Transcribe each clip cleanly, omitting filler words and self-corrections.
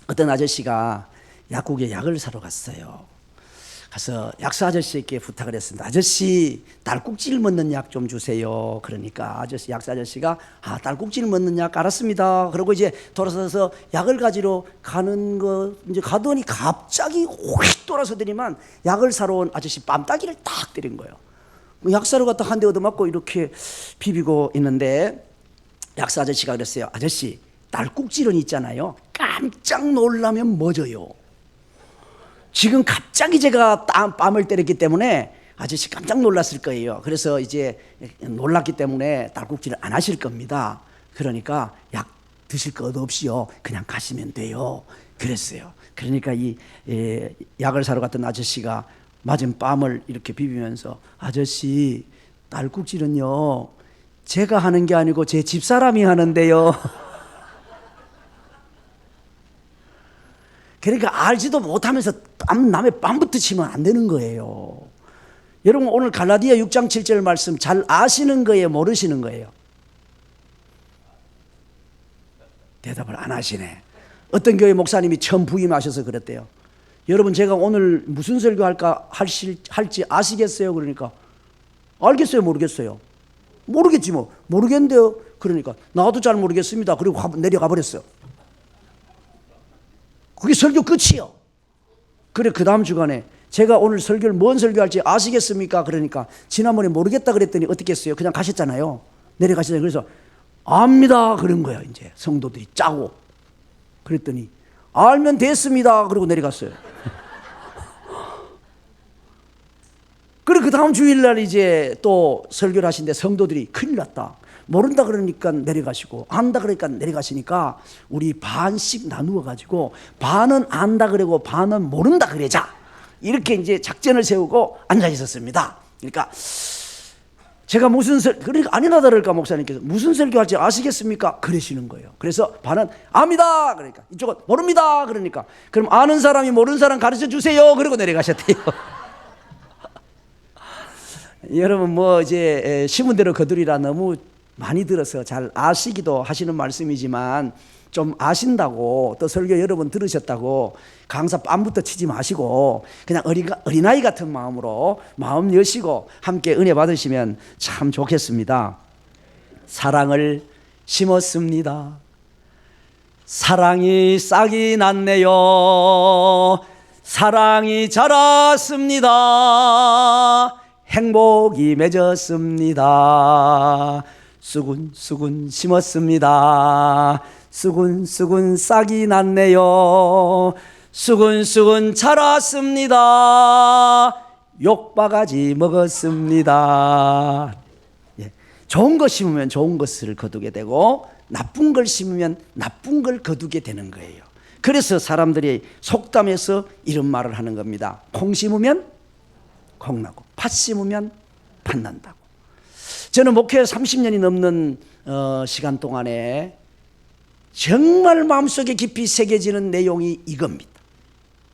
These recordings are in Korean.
어떤 아저씨가 약국에 약을 사러 갔어요. 가서 약사 아저씨에게 부탁을 했습니다. 아저씨, 딸꾹질 먹는 약 좀 주세요. 그러니까 약사 아저씨가 딸꾹질 먹는 약 알았습니다. 그러고 이제 돌아서서 약을 가지러 가는 거 이제 가더니 갑자기 휙 돌아서더니만 약을 사러 온 아저씨 뺨따기를 딱 때린 거예요. 약 사러 갔다 한 대 얻어맞고 이렇게 비비고 있는데 약사 아저씨가 그랬어요. 아저씨, 딸꾹질은 있잖아요. 깜짝 놀라면 멎어요. 지금 갑자기 제가 뺨을 때렸기 때문에 아저씨 깜짝 놀랐을 거예요. 그래서 이제 놀랐기 때문에 딸꾹질을 안 하실 겁니다. 그러니까 약 드실 것 없이요, 그냥 가시면 돼요. 그랬어요. 그러니까 이 약을 사러 갔던 아저씨가 맞은 뺨을 이렇게 비비면서 아저씨, 딸꾹질은요 제가 하는 게 아니고 제 집사람이 하는데요. 그러니까 알지도 못하면서 남의 뺨부터 치면 안 되는 거예요. 여러분, 오늘 갈라디아 6장 7절 말씀 잘 아시는 거예요, 모르시는 거예요? 대답을 안 하시네. 어떤 교회 목사님이 처음 부임하셔서 그랬대요. 여러분, 제가 오늘 무슨 설교할까 할지 아시겠어요? 그러니까 알겠어요, 모르겠어요? 모르겠지 뭐. 모르겠는데요. 그러니까 나도 잘 모르겠습니다. 그리고 내려가 버렸어요. 그게 설교 끝이요. 그래, 그 다음 주간에 제가 오늘 설교를 뭔 설교할지 아시겠습니까? 그러니까 지난번에 모르겠다 그랬더니 어떻게 했어요? 그냥 가셨잖아요. 내려가시잖아요. 그래서 압니다 그런 거야. 이제 성도들이 짜고 그랬더니 알면 됐습니다 그러고 내려갔어요. 그리고 그 다음 주일날 이제 또 설교를 하시는데 성도들이 큰일 났다, 모른다 그러니까 내려가시고 안다 그러니까 내려가시니까 우리 반씩 나누어 가지고 반은 안다 그러고 반은 모른다 그러자, 이렇게 이제 작전을 세우고 앉아 있었습니다. 그러니까 제가 그러니까 아니나 다를까 목사님께서 무슨 설교할지 아시겠습니까? 그러시는 거예요. 그래서 반은 압니다 그러니까, 이쪽은 모릅니다 그러니까, 그럼 아는 사람이 모르는 사람 가르쳐 주세요 그러고 내려가셨대요. 여러분, 뭐 이제 신문대로 거두리라 너무 많이 들어서 잘 아시기도 하시는 말씀이지만, 좀 아신다고 또 설교 여러 번 들으셨다고 강사 뺨부터 치지 마시고 그냥 어린아이 같은 마음으로 마음 여시고 함께 은혜 받으시면 참 좋겠습니다. 사랑을 심었습니다. 사랑이 싹이 났네요. 사랑이 자랐습니다. 행복이 맺었습니다. 수군수군 심었습니다. 수군수군 싹이 났네요. 수군수군 자랐습니다. 욕바가지 먹었습니다. 예. 좋은 것 심으면 좋은 것을 거두게 되고 나쁜 걸 심으면 나쁜 걸 거두게 되는 거예요. 그래서 사람들이 속담에서 이런 말을 하는 겁니다. 콩 심으면 콩 나고 팥 심으면 팥 난다고. 저는 목회 30년이 넘는 시간 동안에 정말 마음속에 깊이 새겨지는 내용이 이겁니다.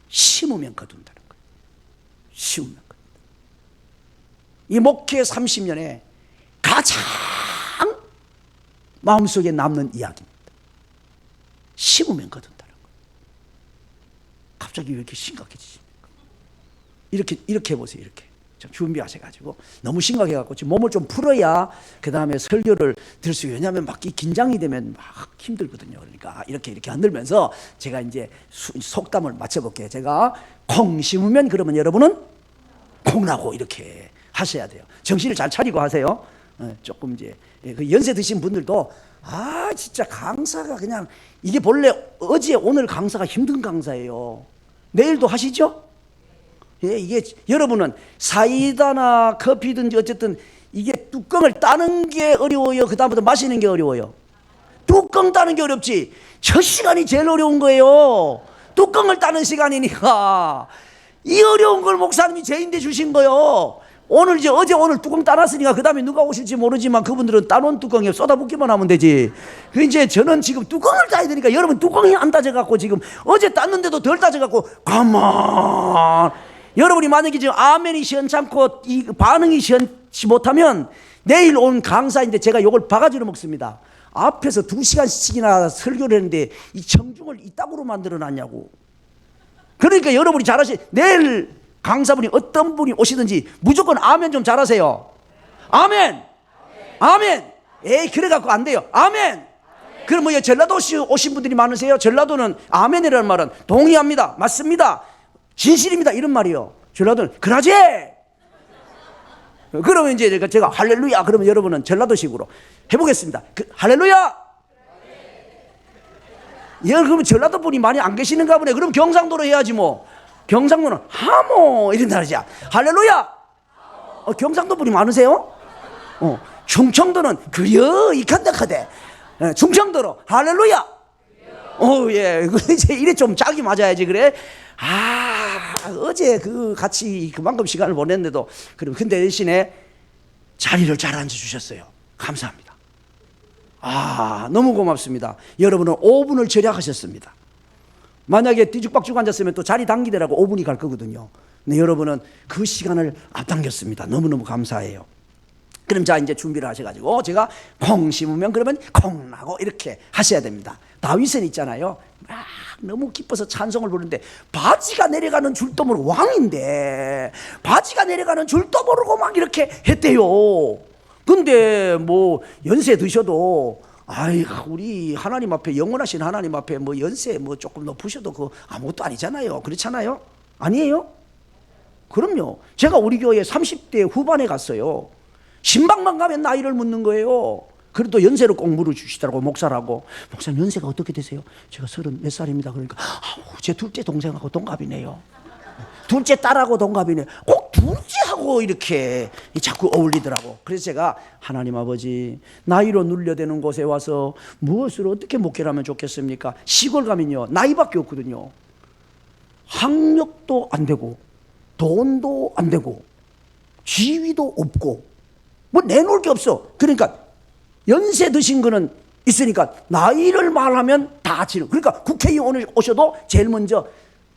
심으면 거둔다는 거예요. 심으면 거둔다. 이 목회 30년에 가장 마음속에 남는 이야기입니다. 심으면 거둔다는 거예요. 갑자기 왜 이렇게 심각해지십니까? 이렇게 해보세요. 이렇게 준비하셔가지고, 너무 심각해갖고 지금 몸을 좀 풀어야 그 다음에 설교를 들을 수 있어요. 왜냐하면 막 긴장이 되면 막 힘들거든요. 그러니까 이렇게 흔들면서 제가 이제 속담을 맞춰볼게요. 제가 콩 심으면 그러면 여러분은 콩 나고 이렇게 하셔야 돼요. 정신을 잘 차리고 하세요. 조금 이제 그 연세 드신 분들도 진짜 강사가 그냥 이게 본래 어제 오늘 강사가 힘든 강사예요. 내일도 하시죠? 예, 이게 여러분은 사이다나 커피든지 어쨌든 이게 뚜껑을 따는 게 어려워요? 그 다음부터 마시는 게 어려워요? 뚜껑 따는 게 어렵지. 첫 시간이 제일 어려운 거예요. 뚜껑을 따는 시간이니까. 이 어려운 걸 목사님이 제인데 주신 거예요. 오늘 오늘 뚜껑 따놨으니까 그 다음에 누가 오실지 모르지만 그분들은 따놓은 뚜껑에 쏟아붓기만 하면 되지. 이제 저는 지금 뚜껑을 따야 되니까 여러분 뚜껑이 안 따져갖고 지금 어제 땄는데도 덜 따져갖고 가만. 여러분이 만약에 지금 아멘이 시원찮고 이 반응이 시원치 못하면 내일 온 강사인데 제가 요걸 바가지로 먹습니다. 앞에서 2시간씩이나 설교를 했는데 이 청중을 이따구로 만들어 놨냐고. 그러니까 여러분이 잘하시, 내일 강사분이 어떤 분이 오시든지 무조건 아멘 좀 잘하세요. 아멘. 아멘. 에이, 그래갖고 안 돼요. 아멘. 그럼 뭐 전라도 오신 분들이 많으세요? 전라도는 아멘이라는 말은 동의합니다, 맞습니다, 진실입니다 이런 말이요. 전라도는 그러지. 그러면 이제 제가 할렐루야 그러면 여러분은 전라도식으로 해보겠습니다. 할렐루야. 그러면 전라도 분이 많이 안 계시는가 보네. 그럼 경상도로 해야지 뭐. 경상도는 하모 이런 단어죠. 할렐루야. 경상도 분이 많으세요? 충청도는 그려 이칸다카대. 충청도로 할렐루야. 예. 이제 이래 좀 짝이 맞아야지 그래. 어제 같이 그만큼 시간을 보냈는데도 그럼 근데 대신에 자리를 잘 앉아 주셨어요. 감사합니다. 너무 고맙습니다. 여러분은 5분을 절약하셨습니다. 만약에 뒤죽박죽 앉았으면 또 자리 당기더라고 5분이 갈 거거든요. 근데 여러분은 그 시간을 앞당겼습니다. 너무너무 감사해요. 그럼 자 이제 준비를 하셔가지고 제가 콩 심으면 그러면 콩 나고 이렇게 하셔야 됩니다. 다윗은 있잖아요. 막 너무 기뻐서 찬송을 부르는데 바지가 내려가는 줄도 모르고 왕인데 바지가 내려가는 줄도 모르고 막 이렇게 했대요. 근데 뭐 연세 드셔도 우리 하나님 앞에 영원하신 하나님 앞에 뭐 연세 뭐 조금 높으셔도 그 아무것도 아니잖아요. 그렇잖아요? 아니에요? 그럼요. 제가 우리 교회 30대 후반에 갔어요. 신방만 가면 나이를 묻는 거예요. 그래도 연세로 꼭 물어주시더라고 목사라고. 목사님 연세가 어떻게 되세요? 제가 30몇 살입니다. 그러니까 제 둘째 동생하고 동갑이네요. 둘째 딸하고 동갑이네. 꼭 둘째하고 이렇게 자꾸 어울리더라고. 그래서 제가 하나님 아버지 나이로 눌려대는 곳에 와서 무엇을 어떻게 목회를 하면 좋겠습니까? 시골 가면요 나이밖에 없거든요. 학력도 안 되고 돈도 안 되고 지위도 없고 뭐 내놓을 게 없어. 그러니까 연세 드신 거는 있으니까 나이를 말하면 다 지는. 그러니까 국회의원 오셔도 제일 먼저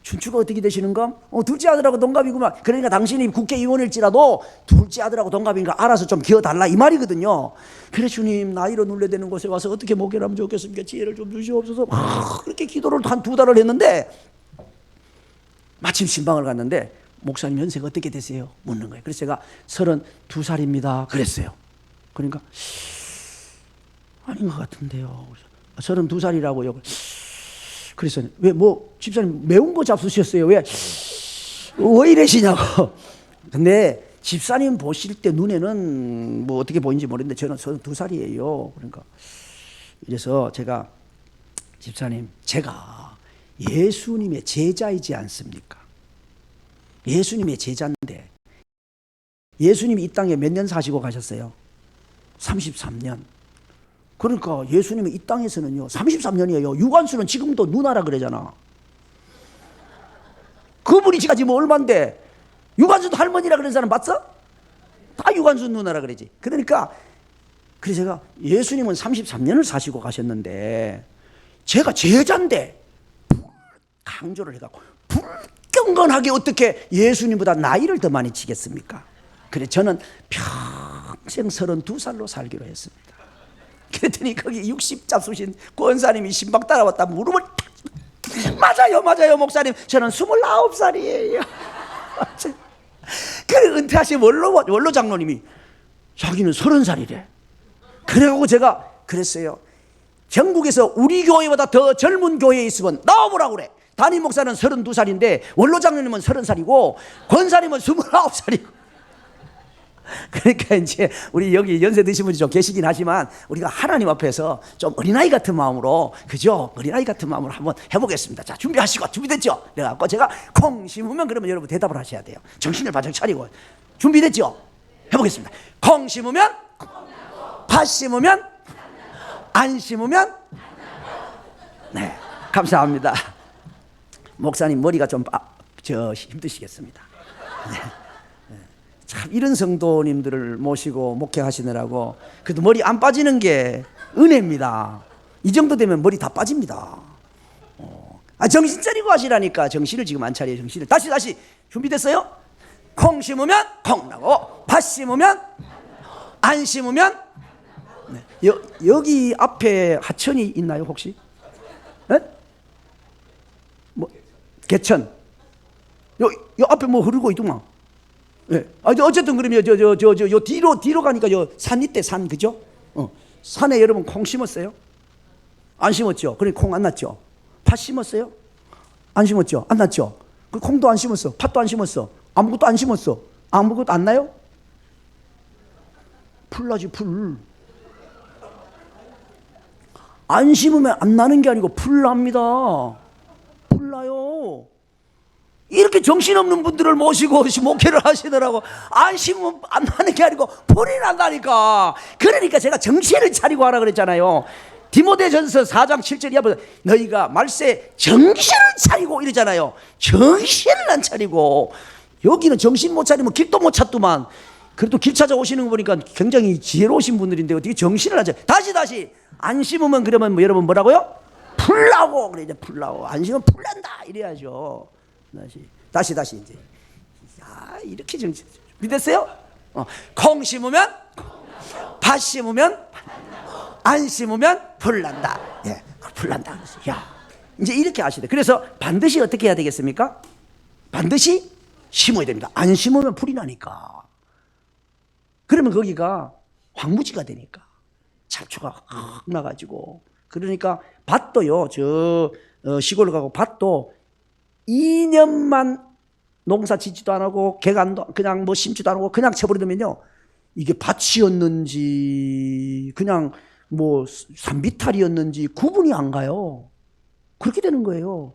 춘추가 어떻게 되시는가? 둘째 아들하고 동갑이구만. 그러니까 당신이 국회의원일지라도 둘째 아들하고 동갑인가 알아서 좀 기어달라 이 말이거든요. 그래 주님 나이로 눌려대는 곳에 와서 어떻게 목회를 하면 좋겠습니까? 지혜를 좀 주시옵소서. 그렇게 기도를 한 2달을 했는데 마침 신방을 갔는데 목사님 연세가 어떻게 되세요? 묻는 거예요. 그래서 제가 32살입니다 그랬어요. 그러니까 아닌 것 같은데요. 32살이라고요. 그래서 왜 뭐 집사님 매운 거 잡수셨어요? 왜 이러시냐고. 근데 집사님 보실 때 눈에는 뭐 어떻게 보이는지 모르는데 저는 32살이에요. 그러니까 그래서 제가 집사님 제가 예수님의 제자이지 않습니까? 예수님의 제자인데 예수님이 이 땅에 몇 년 사시고 가셨어요? 33년. 그러니까 예수님이 이 땅에서는요 33년이에요. 유관수는 지금도 누나라 그러잖아. 그분이 지금 얼만데 유관수도 할머니라 그러는 사람 봤어? 다 유관수 누나라 그러지. 그러니까 그래서 제가 예수님은 33년을 사시고 가셨는데 제가 제자인데 강조를 해갖고 불경건하게 어떻게 예수님보다 나이를 더 많이 치겠습니까? 그래 저는 평생 32살로 살기로 했습니다. 그랬더니 거기 60잡수신 권사님이 신방 따라왔다 무릎을 맞아요 목사님 저는 29살이에요. 그래 은퇴하신 원로 장로님이 자기는 30살이래. 그래가지고 제가 그랬어요. 전국에서 우리 교회보다 더 젊은 교회에 있으면 나와보라고 그래. 담임 목사는 32살인데 원로 장로님은 30살이고 권사님은 29살이고. 그러니까 이제 우리 여기 연세 드신 분이 좀 계시긴 하지만 우리가 하나님 앞에서 좀 어린아이 같은 마음으로 그죠? 어린아이 같은 마음으로 한번 해보겠습니다. 자 준비하시고 준비됐죠? 내가 제가 콩 심으면 그러면 여러분 대답을 하셔야 돼요. 정신을 바짝 차리고 준비됐죠? 해보겠습니다. 콩 심으면 팥 심으면 안 심으면 네 감사합니다. 목사님 머리가 좀 힘드시겠습니다. 네. 참 이런 성도님들을 모시고 목회하시느라고 그래도 머리 안 빠지는 게 은혜입니다. 이 정도 되면 머리 다 빠집니다. 정신 차리고 하시라니까. 정신을 지금 안 차려요. 정신을 다시 준비됐어요? 콩 심으면 콩 나고 팥 심으면 안 심으면 여기 앞에 하천이 있나요 혹시? 네? 뭐 개천. 요 앞에 뭐 흐르고 있더만. 네. 어쨌든 그러면 요 뒤로 가니까 요 산 있대 산 그죠? 산에 여러분 콩 심었어요? 안 심었죠? 그러니 콩 안 났죠? 팥 심었어요? 안 심었죠? 안 났죠? 그 콩도 안 심었어. 팥도 안 심었어. 아무것도 안 심었어. 아무것도 안 나요? 풀 나지 풀. 안 심으면 안 나는 게 아니고 풀 납니다. 풀 나요. 이렇게 정신없는 분들을 모시고 목회를 하시더라고. 안 심으면 안 나는 게 아니고 풀이 난다니까. 그러니까 제가 정신을 차리고 하라 그랬잖아요. 디모데전서 4장 7절 이하보다 너희가 말세 정신을 차리고 이러잖아요. 정신을 안 차리고. 여기는 정신 못 차리면 길도 못 찾더만. 그래도 길 찾아오시는 거 보니까 굉장히 지혜로우신 분들인데 어떻게 정신을 안 차려. 다시 안 심으면 그러면 뭐 여러분 뭐라고요? 풀라고. 그래 이제 풀라고. 안 심으면 풀난다 이래야죠. 다시 이제. 야, 이렇게 정신. 믿었어요? 콩 심으면 팥 심으면 안 심으면 풀난다. 예, 풀난다. 야, 이제 이렇게 아시대. 그래서 반드시 어떻게 해야 되겠습니까? 반드시 심어야 됩니다. 안 심으면 풀이 나니까. 그러면 거기가 황무지가 되니까 잡초가 확 나가지고. 그러니까 밭도요. 시골 가고 밭도 2년만 농사 짓지도 안 하고 개간도 그냥 뭐 심지도 안 하고 그냥 쳐버리면요. 이게 밭이었는지 그냥 뭐 산비탈이었는지 구분이 안 가요. 그렇게 되는 거예요.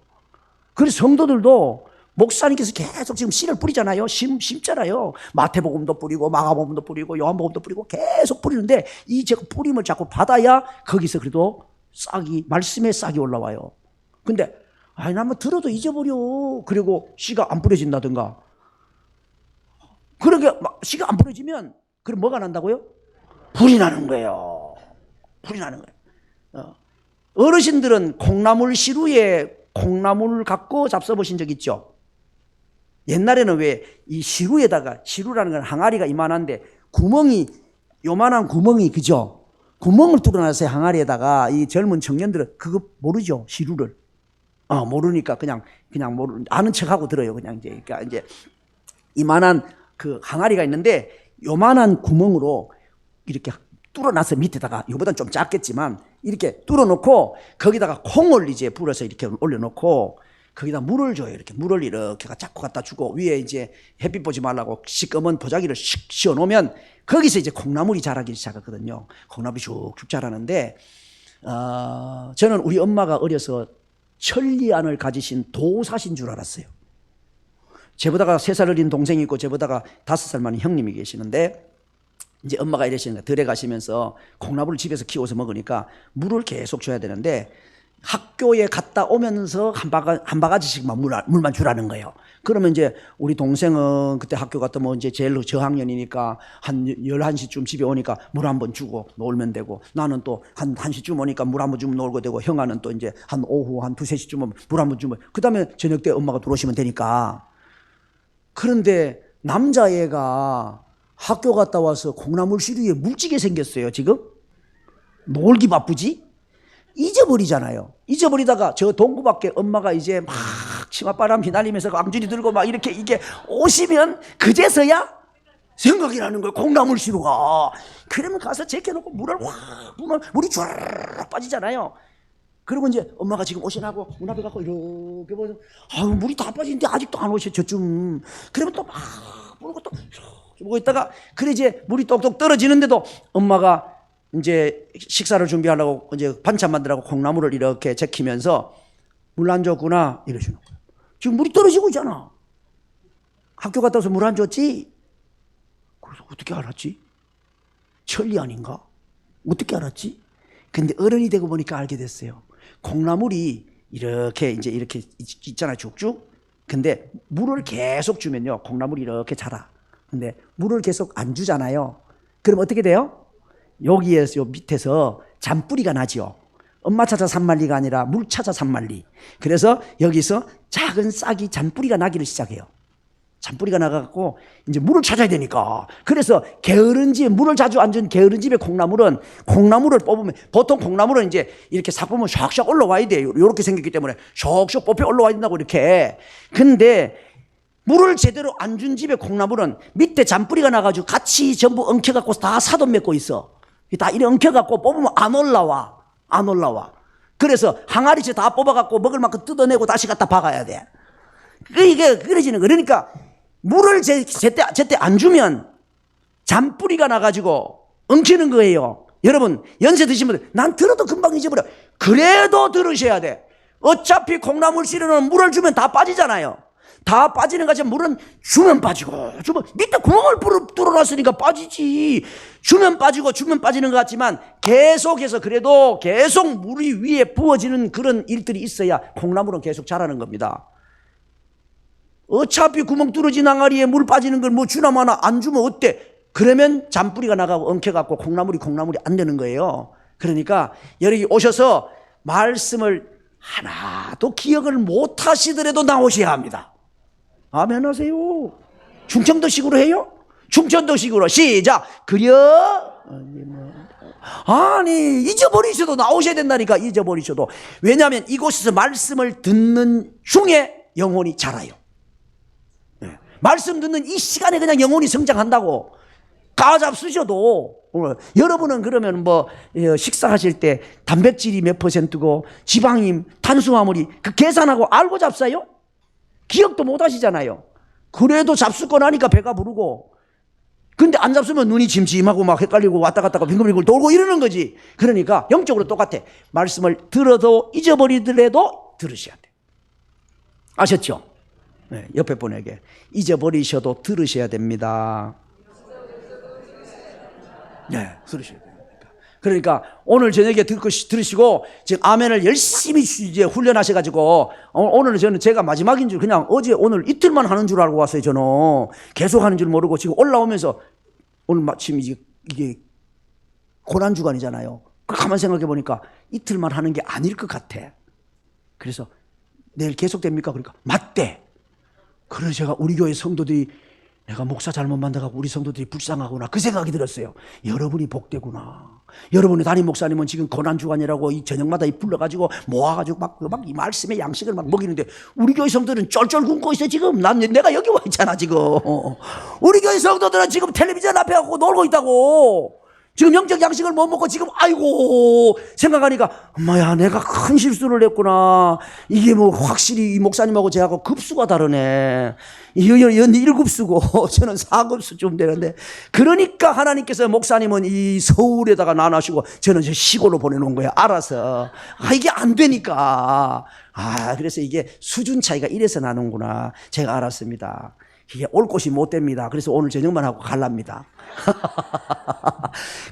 그래서 성도들도 목사님께서 계속 지금 씨를 뿌리잖아요. 심잖아요. 마태복음도 뿌리고 마가복음도 뿌리고 요한복음도 뿌리고 계속 뿌리는데 이 제가 뿌림을 자꾸 받아야 거기서 그래도 싹이 말씀의 싹이 올라와요. 근데 아니 한번 들어도 잊어버려. 그리고 씨가 안 뿌려진다든가. 그러게 씨가 안 뿌려지면 그럼 뭐가 난다고요? 불이 나는 거예요. 불이 나는 거예요. 어르신들은 콩나물 시루에 콩나물을 갖고 잡숴보신 적 있죠? 옛날에는 왜 이 시루에다가, 시루라는 건 항아리가 이만한데 구멍이 요만한 구멍이 그죠? 구멍을 뚫어놔서 항아리에다가 이 젊은 청년들은 그거 모르죠? 시루를. 모르니까 그냥 아는 척하고 들어요. 그냥 이제 그러니까 이제 이만한 그 항아리가 있는데 요만한 구멍으로 이렇게 뚫어놔서 밑에다가 이거보다는 좀 작겠지만 이렇게 뚫어놓고 거기다가 콩을 이제 불어서 이렇게 올려놓고 거기다 물을 줘요. 이렇게 물을 이렇게 자꾸 갖다 주고 위에 이제 햇빛 보지 말라고 시꺼먼 보자기를 씩 씌워놓으면 거기서 이제 콩나물이 자라기 시작하거든요. 콩나물이 쭉쭉 자라는데 저는 우리 엄마가 어려서 천리안을 가지신 도사신 줄 알았어요. 제보다가 3살 어린 동생이 있고 제보다가 5살 많은 형님이 계시는데 이제 엄마가 이러시는 거예요. 들에 가시면서 콩나물을 집에서 키워서 먹으니까 물을 계속 줘야 되는데 학교에 갔다 오면서 한 바가지씩만 물만 주라는 거예요. 그러면 이제 우리 동생은 그때 학교 갔다 뭐 이제 제일 저학년이니까 한 11시쯤 집에 오니까 물 한 번 주고 놀면 되고 나는 또 한 1시쯤 오니까 물 한 번 주면 놀고 되고 형아는 또 이제 한 오후 한 2-3시쯤 오면 물 한 번 주면 그 다음에 저녁 때 엄마가 들어오시면 되니까. 그런데 남자애가 학교 갔다 와서 콩나물 시루에 물찌개 생겼어요. 지금 놀기 바쁘지? 잊어버리잖아요. 잊어버리다가 저 동구 밖에 엄마가 이제 막 치맛바람 휘날리면서 앙준이 들고 막 이렇게 이게 오시면 그제서야 생각이 나는 거예요. 콩나물 시루가. 그러면 가서 제껴놓고 물을 확 부으면 물이 쫙 빠지잖아요. 그리고 이제 엄마가 지금 오시나고 문 앞에 가고 이렇게 보면 물이 다 빠지는데 아직도 안 오셔 저쯤. 그러면 또 막 부르고 또 보고 있다가 그래 이제 물이 똑똑 떨어지는데도 엄마가 이제 식사를 준비하려고 이제 반찬 만들라고 콩나물을 이렇게 제키면서 물 안 줬구나 이러시는 거예요. 지금 물이 떨어지고 있잖아. 학교 갔다 와서 물 안 줬지? 그래서 어떻게 알았지? 천리 아닌가? 어떻게 알았지? 근데 어른이 되고 보니까 알게 됐어요. 콩나물이 이렇게 이제 이렇게 있잖아요. 쭉쭉. 근데 물을 계속 주면요. 콩나물이 이렇게 자라. 근데 물을 계속 안 주잖아요. 그럼 어떻게 돼요? 여기에서 요 밑에서 잔뿌리가 나지요. 엄마 찾아 산만리가 아니라 물 찾아 산만리. 그래서 여기서 작은 싹이 잔뿌리가 나기를 시작해요. 잔뿌리가 나가갖고 이제 물을 찾아야 되니까. 그래서 게으른 집, 물을 자주 안 준 게으른 집의 콩나물은 콩나물을 뽑으면 보통 콩나물은 이제 이렇게 싹 보면 샥샥 올라와야 돼요. 이렇게 생겼기 때문에 샥샥 뽑혀 올라와야 된다고 이렇게. 근데 물을 제대로 안 준 집의 콩나물은 밑에 잔뿌리가 나가지고 같이 전부 엉켜갖고 다 사돈 맺고 있어. 다 이래 엉켜갖고 뽑으면 안 올라와. 안 올라와. 그래서 항아리째 다 뽑아갖고 먹을 만큼 뜯어내고 다시 갖다 박아야 돼. 이게 그래지는 거. 그러니까 물을 제때 안 주면 잔뿌리가 나가지고 엉키는 거예요. 여러분 연세 드신 분들 난 들어도 금방 잊어버려. 그래도 들으셔야 돼. 어차피 콩나물 씨르는 물을 주면 다 빠지잖아요. 다 빠지는 것처럼 물은 주면 빠지고 주면 밑에 구멍을 뚫어놨으니까 빠지지. 주면 빠지고 주면 빠지는 것 같지만 계속해서 그래도 계속 물이 위에 부어지는 그런 일들이 있어야 콩나물은 계속 자라는 겁니다. 어차피 구멍 뚫어진 항아리에 물 빠지는 걸 뭐 주나 마나 안 주면 어때? 그러면 잔뿌리가 나가고 엉켜갖고 콩나물이 안 되는 거예요. 그러니까 여기 오셔서 말씀을 하나도 기억을 못 하시더라도 나오셔야 합니다. 아멘 하세요. 충청도식으로 해요? 충청도식으로 시작. 그려 아니 잊어버리셔도 나오셔야 된다니까. 잊어버리셔도. 왜냐하면 이곳에서 말씀을 듣는 중에 영혼이 자라요. 말씀 듣는 이 시간에 그냥 영혼이 성장한다고. 까잡수셔도 여러분은 그러면 뭐 식사하실 때 단백질이 몇 %고 지방이 탄수화물이 그 계산하고 알고 잡사요? 기억도 못 하시잖아요. 그래도 잡수고 나니까 배가 부르고. 근데 안 잡수면 눈이 침침하고 막 헷갈리고 왔다 갔다 빙글빙글 돌고 이러는 거지. 그러니까 영적으로 똑같아. 말씀을 들어도 잊어버리더라도 들으셔야 돼. 아셨죠? 네, 옆에 분에게 잊어버리셔도 들으셔야 됩니다. 네, 들으셔야 됩니다. 그러니까 오늘 저녁에 들으시고 지금 아멘을 열심히 이제 훈련하셔가지고 오늘은 저는 제가 마지막인 줄 그냥 어제 오늘 이틀만 하는 줄 알고 왔어요. 저는 계속 하는 줄 모르고 지금 올라오면서 오늘 마침 이게 고난 주간이잖아요. 가만 생각해 보니까 이틀만 하는 게 아닐 것 같아. 그래서 내일 계속됩니까? 그러니까 맞대. 그래서 제가 우리 교회 성도들이 내가 목사 잘못 만나가고 우리 성도들이 불쌍하구나 그 생각이 들었어요. 여러분이 복되구나. 여러분의 담임 목사님은 지금 고난주간이라고 이 저녁마다 불러가지고 모아가지고 막 이 말씀의 양식을 막 먹이는데 우리 교회 성도들은 쩔쩔 굶고 있어 지금. 내가 여기 와 있잖아 지금. 우리 교회 성도들은 지금 텔레비전 앞에 가고 놀고 있다고. 지금 영적 양식을 못 먹고 지금 아이고 생각하니까 엄마야 내가 큰 실수를 했구나. 이게 뭐 확실히 이 목사님하고 저하고 급수가 다르네. 얘는 1급수고 저는 4급수쯤 되는데 그러니까 하나님께서 목사님은 이 서울에다가 나눠주고 저는 저 시골로 보내놓은 거야. 알아서. 이게 안 되니까. 그래서 이게 수준 차이가 이래서 나는구나. 제가 알았습니다. 이게 올 곳이 못 됩니다. 그래서 오늘 저녁만 하고 갈랍니다.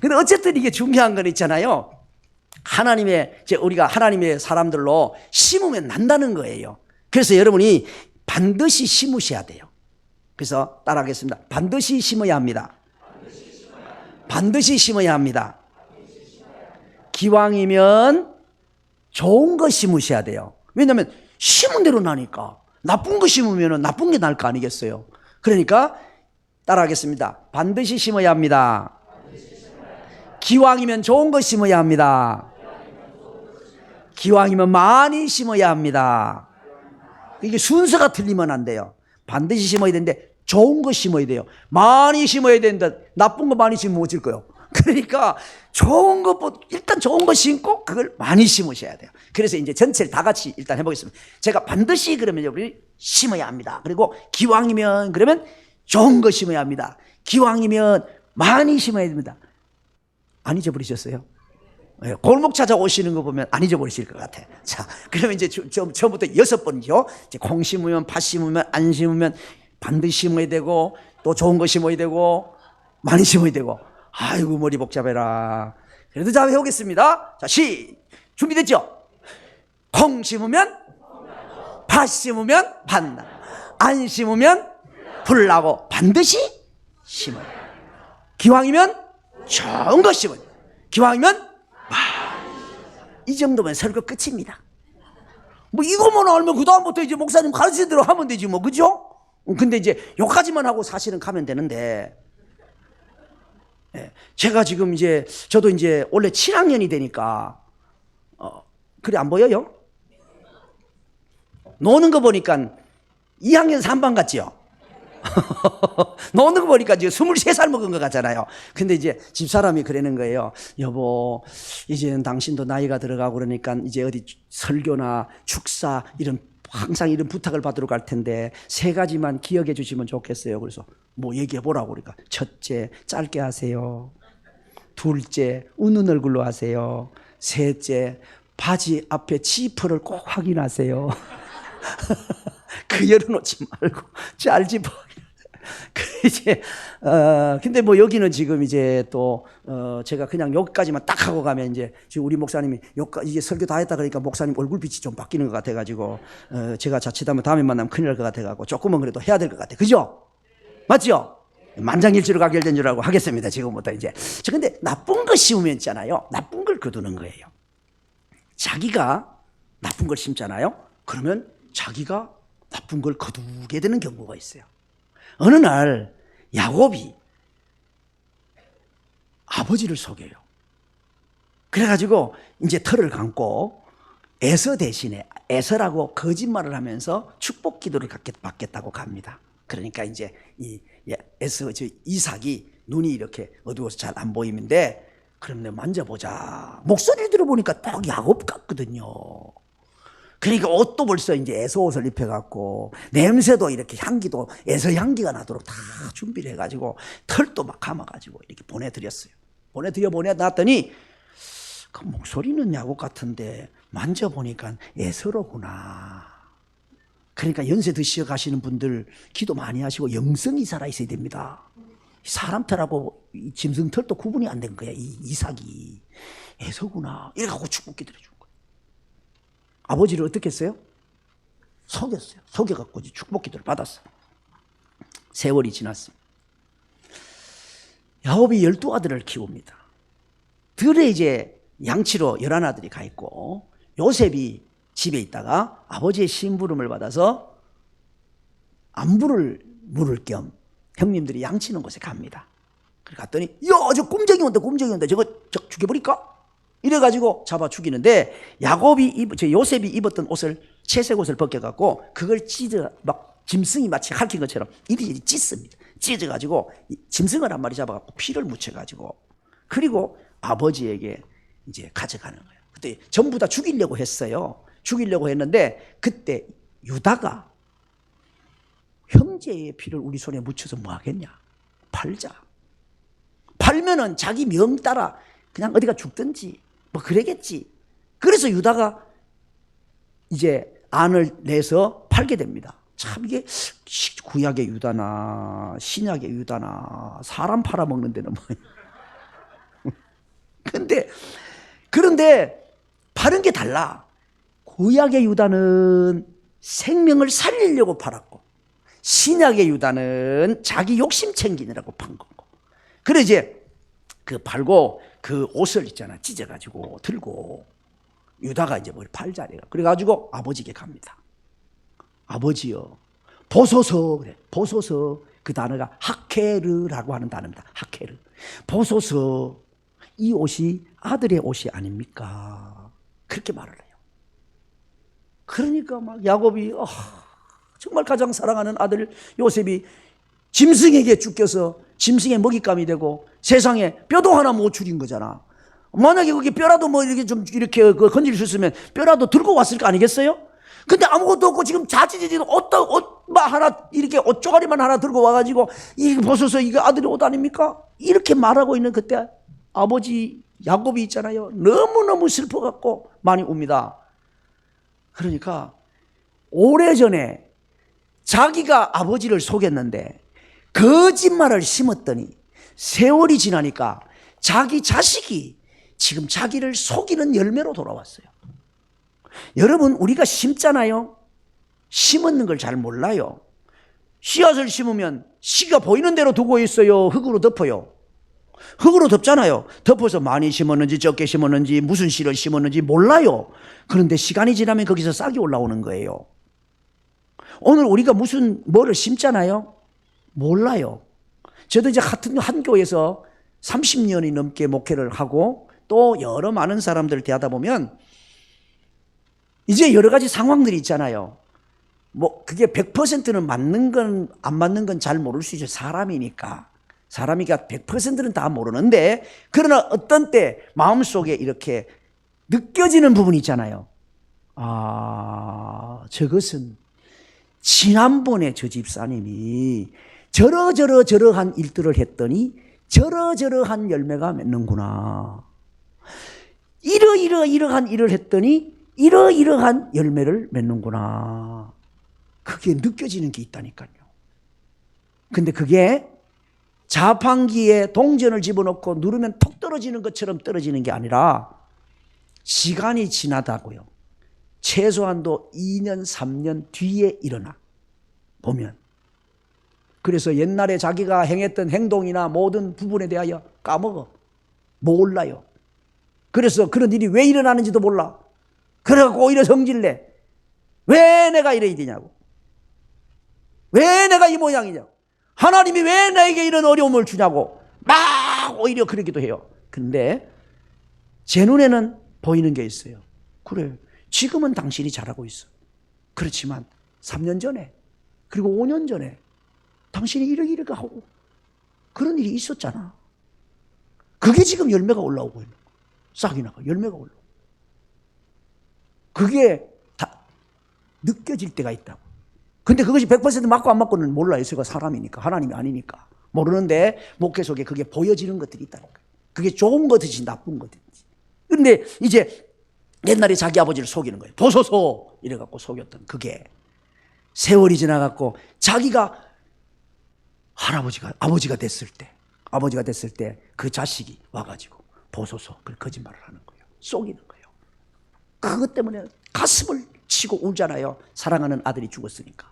근데 어쨌든 이게 중요한 건 있잖아요. 우리가 하나님의 사람들로 심으면 난다는 거예요. 그래서 여러분이 반드시 심으셔야 돼요. 그래서 따라하겠습니다. 반드시 심어야 합니다. 반드시 심어야 합니다. 기왕이면 좋은 거 심으셔야 돼요. 왜냐하면 심은 대로 나니까. 나쁜 거 심으면 나쁜 게 날 거 아니겠어요. 그러니까 따라하겠습니다. 반드시 심어야 합니다. 기왕이면 좋은 거 심어야 합니다. 기왕이면 많이 심어야 합니다. 이게 순서가 틀리면 안 돼요. 반드시 심어야 되는데 좋은 거 심어야 돼요. 많이 심어야 되는데 나쁜 거 많이 심으면 어쩔 거예요. 그러니까 좋은 거 일단 좋은 거 심고 그걸 많이 심으셔야 돼요. 그래서 이제 전체를 다 같이 일단 해보겠습니다. 제가 반드시 그러면 우리 심어야 합니다. 그리고 기왕이면 그러면 좋은 거 심어야 합니다. 기왕이면 많이 심어야 됩니다. 안 잊어버리셨어요? 골목 찾아오시는 거 보면 안 잊어버리실 것 같아. 자, 그러면 이제 처음부터 6번이죠. 이제 콩 심으면, 팥 심으면, 안 심으면 반드시 심어야 되고, 또 좋은 거 심어야 되고, 많이 심어야 되고. 아이고, 머리 복잡해라. 그래도 잘 해보겠습니다. 자, 준비됐죠? 콩 심으면, 팥 심으면, 팥나. 안 심으면, 불나고, 반드시 심어야 돼요. 기왕이면, 좋은 거 심어야 돼요. 기왕이면, 이 정도면 설교 끝입니다. 뭐 이거만 알면 그 다음부터 이제 목사님 가르치는 대로 하면 되지 뭐. 그죠? 근데 이제 요까지만 하고 사실은 가면 되는데, 예, 제가 지금 이제 저도 이제 원래 7학년이 되니까 그래 안 보여요? 노는 거 보니까 2학년 3반 같지요? 노는 거 보니까 지금 23살 먹은 것 같잖아요. 근데 이제 집사람이 그러는 거예요. 여보, 이제는 당신도 나이가 들어가고 그러니까 이제 어디 설교나 축사 이런 항상 이런 부탁을 받으러 갈 텐데 3가지만 기억해 주시면 좋겠어요. 그래서 뭐 얘기해 보라고 그러니까 첫째, 짧게 하세요. 둘째, 웃는 얼굴로 하세요. 셋째, 바지 앞에 지퍼를 꼭 확인하세요. 그 열어놓지 말고 잘 짚어. 이제 근데 뭐 여기는 지금 이제 또 제가 그냥 여기까지만 딱 하고 가면 이제 지금 우리 목사님이 이제 설교 다 했다 그러니까 목사님 얼굴빛이 좀 바뀌는 것 같아가지고 제가 자칫하면 다음에 만나면 큰일 날 것 같아가지고 조금은 그래도 해야 될 것 같아. 그죠? 맞죠? 만장일치로 가결된 줄 알고 하겠습니다. 지금부터 이제. 저 근데 나쁜 거 심으면 있잖아요. 나쁜 걸 거두는 거예요. 자기가 나쁜 걸 심잖아요. 그러면 자기가 나쁜 걸 거두게 되는 경우가 있어요. 어느 날 야곱이 아버지를 속여요. 그래가지고 이제 털을 감고 에서 대신에 에서라고 거짓말을 하면서 축복 기도를 받겠다고 갑니다. 그러니까 이제 이 에서 이삭이 눈이 이렇게 어두워서 잘 안 보이는데 그럼 내가 만져보자. 목소리를 들어보니까 딱 야곱 같거든요. 그러니까 옷도 벌써 이제 에서 옷을 입혀갖고 냄새도 이렇게 향기도 에서 향기가 나도록 다 준비를 해가지고 털도 막 감아가지고 이렇게 보내드렸어요. 보내놨더니 그 목소리는 야곱 같은데 만져보니까 에서로구나. 그러니까 연세 드시어 가시는 분들 기도 많이 하시고 영성이 살아있어야 됩니다. 사람 털하고 짐승 털도 구분이 안 된 거야. 이 이삭이 에서구나 이래갖고 축복 기도를 준 거야. 아버지를 어떻게 했어요? 속였어요. 속여갖고 축복 기도를 받았어요. 세월이 지났습니다. 야곱이 12아들을 키웁니다. 들에 이제 양치로 11아들이 가 있고 요셉이 집에 있다가 아버지의 심부름을 받아서 안부를 물을 겸 형님들이 양치는 곳에 갑니다. 그래 갔더니 야, 저 꼼쟁이 온다. 저거 죽여버릴까? 이래가지고 잡아 죽이는데 요셉이 입었던 옷을 채색 옷을 벗겨갖고 그걸 찢어 막 짐승이 마치 핥힌 것처럼 이리저리 찢습니다. 찢어가지고 짐승을 한 마리 잡아갖고 피를 묻혀가지고 그리고 아버지에게 이제 가져가는 거예요. 그때 전부 다 죽이려고 했어요. 죽이려고 했는데 그때 유다가 형제의 피를 우리 손에 묻혀서 뭐 하겠냐? 팔자. 팔면은 자기 명 따라 그냥 어디가 죽든지 뭐 그러겠지. 그래서 유다가 이제 안을 내서 팔게 됩니다. 참 이게 구약의 유다나 신약의 유다나 사람 팔아먹는 데는 뭐. 그런데 파는 게 달라. 구약의 유다는 생명을 살리려고 팔았고 신약의 유다는 자기 욕심 챙기느라고 판 거고. 그래 이제 그 팔고 그 옷을 있잖아 찢어가지고 들고 유다가 이제 뭘 팔자래요. 그래가지고 아버지께 갑니다. 아버지요 보소서. 그래 보소서. 그 단어가 하케르라고 하는 단어입니다. 하케르. 보소서 이 옷이 아들의 옷이 아닙니까? 그렇게 말을 해요. 그러니까 막 야곱이 정말 가장 사랑하는 아들 요셉이 짐승에게 쫓겨서 짐승의 먹잇감이 되고 세상에 뼈도 하나 못 줄인 거잖아. 만약에 거기 뼈라도 뭐 이렇게 좀 이렇게 건질 수 있으면 뼈라도 들고 왔을 거 아니겠어요? 근데 아무것도 없고 지금 자지지지 옷만 하나 이렇게 옷 쪼가리만 하나 들고 와가지고 이거 벗어서 이거 아들의 옷 아닙니까? 이렇게 말하고 있는 그때 아버지 야곱이 있잖아요. 너무너무 슬퍼갖고 많이 웁니다. 그러니까 오래전에 자기가 아버지를 속였는데 거짓말을 심었더니 세월이 지나니까 자기 자식이 지금 자기를 속이는 열매로 돌아왔어요. 여러분 우리가 심잖아요. 심었는 걸 잘 몰라요. 씨앗을 심으면 씨가 보이는 대로 두고 있어요. 흙으로 덮어요. 흙으로 덮잖아요. 덮어서 많이 심었는지 적게 심었는지 무슨 씨를 심었는지 몰라요. 그런데 시간이 지나면 거기서 싹이 올라오는 거예요. 오늘 우리가 무슨 뭐를 심잖아요? 몰라요. 저도 이제 같은 한 교회에서 30년이 넘게 목회를 하고 또 여러 많은 사람들을 대하다 보면 이제 여러 가지 상황들이 있잖아요. 뭐 그게 100%는 맞는 건 안 맞는 건 잘 모를 수 있죠. 사람이니까. 사람이니까 100%는 다 모르는데 그러나 어떤 때 마음속에 이렇게 느껴지는 부분이 있잖아요. 아, 저것은 지난번에 저 집사님이 저러한 일들을 했더니 저러한 열매가 맺는구나. 이러한 일을 했더니 이러한 열매를 맺는구나. 그게 느껴지는 게 있다니까요. 근데 그게 자판기에 동전을 집어넣고 누르면 톡 떨어지는 것처럼 떨어지는 게 아니라 시간이 지나다고요. 최소한도 2년, 3년 뒤에 일어나 보면. 그래서 옛날에 자기가 행했던 행동이나 모든 부분에 대하여 까먹어. 몰라요. 그래서 그런 일이 왜 일어나는지도 몰라. 그래갖고 오히려 성질내. 왜 내가 이래야 되냐고. 왜 내가 이 모양이냐고. 하나님이 왜 나에게 이런 어려움을 주냐고. 막 오히려 그러기도 해요. 근데 제 눈에는 보이는 게 있어요. 그래, 지금은 당신이 잘하고 있어. 그렇지만 3년 전에 그리고 5년 전에 당신이 이렇게 하고 그런 일이 있었잖아. 그게 지금 열매가 올라오고 있는 거야. 싹이 나가 열매가 올라오고. 그게 다 느껴질 때가 있다고. 근데 그것이 100% 맞고 안 맞고는 몰라요. 제가 사람이니까, 하나님이 아니니까. 모르는데 목회 속에 그게 보여지는 것들이 있다는 거예요. 그게 좋은 것이지 나쁜 것이지. 근데 이제 옛날에 자기 아버지를 속이는 거예요. 보소서 이래갖고 속였던 그게 세월이 지나갖고 자기가 아버지가 됐을 때 그 자식이 와가지고 보소서 그 거짓말을 하는 거예요. 속이는 거예요. 그것 때문에 가슴을 치고 울잖아요. 사랑하는 아들이 죽었으니까.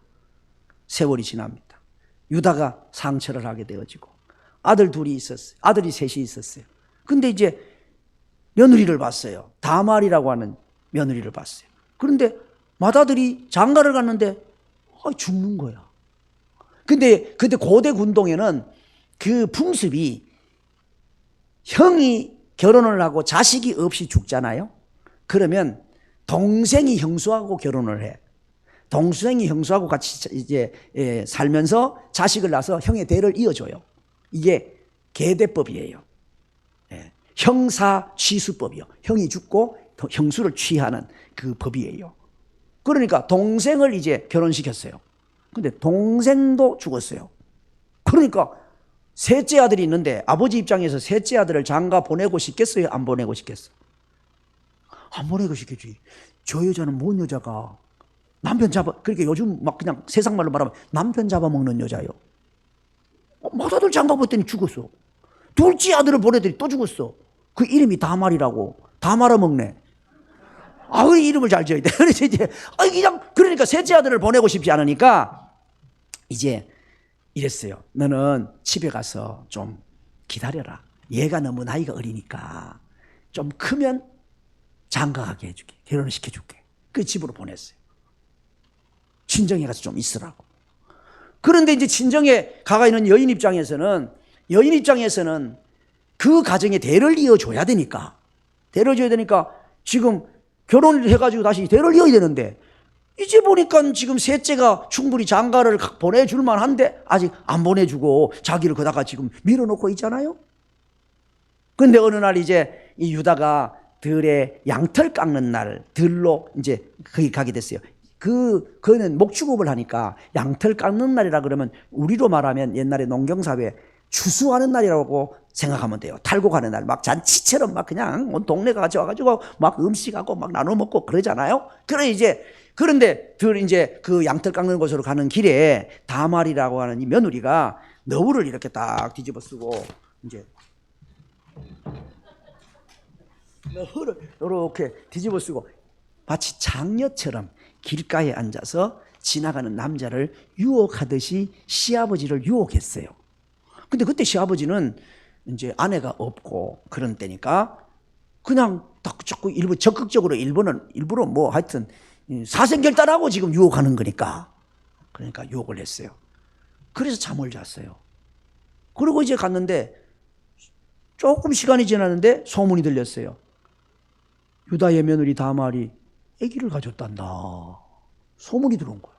세월이 지납니다. 유다가 상처를 하게 되어지고 아들 둘이 있었어요. 아들이 셋이 있었어요. 근데 이제 며느리를 봤어요. 다말이라고 하는 며느리를 봤어요. 그런데 맏아들이 장가를 갔는데 죽는 거야. 근데 그때 고대 군동에는 그 풍습이 형이 결혼을 하고 자식이 없이 죽잖아요. 그러면 동생이 형수하고 결혼을 해. 동생이 형수하고 같이 이제 살면서 자식을 낳아서 형의 대를 이어줘요. 이게 계대법이에요. 형사 취수법이요. 형이 죽고 형수를 취하는 그 법이에요. 그러니까 동생을 이제 결혼시켰어요. 근데 동생도 죽었어요. 그러니까 셋째 아들이 있는데 아버지 입장에서 셋째 아들을 장가 보내고 싶겠어요? 안 보내고 싶겠어요? 안 보내고 싶겠지. 저 여자는 뭔 여자가 남편 그렇게 요즘 막 그냥 세상 말로 말하면 남편 잡아먹는 여자요. 맏아들 장가 보냈더니 죽었어. 둘째 아들을 보내더니 또 죽었어. 그 이름이 다말이라고. 다 말아먹네. 그 이름을 잘 지어야 돼. 그래서 이제, 그러니까 셋째 아들을 보내고 싶지 않으니까 이제 이랬어요. 너는 집에 가서 좀 기다려라. 얘가 너무 나이가 어리니까 좀 크면 장가가게 해줄게. 결혼을 시켜줄게. 그 집으로 보냈어요. 친정에 가서 좀 있으라고. 그런데 이제 친정에 가가 있는 여인 입장에서는 그 가정에 대를 이어줘야 되니까 지금 결혼을 해가지고 다시 대를 이어야 되는데 이제 보니까 지금 셋째가 충분히 장가를 보내줄 만한데 아직 안 보내주고 자기를 거다가 지금 밀어놓고 있잖아요. 근데 어느 날 이제 이 유다가 들에 양털 깎는 날 들로 이제 거기 가게 됐어요. 그는 목축업을 하니까 양털 깎는 날이라 그러면 우리로 말하면 옛날에 농경사회 추수하는 날이라고 생각하면 돼요. 탈곡하는 날, 막 잔치처럼 막 그냥 온 동네가 같이 와가지고 막 음식하고 막 나눠 먹고 그러잖아요. 그런데 이제 그 양털 깎는 곳으로 가는 길에 다말이라고 하는 이 며느리가 너울을 이렇게 딱 뒤집어 쓰고 이제 너울을 이렇게 뒤집어 쓰고 마치 장녀처럼 길가에 앉아서 지나가는 남자를 유혹하듯이 시아버지를 유혹했어요. 근데 그때 시아버지는 이제 아내가 없고 그런 때니까 그냥 딱 자꾸 적극적으로 일부러 뭐 하여튼 사생결단하고 지금 유혹하는 거니까 그러니까 욕을 했어요. 그래서 잠을 잤어요. 그리고 이제 갔는데 조금 시간이 지났는데 소문이 들렸어요. 유다의 며느리 다말이 아기를 가졌단다. 소문이 들어온 거예요.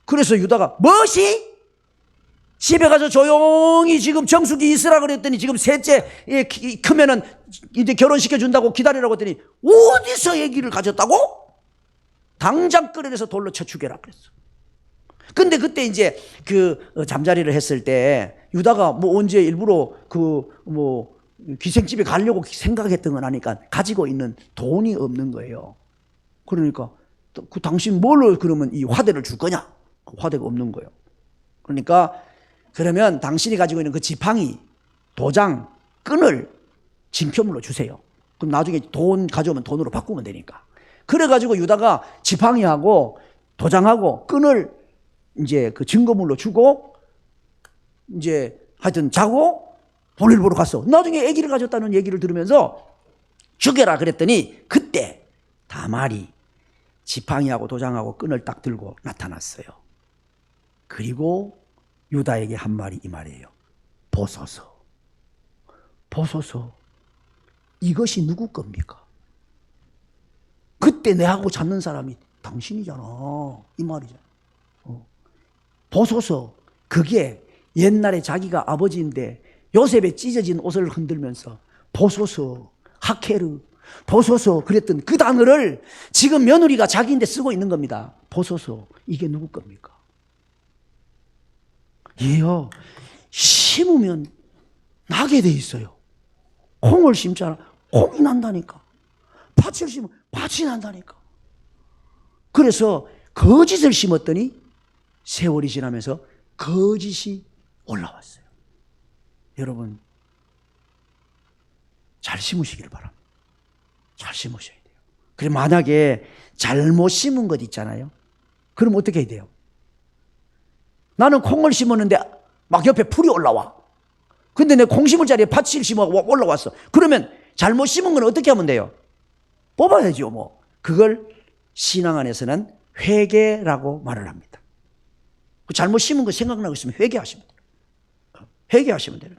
그래서 유다가 뭐시? 집에 가서 조용히 지금 정숙이 있으라 그랬더니 지금 셋째 크면은 이제 결혼시켜준다고 기다리라고 했더니 어디서 아기를 가졌다고? 당장 끌어내서 돌로 쳐 죽여라 그랬어. 근데 그때 이제 잠자리를 했을 때 유다가 뭐 언제 일부러 기생집에 가려고 생각했던 건 아니까 가지고 있는 돈이 없는 거예요. 그러니까 당신 뭘로 그러면 이 화대를 줄 거냐? 화대가 없는 거예요. 그러니까 그러면 당신이 가지고 있는 그 지팡이, 도장, 끈을 징표물로 주세요. 그럼 나중에 돈 가져오면 돈으로 바꾸면 되니까. 그래가지고 유다가 지팡이하고 도장하고 끈을 이제 그 증거물로 주고 이제 하여튼 자고 볼일 보러 갔어. 나중에 아기를 가졌다는 얘기를 들으면서 죽여라 그랬더니 그때 다말이 지팡이하고 도장하고 끈을 딱 들고 나타났어요. 그리고 유다에게 한 말이 이 말이에요. 보소서. 보소서. 이것이 누구 겁니까? 그때 내하고 찾는 사람이 당신이잖아. 이 말이잖아. 보소서. 그게 옛날에 자기가 아버지인데 요셉의 찢어진 옷을 흔들면서 보소서, 하케르, 보소서 그랬던 그 단어를 지금 며느리가 자기인데 쓰고 있는 겁니다. 보소서. 이게 누구 겁니까? 예요. 심으면 나게 돼 있어요. 콩을 심잖아. 콩이 난다니까. 밭을 심으면 밭이 난다니까. 그래서 거짓을 심었더니 세월이 지나면서 거짓이 올라왔어요. 여러분 잘 심으시기를 바랍니다. 잘 심으셔야 돼요. 그래 만약에 잘못 심은 것 있잖아요. 그럼 어떻게 해야 돼요? 나는 콩을 심었는데 막 옆에 풀이 올라와. 근데 내 콩 심을 자리에 팥을 심어 올라왔어. 그러면 잘못 심은 건 어떻게 하면 돼요? 뽑아야죠 뭐. 그걸 신앙 안에서는 회개라고 말을 합니다. 잘못 심은 거 생각나고 있으면 회개하시면 돼요. 회개하시면 돼요.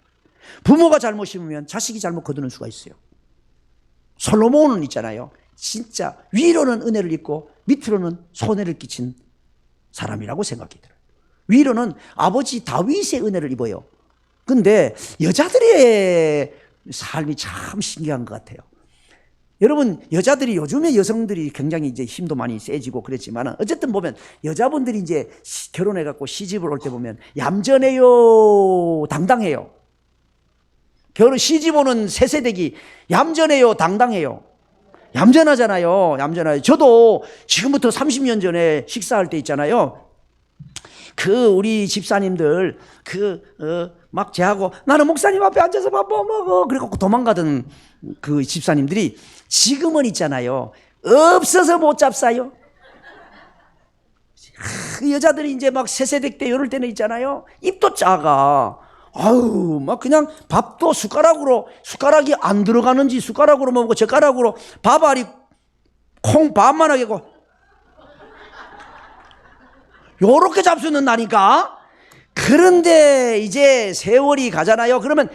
부모가 잘못 심으면 자식이 잘못 거두는 수가 있어요. 솔로몬은 있잖아요. 진짜 위로는 은혜를 입고 밑으로는 손해를 끼친 사람이라고 생각이 들어요. 위로는 아버지 다윗의 은혜를 입어요. 근데 여자들의 삶이 참 신기한 것 같아요. 여러분 여자들이 요즘에 여성들이 굉장히 이제 힘도 많이 세지고 그랬지만 어쨌든 보면 여자분들이 이제 결혼해갖고 시집을 올 때 보면 얌전해요, 당당해요. 시집 오는 새 세대기 얌전해요, 당당해요. 얌전하잖아요. 얌전해요. 저도 지금부터 30년 전에 식사할 때 있잖아요. 우리 집사님들 막 제하고 나는 목사님 앞에 앉아서 밥 먹어 그래갖고 도망가던 그 집사님들이 지금은 있잖아요. 없어서 못 잡사요. 여자들이 이제 막 세세댁 때 이럴 때는 있잖아요. 입도 작아. 아유, 막 그냥 밥도 숟가락이 안 들어가는지 숟가락으로 먹고 젓가락으로 밥알이 콩 반만 하게고 요렇게 잡수는다니까. 그런데 이제 세월이 가잖아요. 그러면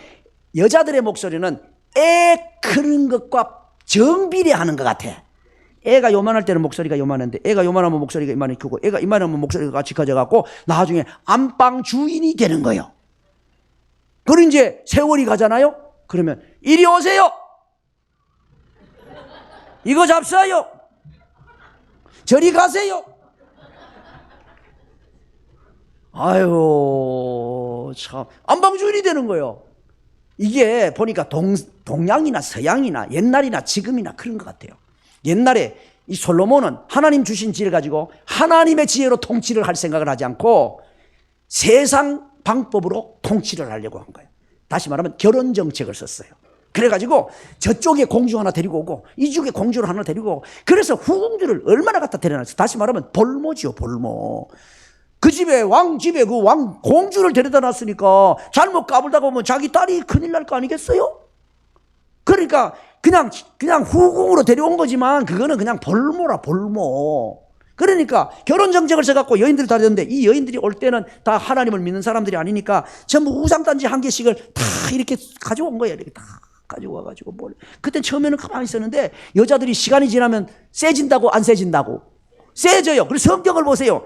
여자들의 목소리는 애 크는 것과 정비례하는 것 같아. 애가 요만할 때는 목소리가 요만한데 애가 요만하면 목소리가 이만히 크고 애가 이만하면 목소리가 같이 커져갖고 나중에 안방 주인이 되는 거예요. 그리고 이제 세월이 가잖아요. 그러면 이리 오세요. 이거 잡사요. 저리 가세요. 아유, 참. 안방 주인이 되는 거예요. 이게 보니까 동양이나 서양이나 옛날이나 지금이나 그런 것 같아요. 옛날에 이 솔로몬은 하나님 주신 지혜를 가지고 하나님의 지혜로 통치를 할 생각을 하지 않고 세상 방법으로 통치를 하려고 한 거예요. 다시 말하면 결혼 정책을 썼어요. 그래가지고 저쪽에 공주 하나 데리고 오고 이쪽에 공주를 하나 데리고 오고 그래서 후궁들을 얼마나 갖다 데려놨어요. 다시 말하면 볼모지요, 볼모. 그 집에 왕집에 그 왕 공주를 데려다 놨으니까 잘못 까불다가 보면 자기 딸이 큰일 날 거 아니겠어요? 그러니까 그냥 후궁으로 데려온 거지만 그거는 그냥 볼모라, 볼모. 그러니까 결혼 정책을 써갖고 여인들이 다 되는데 이 여인들이 올 때는 다 하나님을 믿는 사람들이 아니니까 전부 우상단지 한 개씩을 다 이렇게 가져온 거예요. 이렇게 다 가지고 와가지고 뭘. 그때 처음에는 가만히 있었는데 여자들이 시간이 지나면 세진다고 안 세진다고? 세져요. 그래서 성경을 보세요.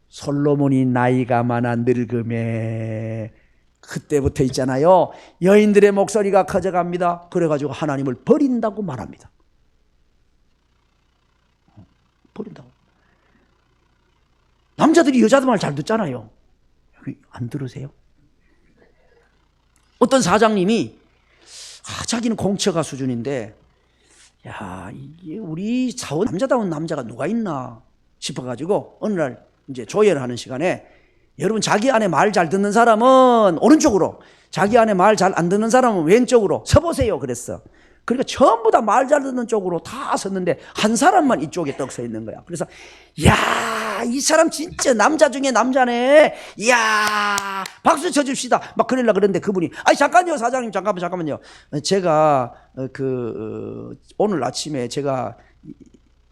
솔로몬이 나이가 많아 늙음에 그때부터 있잖아요. 여인들의 목소리가 커져갑니다. 그래가지고 하나님을 버린다고 말합니다. 버린다고. 남자들이 여자들 말 잘 듣잖아요. 안 들으세요? 어떤 사장님이 자기는 공처가 수준인데 야 이게 우리 사원 남자다운 남자가 누가 있나 싶어가지고 어느 날 이제 조회를 하는 시간에 여러분 자기 안에 말 잘 듣는 사람은 오른쪽으로 자기 안에 말 잘 안 듣는 사람은 왼쪽으로 서보세요 그랬어. 그러니까 전부 다 말 잘 듣는 쪽으로 다 섰는데 한 사람만 이쪽에 떡 서 있는 거야. 그래서 야 이 사람 진짜 남자 중에 남자네. 이야 박수 쳐줍시다. 막 그러려고 그랬는데 그분이 아니 잠깐요 사장님 잠깐만요. 제가 오늘 아침에 제가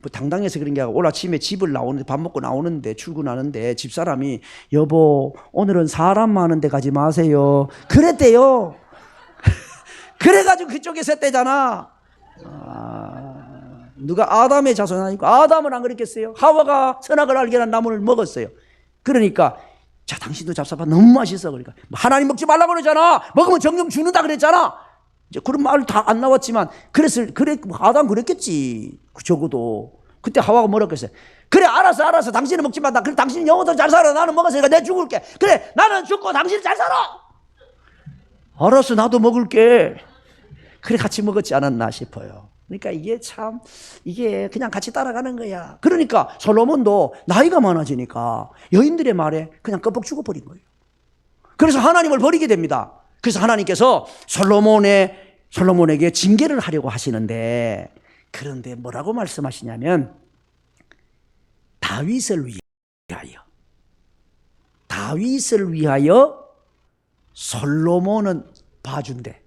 뭐 당당해서 그런 게 아니고 오늘 아침에 집을 나오는데 밥 먹고 나오는데 출근하는데 집사람이 여보 오늘은 사람 많은 데 가지 마세요 그랬대요. 그래가지고 그쪽에 섰대잖아. 누가 아담의 자손 아니고 아담은 안 그랬겠어요? 하와가 선악을 알게 한 나무를 먹었어요. 그러니까 자 당신도 잡사파 너무 맛있어. 그러니까 하나님 먹지 말라고 그랬잖아. 먹으면 정령 죽는다 그랬잖아. 이제 그런 말 다 안 나왔지만 그래 아담 그랬겠지. 적어도 그때 하와가 뭐라고 했어요? 그래 알았어 당신은 먹지 마. 그래 당신은 영원토록 잘 살아. 나는 먹었으니까 내가 죽을게. 그래 나는 죽고 당신은 잘 살아. 알았어 나도 먹을게. 그래 같이 먹었지 않았나 싶어요. 그러니까 이게 그냥 같이 따라가는 거야. 그러니까 솔로몬도 나이가 많아지니까 여인들의 말에 그냥 껍벅 죽어버린 거예요. 그래서 하나님을 버리게 됩니다. 그래서 하나님께서 솔로몬에게 징계를 하려고 하시는데 그런데 뭐라고 말씀하시냐면 다윗을 위하여 솔로몬은 봐준대.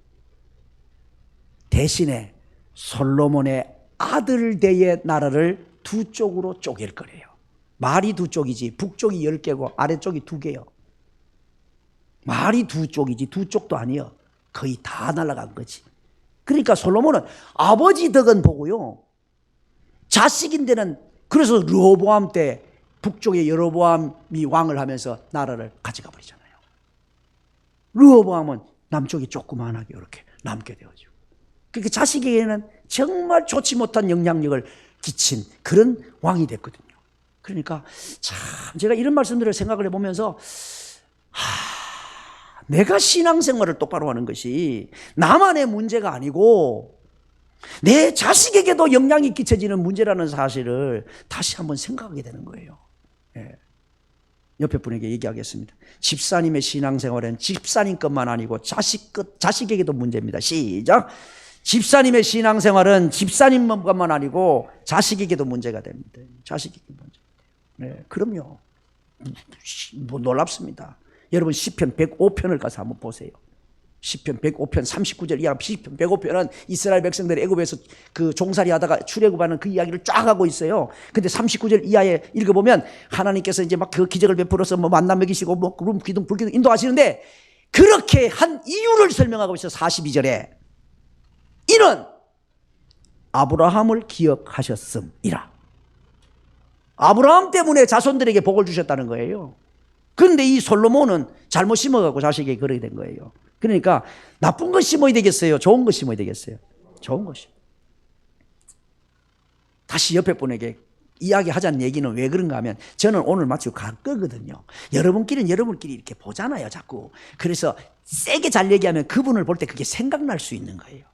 대신에 솔로몬의 아들대의 나라를 두 쪽으로 쪼갤 거래요. 말이 두 쪽이지 북쪽이 10개고 아래쪽이 2개요. 말이 두 쪽이지 두 쪽도 아니요. 거의 다 날아간 거지. 그러니까 솔로몬은 아버지 덕은 보고요. 자식인데는 그래서 르호보암 때 북쪽에 여로보암이 왕을 하면서 나라를 가져가 버리잖아요. 르호보암은 남쪽이 조그만하게 이렇게 남게 되어지고. 그러니까 자식에게는 정말 좋지 못한 영향력을 끼친 그런 왕이 됐거든요. 그러니까 참 제가 이런 말씀들을 생각을 해보면서 내가 신앙생활을 똑바로 하는 것이 나만의 문제가 아니고 내 자식에게도 영향이 끼쳐지는 문제라는 사실을 다시 한번 생각하게 되는 거예요. 예. 옆에 분에게 얘기하겠습니다. 집사님의 신앙생활은 집사님 것만 아니고 자식에게도 문제입니다. 시작. 집사님의 신앙생활은 집사님 것만 아니고 자식에게도 문제가 됩니다. 자식에게 문제. 네, 그럼요. 뭐 놀랍습니다. 여러분 시편 105편을 가서 한번 보세요. 시편 105편 39절 이하 시편 105편은 이스라엘 백성들이 애굽에서 그 종살이 하다가 출애굽하는 그 이야기를 쫙 하고 있어요. 근데 39절 이하에 읽어보면 하나님께서 이제 막 그 기적을 베풀어서 뭐 만나 먹이시고 뭐 구름 기둥 불기둥 인도하시는데 그렇게 한 이유를 설명하고 있어요. 42절에 이는 아브라함을 기억하셨음이라. 아브라함 때문에 자손들에게 복을 주셨다는 거예요. 그런데 이 솔로몬은 잘못 심어갖고 자식에게 그러게 된 거예요. 그러니까 나쁜 거 심어야 되겠어요? 좋은 거 심어야 되겠어요? 좋은 것이. 다시 옆에 분에게 이야기하자는 얘기는 왜 그런가 하면 저는 오늘 마치고 갈 거거든요. 여러분끼리는 여러분끼리 이렇게 보잖아요, 자꾸. 그래서 세게 잘 얘기하면 그분을 볼 때 그게 생각날 수 있는 거예요.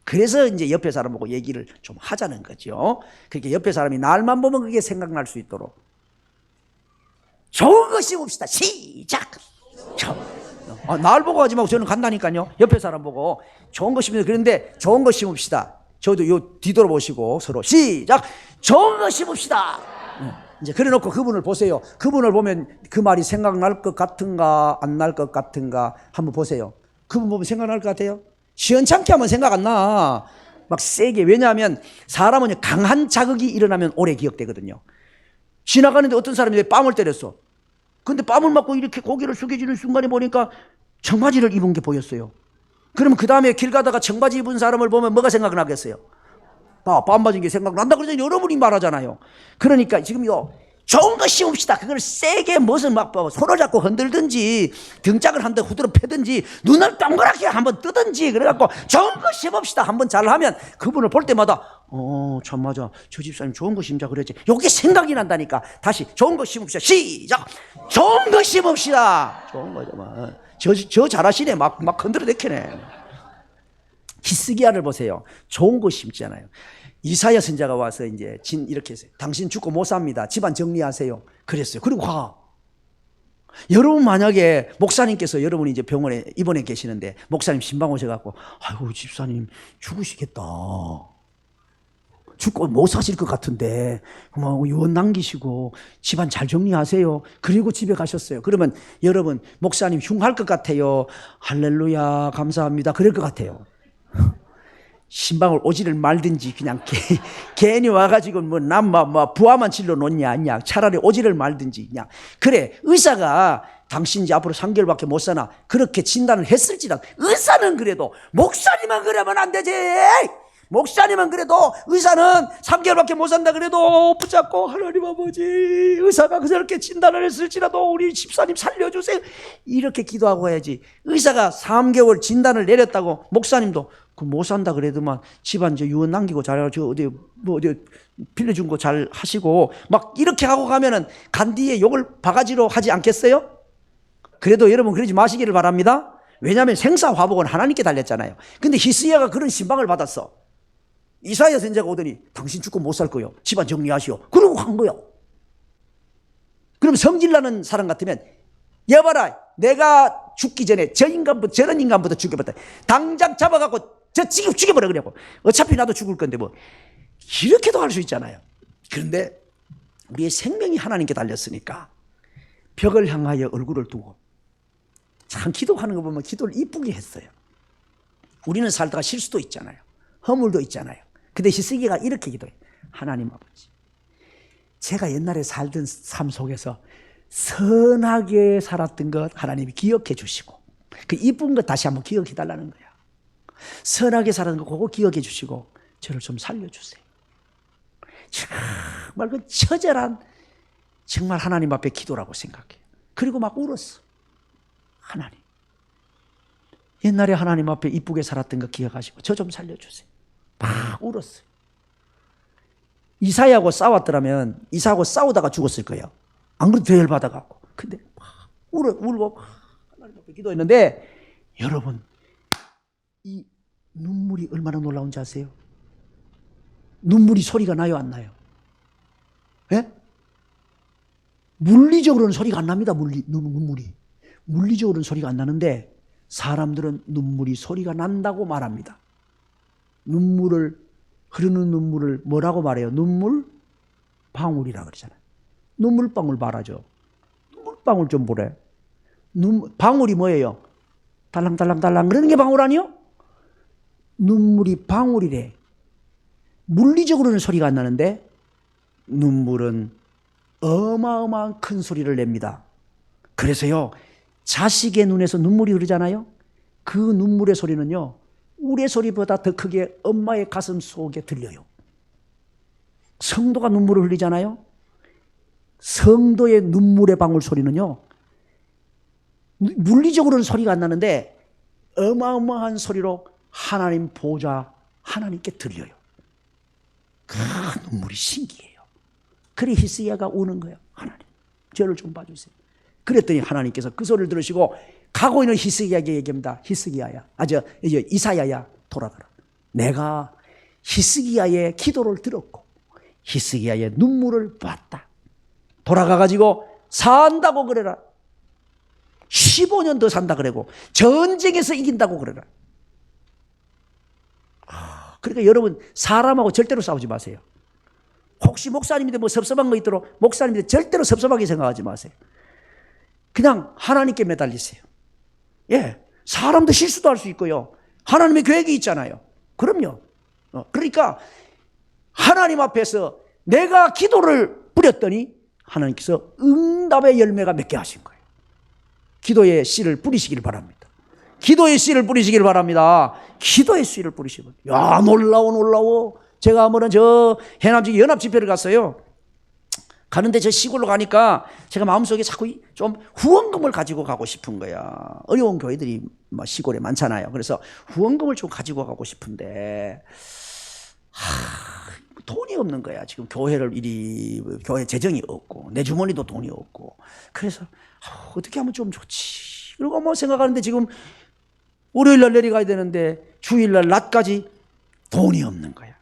그래서 이제 옆에 사람 보고 얘기를 좀 하자는 거죠. 그렇게 옆에 사람이 날만 보면 그게 생각날 수 있도록. 좋은 거 심읍시다. 시작! 날 보고 하지 말고 저는 간다니까요. 옆에 사람 보고 좋은 거 심으면 그런데 좋은 거 심읍시다. 저도 요 뒤돌아보시고 서로 시작! 좋은 거 심읍시다. 이제 그래 놓고 그분을 보세요. 그분을 보면 그 말이 생각날 것 같은가 안 날 것 같은가 한번 보세요. 그분 보면 생각날 것 같아요? 시원찮게 하면 생각 안 나. 막 세게. 왜냐하면 사람은 강한 자극이 일어나면 오래 기억되거든요. 지나가는데 어떤 사람이 내 뺨을 때렸어. 근데 뺨을 맞고 이렇게 고개를 숙여지는 순간에 보니까 청바지를 입은 게 보였어요. 그러면 그 다음에 길 가다가 청바지 입은 사람을 보면 뭐가 생각나겠어요? 뺨 맞은 게 생각난다 그러더니 여러분이 말하잖아요. 그러니까 지금요, 좋은 거 씌웁시다. 그걸 세게 무슨 막 손을 잡고 흔들든지 등짝을 한 대 후드로 패든지 눈을 동그랗게 한번 뜨든지 그래갖고 좋은 거 씌웁시다. 한번 잘하면 그분을 볼 때마다 참 맞아. 저 집사님 좋은 거 심자 그랬지. 요게 생각이 난다니까. 다시 좋은 거 심읍시다. 시작. 좋은 거 심읍시다. 좋은 거죠. 저 잘하시네. 막 흔들어대키네. 히스기야를 보세요. 좋은 거 심잖아요. 이사야 선자가 와서 이제 이렇게 했어요. 당신 죽고 못 삽니다. 집안 정리하세요. 그랬어요. 그리고 가. 여러분 만약에 목사님께서 여러분이 이제 병원에 입원해 계시는데 목사님 신방 오셔갖고 아이고 집사님 죽으시겠다. 죽고 못 사실 것 같은데 유언 남기시고 집안 잘 정리하세요. 그리고 집에 가셨어요. 그러면 여러분 목사님 흉할 것 같아요. 할렐루야 감사합니다. 그럴 것 같아요. 신방을 오지를 말든지 그냥 괜히 와가지고 부하만 질러 놓냐 아니야. 차라리 오지를 말든지 그냥. 그래 의사가 당신 이제 앞으로 3개월밖에 못 사나 그렇게 진단을 했을지라도 의사는 그래도 목사님은 그러면 안 되지. 목사님은 그래도 의사는 3개월밖에 못 산다 그래도 붙잡고 하나님 아버지 의사가 그렇게 진단을 했을지라도 우리 집사님 살려주세요 이렇게 기도하고 해야지. 의사가 3개월 진단을 내렸다고 목사님도 그 못 산다 그래도만 집안 저 유언 남기고 잘 어디 빌려준 거 잘 하시고 막 이렇게 하고 가면은 간 뒤에 욕을 바가지로 하지 않겠어요? 그래도 여러분 그러지 마시기를 바랍니다. 왜냐하면 생사화복은 하나님께 달렸잖아요. 근데 히스기야가 그런 신방을 받았어. 이사야 선지자가 오더니 당신 죽고 못 살 거요. 집안 정리하시오. 그러고 간 거요. 그럼 성질나는 사람 같으면 여봐라 내가 죽기 전에 저런 인간부터 죽여봤다. 당장 잡아갖고 죽여버려 그래고 어차피 나도 죽을 건데 뭐 이렇게도 할 수 있잖아요. 그런데 우리의 생명이 하나님께 달렸으니까 벽을 향하여 얼굴을 두고 참 기도하는 거 보면 기도를 이쁘게 했어요. 우리는 살다가 실수도 있잖아요. 허물도 있잖아요. 근데 히스기야가 이렇게 기도해. 하나님 아버지 제가 옛날에 살던 삶 속에서 선하게 살았던 것 하나님이 기억해 주시고 그 이쁜 것 다시 한번 기억해 달라는 거야. 선하게 살았던 거 그거 기억해 주시고 저를 좀 살려주세요. 정말 그 처절한 정말 하나님 앞에 기도라고 생각해요. 그리고 막 울었어. 하나님 옛날에 하나님 앞에 이쁘게 살았던 거 기억하시고 저 좀 살려주세요. 막 울었어요. 이사야하고 싸웠더라면 이사하고 싸우다가 죽었을 거예요. 안 그래도 더 열받아갖고. 근데 막 울고 하나님 앞에 기도했는데 여러분 이 눈물이 얼마나 놀라운지 아세요? 눈물이 소리가 나요 안 나요? 예? 물리적으로는 소리가 안 납니다. 눈물이 물리적으로는 소리가 안 나는데 사람들은 눈물이 소리가 난다고 말합니다. 흐르는 눈물을 뭐라고 말해요? 눈물 방울이라 그러잖아요. 눈물방울 말하죠. 눈물방울 좀 보래. 방울이 뭐예요? 달랑달랑달랑 그러는 게 방울 아니요? 눈물이 방울이래. 물리적으로는 소리가 안 나는데 눈물은 어마어마한 큰 소리를 냅니다. 그래서요 자식의 눈에서 눈물이 흐르잖아요. 그 눈물의 소리는요 우리의 소리보다 더 크게 엄마의 가슴 속에 들려요. 성도가 눈물을 흘리잖아요. 성도의 눈물의 방울 소리는요 물리적으로는 소리가 안 나는데 어마어마한 소리로 하나님 보좌 하나님께 들려요. 그 눈물이 신기해요. 그래 히스기야가 우는 거예요. 하나님 저를 좀 봐주세요. 그랬더니 하나님께서 그 소리를 들으시고 가고 있는 히스기야에게 얘기합니다. 히스기야야 이사야야 돌아가라. 내가 히스기야의 기도를 들었고 히스기야의 눈물을 봤다. 돌아가가지고 산다고 그래라. 15년 더 산다 그러고 전쟁에서 이긴다고 그래라. 그러니까 여러분 사람하고 절대로 싸우지 마세요. 혹시 목사님인데 뭐 섭섭한 거 있도록 목사님인데 절대로 섭섭하게 생각하지 마세요. 그냥 하나님께 매달리세요. 예, 사람도 실수도 할 수 있고요. 하나님의 계획이 있잖아요. 그럼요. 그러니까 하나님 앞에서 내가 기도를 뿌렸더니 하나님께서 응답의 열매가 맺게 하신 거예요. 기도의 씨를 뿌리시길 바랍니다. 기도의 씨를 뿌리시길 바랍니다. 기도의 씨를 뿌리시길 바랍니다. 야, 놀라워. 제가 한번은 저 해남 지역 연합 집회를 갔어요. 가는데 저 시골로 가니까 제가 마음속에 자꾸 좀 후원금을 가지고 가고 싶은 거야. 어려운 교회들이 시골에 많잖아요. 그래서 후원금을 좀 가지고 가고 싶은데 돈이 없는 거야. 지금 교회 재정이 없고 내 주머니도 돈이 없고. 그래서 어떻게 하면 좀 좋지. 그리고 뭐 생각하는데 지금 월요일날 내려가야 되는데 주일날 낮까지 돈이 없는 거야.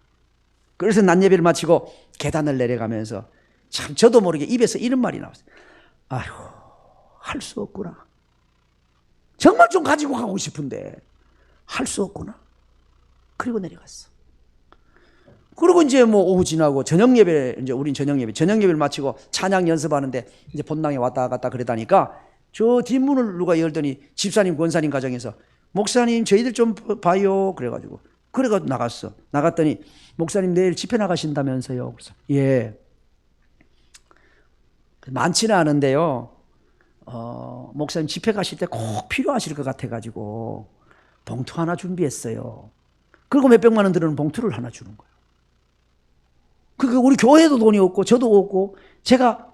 그래서 낮 예배를 마치고 계단을 내려가면서 참 저도 모르게 입에서 이런 말이 나왔어요. 아휴, 할 수 없구나. 정말 좀 가지고 가고 싶은데 할 수 없구나. 그리고 내려갔어. 그리고 이제 뭐 오후 지나고 저녁 예배, 이제 우린 저녁 예배를 마치고 찬양 연습하는데 이제 본당에 왔다 갔다 그러다니까 저 뒷문을 누가 열더니 집사님, 권사님 가정에서 목사님 저희들 좀 봐요. 그래가지고 나갔어. 나갔더니 목사님 내일 집회 나가신다면서요. 그래서 예. 많지는 않은데요. 목사님 집회 가실 때 꼭 필요하실 것 같아가지고 봉투 하나 준비했어요. 그리고 몇백만 원 들은 봉투를 하나 주는 거예요. 그게 우리 교회도 돈이 없고 저도 없고 제가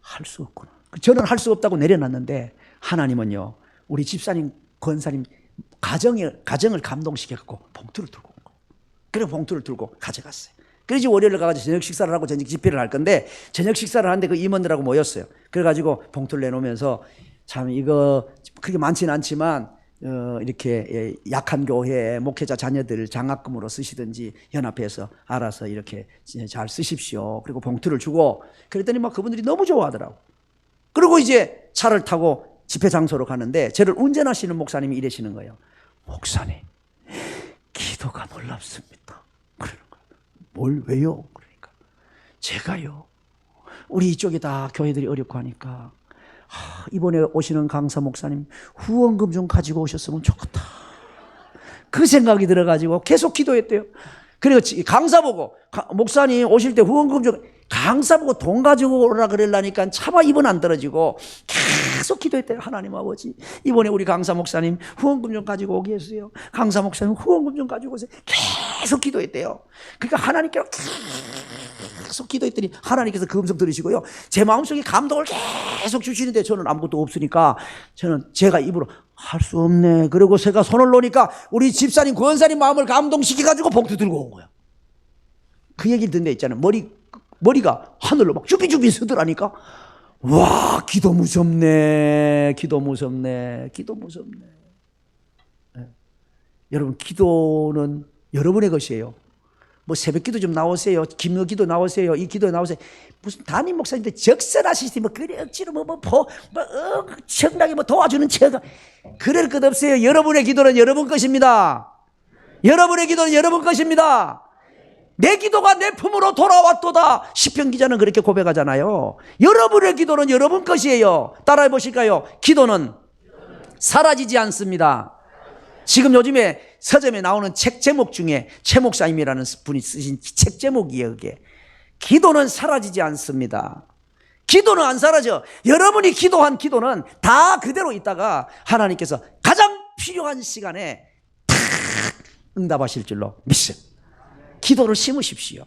할 수 없구나. 저는 할 수 없다고 내려놨는데 하나님은요 우리 집사님, 권사님 가정을 감동시켜갖고 봉투를 들고 온 거예요. 그래서 봉투를 들고 가져갔어요. 그래서 월요일에 가가지고 저녁 식사를 하고 저녁 집회를 할 건데 저녁 식사를 하는데 그 임원들하고 모였어요. 그래가지고 봉투를 내놓으면서 참 이거 그렇게 많지는 않지만 이렇게 약한 교회 목회자 자녀들 장학금으로 쓰시든지 연합회에서 알아서 이렇게 잘 쓰십시오. 그리고 봉투를 주고 그랬더니 막 그분들이 너무 좋아하더라고. 그리고 이제 차를 타고 집회 장소로 가는데 저를 운전하시는 목사님이 이러시는 거예요. 목사님, 기도가 놀랍습니다. 그러는 거예요. 뭘 왜요? 그러니까 제가요 우리 이쪽에 다 교회들이 어렵고 하니까 이번에 오시는 강사 목사님 후원금 좀 가지고 오셨으면 좋겠다. 그 생각이 들어가지고 계속 기도했대요. 그리고 강사 보고 목사님 오실 때 후원금 좀 강사 보고 돈 가지고 오라 그러려니까 차마 입은 안 떨어지고 계속 기도했대요. 하나님 아버지 이번에 우리 강사 목사님 후원금 좀 가지고 오게 해주세요. 강사 목사님 후원금 좀 가지고 오세요. 계속 기도했대요. 그러니까 하나님께로 계속 기도했더니 하나님께서 그 음성 들으시고요 제 마음속에 감동을 계속 주시는데 저는 아무것도 없으니까 제가 입으로 할 수 없네. 그리고 제가 손을 놓으니까 우리 집사님, 권사님 마음을 감동시켜가지고 봉투 들고 온 거야. 그 얘기를 듣는 데 있잖아요. 머리가 하늘로 막 쭈비쭈비 서더라니까. 와, 기도 무섭네. 네. 여러분, 기도는 여러분의 것이에요. 뭐 새벽기도 좀 나오세요. 김여기도 나오세요. 이 기도 나오세요. 무슨 담임 목사님들 적설하시지 뭐 그래 억지로 엄청나게 도와주는 척 그럴 것 없어요. 여러분의 기도는 여러분 것입니다. 여러분의 기도는 여러분 것입니다. 내 기도가 내 품으로 돌아왔도다. 시편 기자는 그렇게 고백하잖아요. 여러분의 기도는 여러분 것이에요. 따라해 보실까요? 기도는 사라지지 않습니다. 지금 요즘에 서점에 나오는 책 제목 중에 최 목사님이라는 분이 쓰신 책 제목이에요. 그게 기도는 사라지지 않습니다. 기도는 안 사라져. 여러분이 기도한 기도는 다 그대로 있다가 하나님께서 가장 필요한 시간에 탁 응답하실 줄로 믿습니다. 기도를 심으십시오.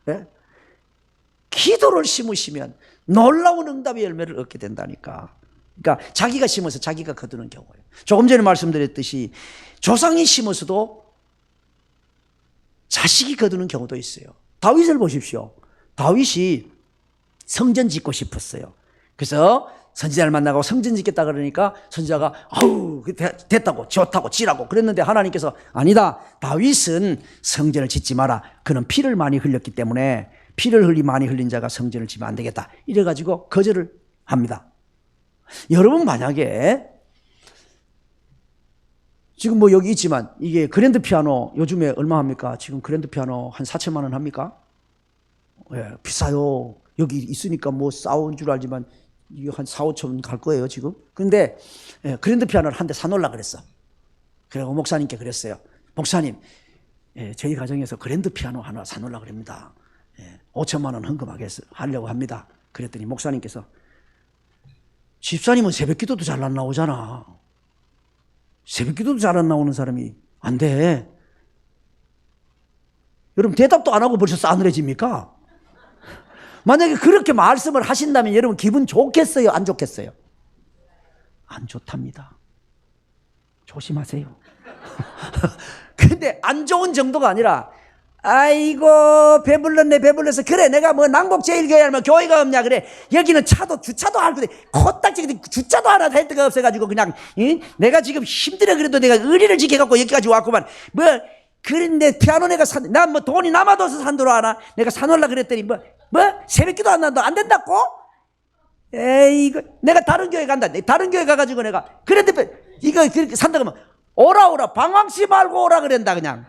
네? 기도를 심으시면 놀라운 응답의 열매를 얻게 된다니까. 그러니까 자기가 심어서 자기가 거두는 경우예요. 조금 전에 말씀드렸듯이 조상이 심어서도 자식이 거두는 경우도 있어요. 다윗을 보십시오. 다윗이 성전 짓고 싶었어요. 그래서 선지자를 만나고 성전 짓겠다 그러니까 선지자가 아우 됐다고 좋다고 지라고 그랬는데 하나님께서 아니다. 다윗은 성전을 짓지 마라. 그는 피를 많이 흘렸기 때문에 피를 많이 흘린 자가 성전을 지면 안 되겠다. 이래가지고 거절을 합니다. 여러분 만약에 지금 뭐 여기 있지만 이게 그랜드 피아노 요즘에 얼마 합니까? 지금 그랜드 피아노 한 4천만 원 합니까? 예, 비싸요. 여기 있으니까 뭐 싸운 줄 알지만 이게 한 4, 5천 갈 거예요 지금. 그런데 예, 그랜드 피아노를 한 대 사놓으려고 그랬어. 그리고 목사님께 그랬어요. 목사님, 예, 저희 가정에서 그랜드 피아노 하나 사놓으려고 그럽니다. 5천만 원 헌금하려고 합니다. 그랬더니 목사님께서 집사님은 새벽기도도 잘 안 나오잖아. 새벽기도도 잘 안 나오는 사람이 안 돼. 여러분 대답도 안 하고 벌써 싸늘해집니까? 만약에 그렇게 말씀을 하신다면 여러분 기분 좋겠어요? 안 좋겠어요? 안 좋답니다. 조심하세요. 근데 안 좋은 정도가 아니라 아이고 배불렀네 배불러서 그래 내가 뭐 난곡제일교회 하면 교회가 없냐 그래 여기는 주차도 할 건데 코딱지 주차도 하나 할 데가 없어가지고 그냥 내가 지금 힘들어 그래도 내가 의리를 지켜갖고 여기까지 왔구만 뭐 그런데 피아노 내가 난 뭐 돈이 남아도서 산도로 하나 내가 사놓으려 그랬더니 뭐 새벽기도 안 난다 안 된다고? 에이거 내가 다른 교회 간다 다른 교회 가가지고 내가 그런데 이거 그렇게 산다 그러면 오라 방황치 말고 오라 그랬다 그냥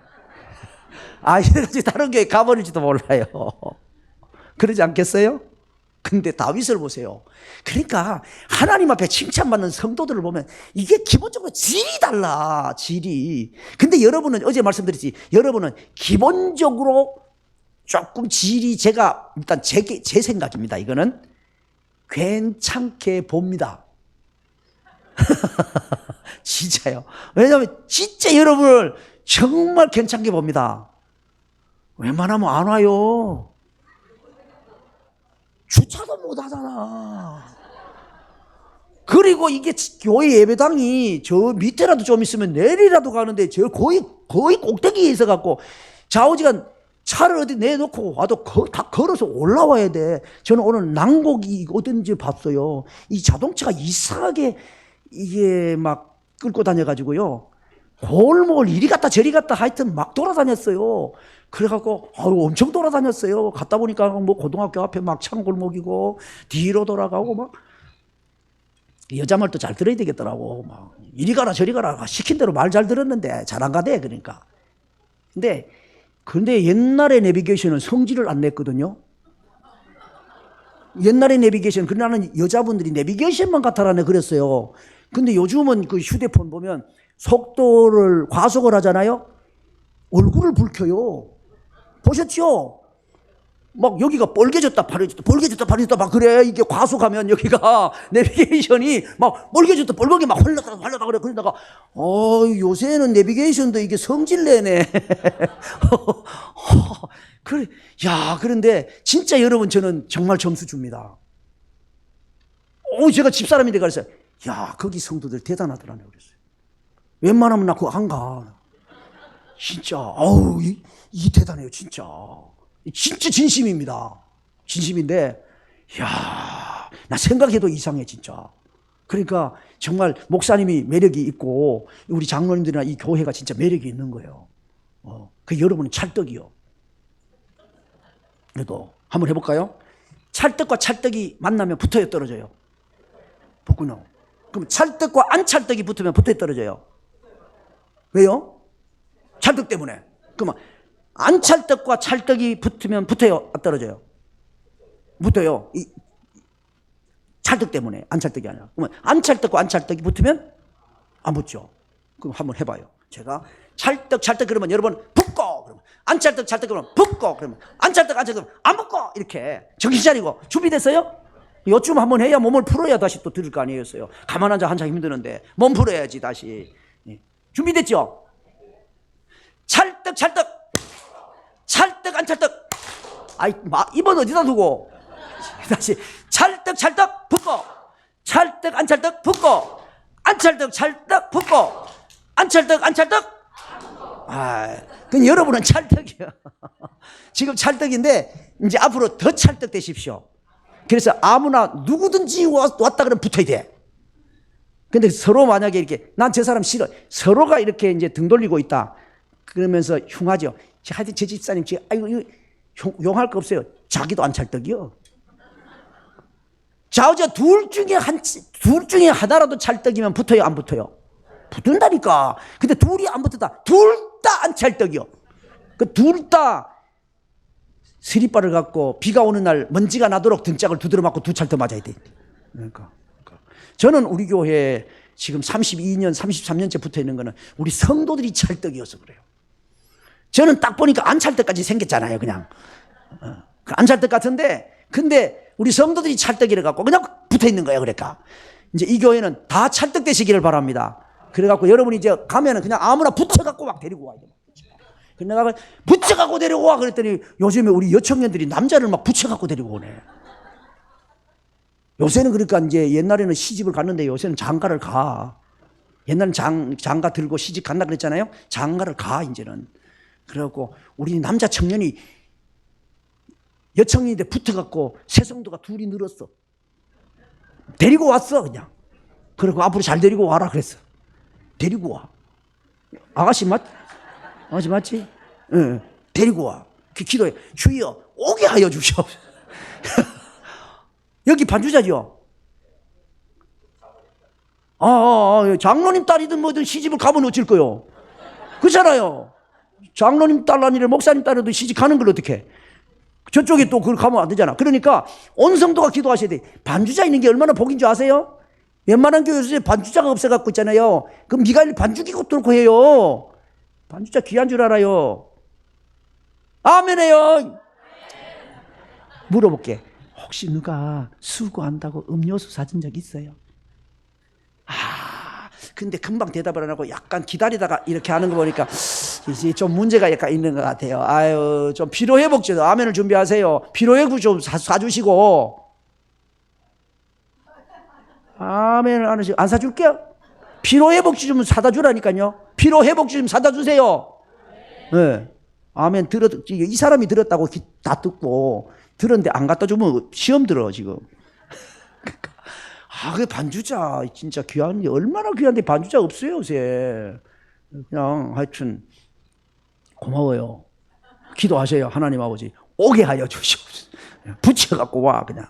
이래가지고 다른 교회 가버릴지도 몰라요. 그러지 않겠어요? 근데 다윗을 보세요. 그러니까 하나님 앞에 칭찬받는 성도들을 보면 이게 기본적으로 질이 달라 질이. 근데 여러분은 어제 말씀드렸지 여러분은 기본적으로 조금 질이 제가 일단 제 생각입니다. 이거는 괜찮게 봅니다. 진짜요. 왜냐하면 진짜 여러분을 정말 괜찮게 봅니다. 웬만하면 안 와요. 주차도 못 하잖아. 그리고 이게 교회 예배당이 저 밑에라도 좀 있으면 내리라도 가는데 저 거의 꼭대기에 있어갖고 좌우지간 차를 어디 내놓고 와도 다 걸어서 올라와야 돼. 저는 오늘 난곡이 어딘지 봤어요. 이 자동차가 이상하게 이게 막 끌고 다녀가지고요. 골목을 이리 갔다 저리 갔다 하여튼 막 돌아다녔어요. 그래갖고 엄청 돌아다녔어요. 갔다 보니까 뭐 고등학교 앞에 막 창골목이고 뒤로 돌아가고 막 여자 말도 잘 들어야 되겠더라고. 막 이리 가라 저리 가라 시킨 대로 말 잘 들었는데 잘 안 가대 그러니까. 근데 옛날에 내비게이션은 성질을 안 냈거든요. 옛날에 내비게이션 그나는 여자분들이 내비게이션만 갖다라네 그랬어요. 근데 요즘은 그 휴대폰 보면 속도를 과속을 하잖아요. 얼굴을 붉혀요. 보셨죠? 막 여기가 빨개졌다 파래졌다 빨개졌다 파래졌다 막 그래. 이게 과속하면 여기가 내비게이션이 막 빨개졌다 빨갛게 막 흘렀다 그래. 그러다가 요새는 내비게이션도 이게 성질 내네. 그래. 야, 그런데 진짜 여러분 저는 정말 점수 줍니다. 제가 집사람인데 그랬어요. 야, 거기 성도들 대단하더라네 그랬어요. 웬만하면 나 그거 안 가. 진짜 이 대단해요 진짜. 진짜 진심입니다. 진심인데 야, 나 생각해도 이상해 진짜. 그러니까 정말 목사님이 매력이 있고 우리 장로님들이나 이 교회가 진짜 매력이 있는 거예요. 그 여러분은 찰떡이요. 그래도 한번 해볼까요? 찰떡과 찰떡이 만나면 붙어요 떨어져요? 붙구나. 그럼 찰떡과 안 찰떡이 붙으면 붙어요 떨어져요? 왜요? 찰떡 때문에. 그러면 안 찰떡과 찰떡이 붙으면 붙어요? 안 떨어져요? 붙어요. 찰떡 때문에 안 찰떡이 아니라. 그러면 안 찰떡과 안 찰떡이 붙으면 안 붙죠. 그럼 한번 해봐요. 제가 찰떡 그러면 여러분 붙고 그러면 안 찰떡 그러면 붙고 그러면 안 찰떡 그러면 안 붙고 이렇게 정신 차리고 준비됐어요? 요쯤 한번 해야 몸을 풀어야 다시 또 들을 거 아니겠어요. 가만 앉아 한참 힘드는데 몸 풀어야지 다시. 준비됐죠? 찰떡 안 찰떡. 이번 어디다 두고 다시 찰떡 붙고 찰떡 안 찰떡 붙고 안 찰떡 붙고 안 찰떡. 그럼 여러분은 찰떡이요. 지금 찰떡인데 이제 앞으로 더 찰떡 되십시오. 그래서 아무나 누구든지 왔다 그러면 붙어야 돼. 근데 서로 만약에 이렇게 난 저 사람 싫어. 서로가 이렇게 이제 등 돌리고 있다. 그러면서 흉하죠. 하여튼 제 집사님 지금 이거 용할 거 없어요. 자기도 안 찰떡이요. 좌우자 둘 중에 하나라도 찰떡이면 붙어요, 안 붙어요? 붙는다니까. 근데 둘이 안 붙었다. 둘 다 안 찰떡이요. 그 둘 다 스리바를 갖고 비가 오는 날 먼지가 나도록 등짝을 두드려 맞고 두 찰떡 맞아야 돼. 그러니까 저는 우리 교회에 지금 32년, 33년째 붙어 있는 거는 우리 성도들이 찰떡이어서 그래요. 저는 딱 보니까 안 찰떡까지 생겼잖아요, 그냥. 안 찰떡 같은데, 근데 우리 성도들이 찰떡이래 갖고 그냥 붙어 있는 거예요. 그러니까 이제 이 교회는 다 찰떡되시기를 바랍니다. 그래 갖고 여러분이 이제 가면은 그냥 아무나 붙여 갖고 막 데리고 와야 돼. 근데 내가 붙여 갖고 데리고 와 그랬더니 요즘에 우리 여청년들이 남자를 막 붙여 갖고 데리고 오네. 요새는 그러니까 이제 옛날에는 시집을 갔는데 요새는 장가를 가. 옛날엔 장가 들고 시집 간다 그랬잖아요. 장가를 가 이제는. 그래갖고 우리 남자 청년이 여청년인데 붙어갖고 새성도가 둘이 늘었어. 데리고 왔어 그냥. 그리고 앞으로 잘 데리고 와라 그랬어. 데리고 와. 아가씨 맞지? 응. 데리고 와. 기도해. 주여 오게 하여 주시옵소서. 여기 반주자죠. 장로님 딸이든 뭐든 시집을 가면 어쩔 거요. 그렇잖아요. 장로님 딸 아니라 목사님 딸이든 시집 가는 걸 어떻게? 저쪽에 또 그걸 가면 안 되잖아. 그러니까 온 성도가 기도하셔야 돼. 반주자 있는 게 얼마나 복인 줄 아세요? 웬만한 교회에서 반주자가 없어갖고 있잖아요. 그럼 미가엘 반주기고 뚫고 해요. 반주자 귀한 줄 알아요. 아멘해요. 물어볼게. 혹시 누가 수고한다고 음료수 사준 적 있어요? 근데 금방 대답을 안 하고 약간 기다리다가 이렇게 하는 거 보니까 이제 좀 문제가 약간 있는 것 같아요. 아유, 좀 피로회복제, 아멘을 준비하세요. 피로회복 좀 사주시고. 아멘을 안 하시고, 안 사줄게요? 피로회복제 좀 사다 주라니까요. 피로회복제 좀 사다 주세요. 네. 아멘 이 사람이 들었다고 다 듣고, 들었는데 안 갖다 주면 시험 들어, 지금. 그 반주자 진짜 귀한데 얼마나 귀한데 반주자 없어요 요새. 그냥 하여튼 고마워요. 기도하세요. 하나님 아버지 오게 하여 주시옵소서. 붙여갖고 와 그냥.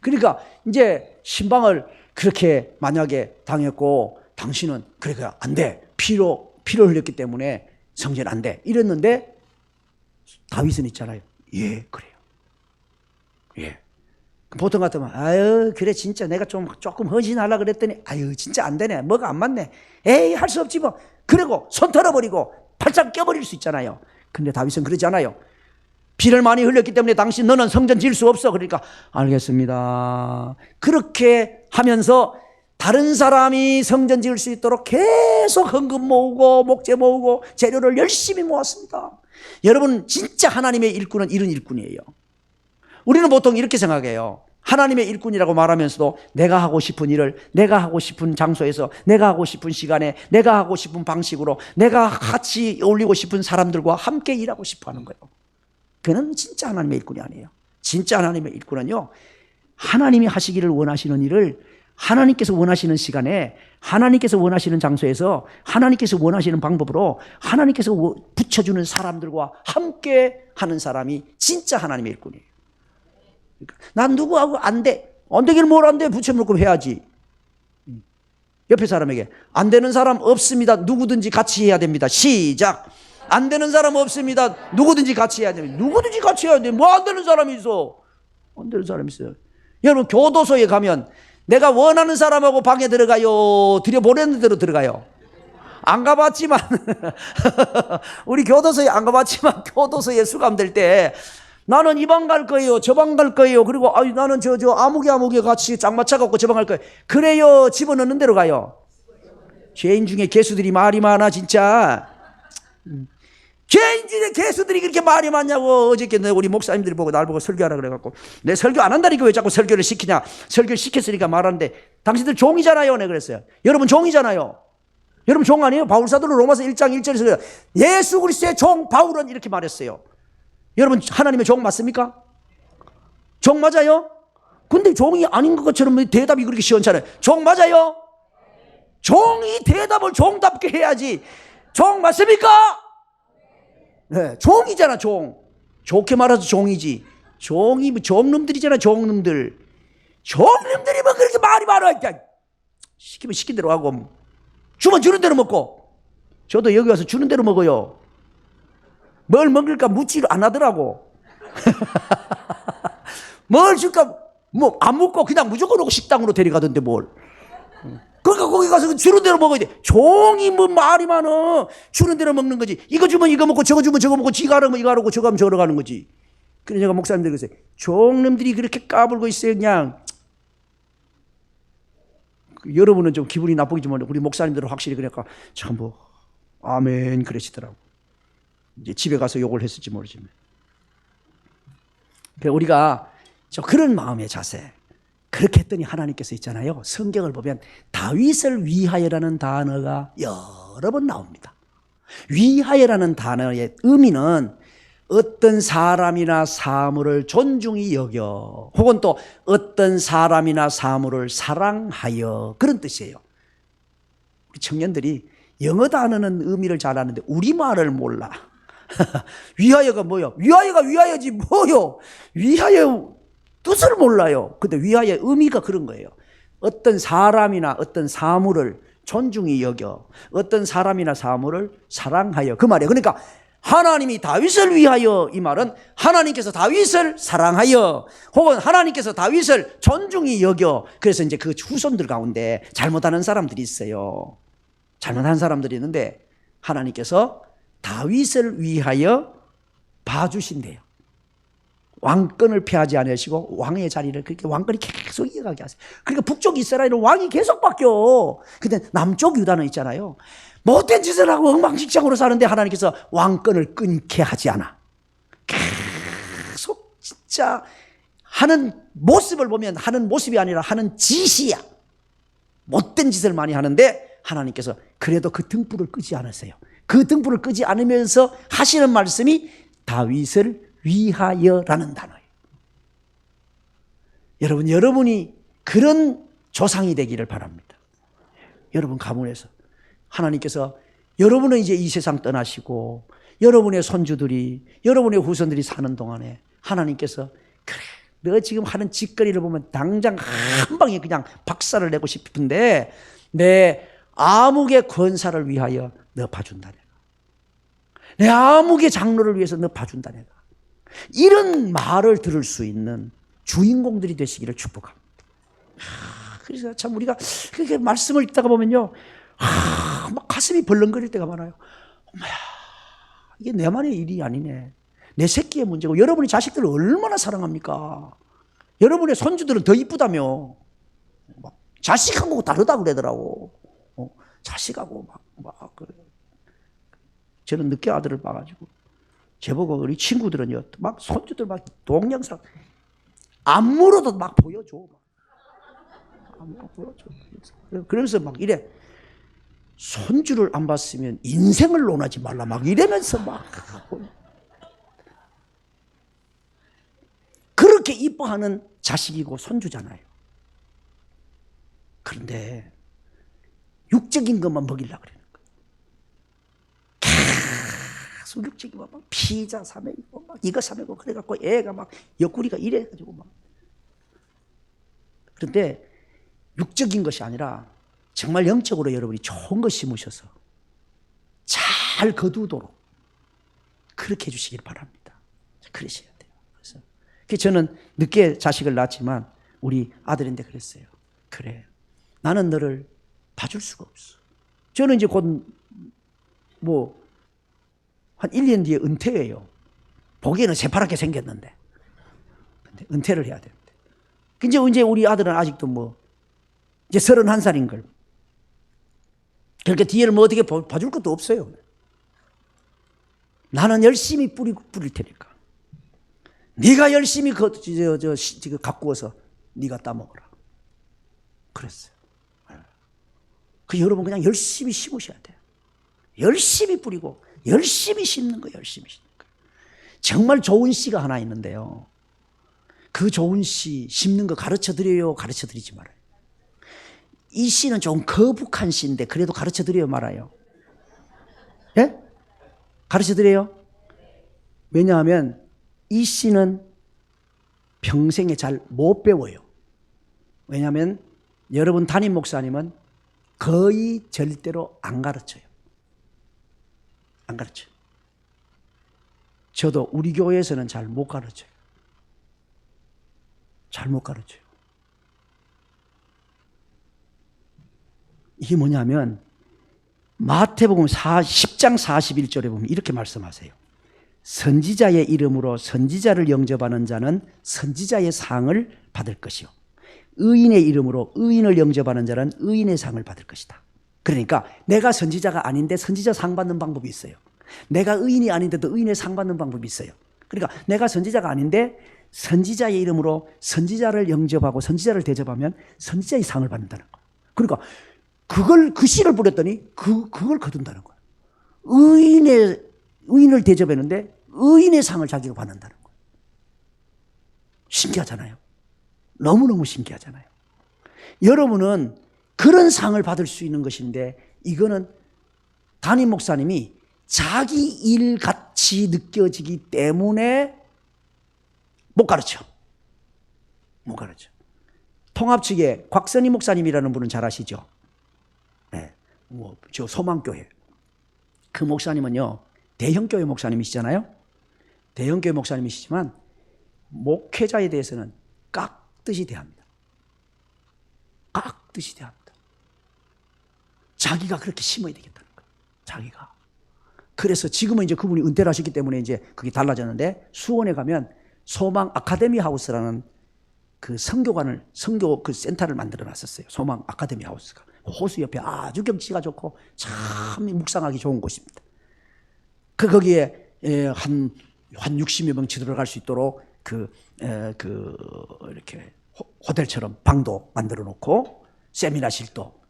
그러니까 이제 신방을 그렇게 만약에 당했고 당신은 그러니까 안 돼. 피를 흘렸기 때문에 성전 안 돼. 이랬는데 다윗은 있잖아요. 예 그래요. 예. 보통 같으면 아유 그래 진짜 내가 조금 헌신하려고 그랬더니 아유 진짜 안 되네. 뭐가 안 맞네. 에이 할 수 없지 뭐. 그리고 손 털어버리고 팔짱 껴버릴 수 있잖아요. 근데 다윗은 그러지 않아요. 피를 많이 흘렸기 때문에 당신 너는 성전 지을 수 없어. 그러니까 알겠습니다. 그렇게 하면서 다른 사람이 성전 지을 수 있도록 계속 헌금 모으고 목재 모으고 재료를 열심히 모았습니다. 여러분 진짜 하나님의 일꾼은 이런 일꾼이에요. 우리는 보통 이렇게 생각해요. 하나님의 일꾼이라고 말하면서도 내가 하고 싶은 일을 내가 하고 싶은 장소에서 내가 하고 싶은 시간에 내가 하고 싶은 방식으로 내가 같이 어울리고 싶은 사람들과 함께 일하고 싶어 하는 거예요. 그는 진짜 하나님의 일꾼이 아니에요. 진짜 하나님의 일꾼은요, 하나님이 하시기를 원하시는 일을 하나님께서 원하시는 시간에 하나님께서 원하시는 장소에서 하나님께서 원하시는 방법으로 하나님께서 붙여주는 사람들과 함께 하는 사람이 진짜 하나님의 일꾼이에요. 난 누구하고 안 돼. 안 되기를 뭘 안 돼. 붙여놓고 해야지. 옆에 사람에게 안 되는 사람 없습니다. 누구든지 같이 해야 됩니다. 시작. 안 되는 사람 없습니다. 누구든지 같이 해야 됩니다. 누구든지 같이 해야 돼. 뭐 안 되는 사람이 있어. 안 되는 사람이 있어요. 여러분 교도소에 가면 내가 원하는 사람하고 방에 들어가요? 들여보내는 대로 들어가요? 안 가봤지만 우리 교도소에 안 가봤지만 교도소에 수감될 때 나는 이 방 갈 거예요. 저 방 갈 거예요. 그리고 나는 저 아무개 같이 짝 맞춰갖고 저 방 갈 거예요. 그래요. 집어넣는 대로 가요. 죄인 중에 개수들이 말이 많아 진짜. 죄인 중에 개수들이 그렇게 말이 많냐고. 어저께 우리 목사님들이 보고 날 보고 설교하라 그래갖고 내 설교 안 한다니까 왜 자꾸 설교를 시키냐. 설교를 시켰으니까 말하는데 당신들 종이잖아요. 내가 그랬어요. 여러분 종이잖아요. 여러분 종 아니에요? 바울사도는 로마서 1장 1절에서 예수 그리스도의 종 바울은 이렇게 말했어요. 여러분 하나님의 종 맞습니까? 종 맞아요? 근데 종이 아닌 것처럼 대답이 그렇게 시원찮아요. 종 맞아요? 종이 대답을 종답게 해야지. 종 맞습니까? 네, 종이잖아 종. 좋게 말해서 종이지. 종이 뭐 종놈들이잖아 종놈들. 종놈들이 뭐 그렇게 말이 많아. 시키면 시킨 대로 하고 주면 주는 대로 먹고. 저도 여기 와서 주는 대로 먹어요. 뭘 먹을까 묻지를 안 하더라고. 뭘 줄까 뭐 안 먹고 그냥 무조건 식당으로 데려가던데 뭘. 그러니까 거기 가서 주는 대로 먹어야 돼. 종이 뭐 말이 많어. 주는 대로 먹는 거지. 이거 주면 이거 먹고 저거 주면 저거 먹고 지가 하라면 이거 하라고 저거 하면 저러 가는 거지. 그래서 제가 목사님들 그랬어요. 종놈들이 그렇게 까불고 있어요. 그냥 여러분은 좀 기분이 나쁘겠지만 우리 목사님들은 확실히 그러니까 참 뭐 아멘 그러시더라고. 이제 집에 가서 욕을 했을지 모르지만. 우리가 그런 마음의 자세. 그렇게 했더니 하나님께서 있잖아요. 성경을 보면 다윗을 위하여라는 단어가 여러 번 나옵니다. 위하여라는 단어의 의미는 어떤 사람이나 사물을 존중히 여겨 혹은 또 어떤 사람이나 사물을 사랑하여 그런 뜻이에요. 우리 청년들이 영어 단어는 의미를 잘 아는데 우리말을 몰라. 위하여가 뭐요? 위하여가 위하여지 뭐요? 위하여 뜻을 몰라요. 근데 위하여 의미가 그런 거예요. 어떤 사람이나 어떤 사물을 존중히 여겨 어떤 사람이나 사물을 사랑하여 그 말이에요. 그러니까 하나님이 다윗을 위하여 이 말은 하나님께서 다윗을 사랑하여 혹은 하나님께서 다윗을 존중히 여겨. 그래서 이제 그 후손들 가운데 잘못하는 사람들이 있어요. 잘못한 사람들이 있는데 하나님께서 다윗을 위하여 봐주신대요. 왕권을 폐하지 않으시고 왕의 자리를 그렇게 왕권이 계속 이어가게 하세요. 그러니까 북쪽 이스라엘은 왕이 계속 바뀌어. 근데 남쪽 유다는 있잖아요. 못된 짓을 하고 엉망진창으로 사는데 하나님께서 왕권을 끊게 하지 않아. 계속 진짜 하는 모습을 보면 하는 모습이 아니라 하는 짓이야. 못된 짓을 많이 하는데 하나님께서 그래도 그 등불을 끄지 않으세요. 그 등불을 끄지 않으면서 하시는 말씀이 다윗을 위하여라는 단어예요. 여러분이 그런 조상이 되기를 바랍니다. 여러분 가문에서 하나님께서 여러분은 이제 이 세상 떠나시고 여러분의 손주들이 여러분의 후손들이 사는 동안에 하나님께서 그래 너 지금 하는 짓거리를 보면 당장 한 방에 그냥 박살을 내고 싶은데 내 암흑의 권사를 위하여 너 봐준다 내가. 내 암흑의 장로를 위해서 너 봐준다 내가. 이런 말을 들을 수 있는 주인공들이 되시기를 축복합니다. 그래서 참 우리가 그렇게 말씀을 읽다가 보면요, 막 가슴이 벌렁거릴 때가 많아요. 엄마야, 이게 내만의 일이 아니네. 내 새끼의 문제고 여러분이 자식들을 얼마나 사랑합니까? 여러분의 손주들은 더 이쁘다며. 자식하고 다르다고 그러더라고. 자식하고 막 그래. 저는 늦게 아들을 봐가지고 제보고 우리 친구들은요 막 손주들 막 동영상 안 물어도 막 보여줘. 막 보여줘. 그러면서 막 이래. 손주를 안 봤으면 인생을 논하지 말라 막 이러면서 막 그렇게 이뻐하는 자식이고 손주잖아요. 그런데 육적인 것만 먹이려고 그러는 거예요. 계속 육적인 것만 피자 사먹이고 막 이거 사먹고 그래갖고 애가 막 옆구리가 이래가지고 막. 그런데 육적인 것이 아니라 정말 영적으로 여러분이 좋은 것 심으셔서 잘 거두도록 그렇게 해주시길 바랍니다. 그러셔야 돼요. 그래서 저는 늦게 자식을 낳았지만 우리 아들인데 그랬어요. 그래, 나는 너를 봐줄 수가 없어. 저는 이제 곧 뭐 한 1년 뒤에 은퇴해요. 보기에는 새파랗게 생겼는데 근데 은퇴를 해야 됩니다. 이제 우리 아들은 아직도 뭐 이제 31살인 걸. 그러니까 뒤에를 뭐 어떻게 봐줄 것도 없어요. 나는 열심히 뿌릴 테니까 네가 열심히 가꾸어서 네가 따먹어라. 그랬어요. 그 여러분 그냥 열심히 심으셔야 돼요. 열심히 뿌리고 열심히 심는 거예요. 열심히 심는 거. 정말 좋은 씨가 하나 있는데요. 그 좋은 씨 심는 거 가르쳐드려요? 가르쳐드리지 말아요? 이 씨는 좀 거북한 씨인데 그래도 가르쳐드려요? 말아요? 예? 가르쳐드려요? 왜냐하면 이 씨는 평생에 잘 못 배워요. 왜냐하면 여러분 담임 목사님은 거의 절대로 안 가르쳐요. 안 가르쳐요. 저도 우리 교회에서는 잘 못 가르쳐요. 잘 못 가르쳐요. 이게 뭐냐면 마태복음 10장 41절에 보면 이렇게 말씀하세요. 선지자의 이름으로 선지자를 영접하는 자는 선지자의 상을 받을 것이요, 의인의 이름으로 의인을 영접하는 자는 의인의 상을 받을 것이다. 그러니까 내가 선지자가 아닌데 선지자 상 받는 방법이 있어요. 내가 의인이 아닌데도 의인의 상 받는 방법이 있어요. 그러니까 내가 선지자가 아닌데 선지자의 이름으로 선지자를 영접하고 선지자를 대접하면 선지자의 상을 받는다는 거예요. 그러니까 그 씨를 뿌렸더니 그걸 거둔다는 거예요. 의인을 대접했는데 의인의 상을 자기가 받는다는 거예요. 신기하잖아요. 너무너무 신기하잖아요. 여러분은 그런 상을 받을 수 있는 것인데, 이거는 담임 목사님이 자기 일같이 느껴지기 때문에 못 가르쳐. 통합 측에 곽선희 목사님이라는 분은 잘 아시죠? 네, 저 소망교회. 그 목사님은요, 대형교회 목사님이시잖아요. 대형교회 목사님이시지만 목회자에 대해서는 깍듯이 대합니다. 깍듯이 대합니다. 자기가 그렇게 심어야 되겠다는 거예요. 자기가. 그래서 지금은 이제 그분이 은퇴를 하셨기 때문에 이제 그게 달라졌는데, 수원에 가면 소망 아카데미 하우스라는 그 선교 그 센터를 만들어 놨었어요. 소망 아카데미 하우스가. 호수 옆에 아주 경치가 좋고 참 묵상하기 좋은 곳입니다. 거기에 한 60여 명 들어갈 수 있도록 이렇게 호텔처럼 방도 만들어 놓고, 세미나실도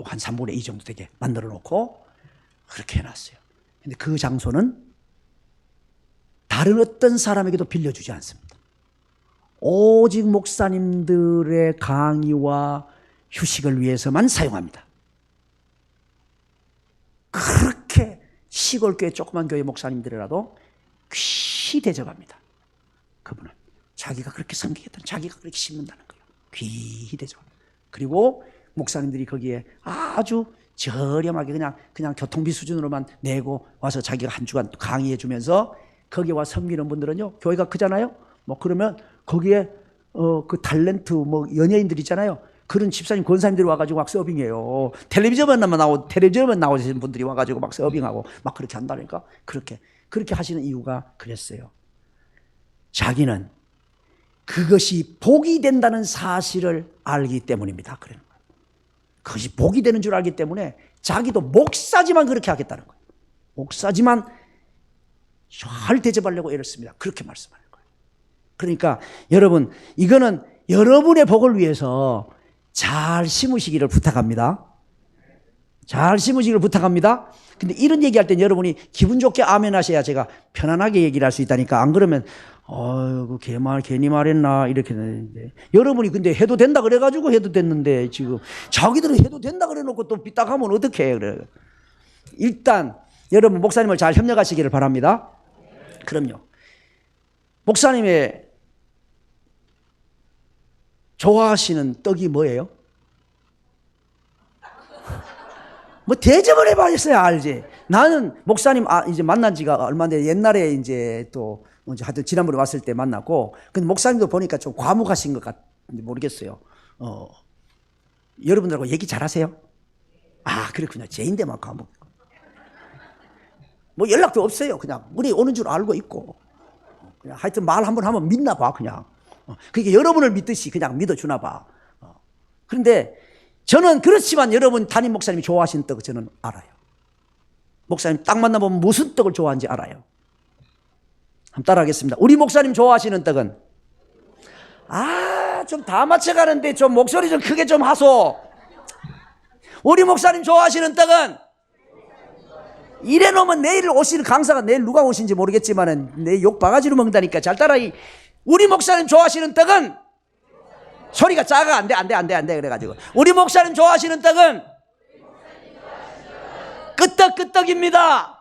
한 3분의 2 정도 되게 만들어 놓고 그렇게 해놨어요. 근데 그 장소는 다른 어떤 사람에게도 빌려주지 않습니다. 오직 목사님들의 강의와 휴식을 위해서만 사용합니다. 그렇게 시골교회 조그만 교회 목사님들이라도 귀히 대접합니다. 그분은 자기가 그렇게 섬기겠다는, 자기가 그렇게 심는다는 거예요. 귀히 대접합니다. 그리고 목사님들이 거기에 아주 저렴하게 그냥 교통비 수준으로만 내고 와서 자기가 한 주간 강의해 주면서, 거기에 와 섬기는 분들은요, 교회가 크잖아요. 그러면 거기에 그 탤런트 연예인들 있잖아요. 그런 집사님, 권사님들이 와가지고 막 서빙해요. 텔레비전만 나오시는 분들이 와가지고 막 서빙하고 막 그렇게 한다니까. 그렇게 하시는 이유가 그랬어요. 자기는 그것이 복이 된다는 사실을 알기 때문입니다. 그러는 거예요. 그것이 복이 되는 줄 알기 때문에 자기도 목사지만 그렇게 하겠다는 거예요. 목사지만 잘 대접하려고 애를 씁니다. 그렇게 말씀하는 거예요. 그러니까 여러분, 이거는 여러분의 복을 위해서 잘 심으시기를 부탁합니다. 잘 심으시기를 부탁합니다. 근데 이런 얘기할 땐 여러분이 기분 좋게 아멘 하셔야 제가 편안하게 얘기를 할 수 있다니까. 안 그러면 그 괜히 말했나 이렇게 되는데, 여러분이 근데 해도 된다 그래가지고 해도 됐는데, 지금 자기들은 해도 된다 그래놓고 또 삐딱하면 어떡해. 그래. 일단 여러분 목사님을 잘 협력하시기를 바랍니다. 그럼요. 목사님의 좋아하시는 떡이 뭐예요? 대접을 해봐야겠어요. 알지? 나는 목사님 이제 만난 지가 얼마 안 돼. 옛날에 이제 또 하여튼 지난번에 왔을 때 만났고, 근데 목사님도 보니까 좀 과묵하신 것 같은데 모르겠어요. 여러분들하고 얘기 잘하세요? 그렇군요. 제인데만 과묵. 연락도 없어요. 그냥 우리 오는 줄 알고 있고, 그냥 하여튼 말 한번 하면 믿나 봐. 그냥 그게 여러분을 믿듯이 그냥 믿어주나 봐. 그런데 저는 그렇지만 여러분 담임 목사님이 좋아하시는 떡 저는 알아요. 목사님 딱 만나보면 무슨 떡을 좋아하는지 알아요. 한번 따라하겠습니다. 우리 목사님 좋아하시는 떡은, 좀 다 맞춰가는데 좀 목소리 좀 크게 좀 하소. 우리 목사님 좋아하시는 떡은, 이래 놓으면 내일 오시는 강사가 내일 누가 오신지 모르겠지만은 내 욕 바가지로 먹는다니까. 잘 따라. 우리 목사님 좋아하시는 떡은, 소리가 작아. 안 돼. 그래가지고. 우리 목사님 좋아하시는 떡은 끄떡끄떡입니다.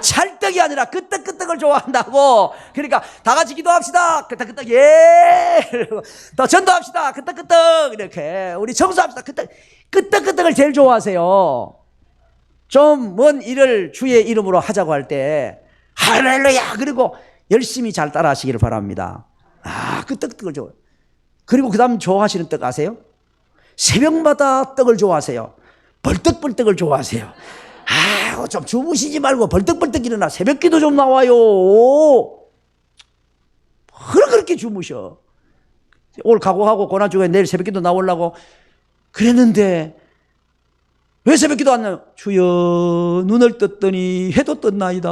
찰떡이 아니라 끄떡끄떡을 좋아한다고. 그러니까 다 같이 기도합시다. 끄떡끄떡. 예. 더 전도합시다. 끄떡끄떡. 이렇게. 우리 청소합시다. 끄떡끄떡을 제일 좋아하세요. 좀 먼 일을 주의 이름으로 하자고 할 때 할렐루야 그리고 열심히 잘 따라 하시기를 바랍니다. 끄떡끄떡을 좋아해요. 그리고 그 다음 좋아하시는 떡 아세요? 새벽마다 떡을 좋아하세요. 벌떡벌떡을 좋아하세요. 아이고 좀 주무시지 말고 벌떡벌떡 일어나 새벽기도 좀 나와요. 그렇게 주무셔. 오늘 각오하고 고난주에 내일 새벽기도 나오려고 그랬는데 왜 새벽기도 안 나요? 주여 눈을 떴더니 해도 떴나이다.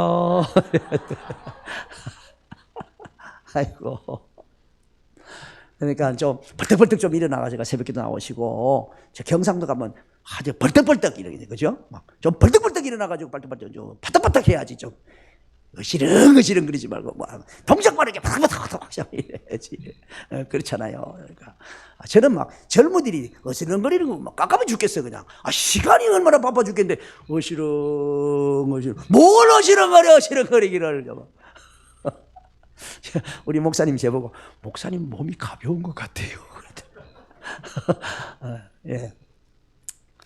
아이고. 그러니까 좀 벌떡벌떡 좀 일어나가지고 새벽기도 나오시고 저 경상도 가면 아주 벌떡벌떡 이러게 돼, 그죠? 막 좀 벌떡벌떡 일어나가지고 벌떡벌떡 좀 파닥파닥 해야지 좀 으시렁으시렁 그러지 말고 막 동작 빠르게 파닥파닥 이래야지. 그렇잖아요. 그러니까 저는 막 젊은이들이 어시렁거리는 거 막 깜깜해 죽겠어요 그냥. 시간이 얼마나 바빠 죽겠는데 어시렁어시렁 뭘 어시렁거리기를. 우리 목사님 제보고 목사님 몸이 가벼운 것 같아요. 예.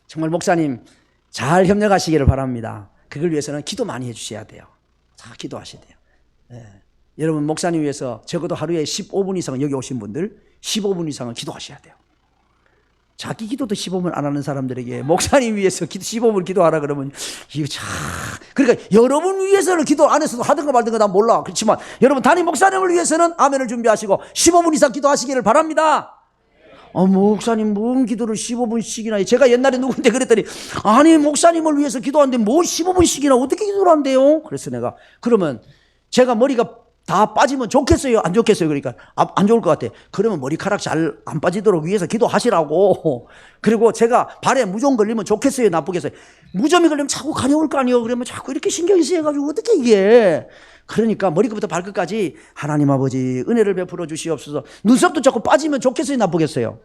정말 목사님 잘 협력하시기를 바랍니다. 그걸 위해서는 기도 많이 해주셔야 돼요. 다 기도하셔야 돼요. 예. 여러분 목사님 위해서 적어도 하루에 15분 이상은 여기 오신 분들 15분 이상은 기도하셔야 돼요. 자기 기도도 15분 안 하는 사람들에게 목사님 위해서 15분 기도하라 그러면 이거 참 그러니까 여러분 위해서는 기도 안 했어도 하든가 말든가 난 몰라. 그렇지만 여러분 담임 목사님을 위해서는 아멘을 준비하시고 15분 이상 기도하시기를 바랍니다. 목사님 뭔 기도를 15분씩이나 해. 제가 옛날에 누군데 그랬더니 아니 목사님을 위해서 기도하는데 뭐 15분씩이나 어떻게 기도를 한대요? 그래서 내가 그러면 제가 머리가 다 빠지면 좋겠어요? 안 좋겠어요? 그러니까 안 좋을 것 같아. 그러면 머리카락 잘 안 빠지도록 위해서 기도하시라고. 그리고 제가 발에 무좀 걸리면 좋겠어요? 나쁘겠어요? 무좀이 걸리면 자꾸 가려울 거 아니에요? 그러면 자꾸 이렇게 신경이 쓰여가지고 어떻게 이게. 그러니까 머리부터 발끝까지 하나님 아버지 은혜를 베풀어 주시옵소서. 눈썹도 자꾸 빠지면 좋겠어요? 나쁘겠어요?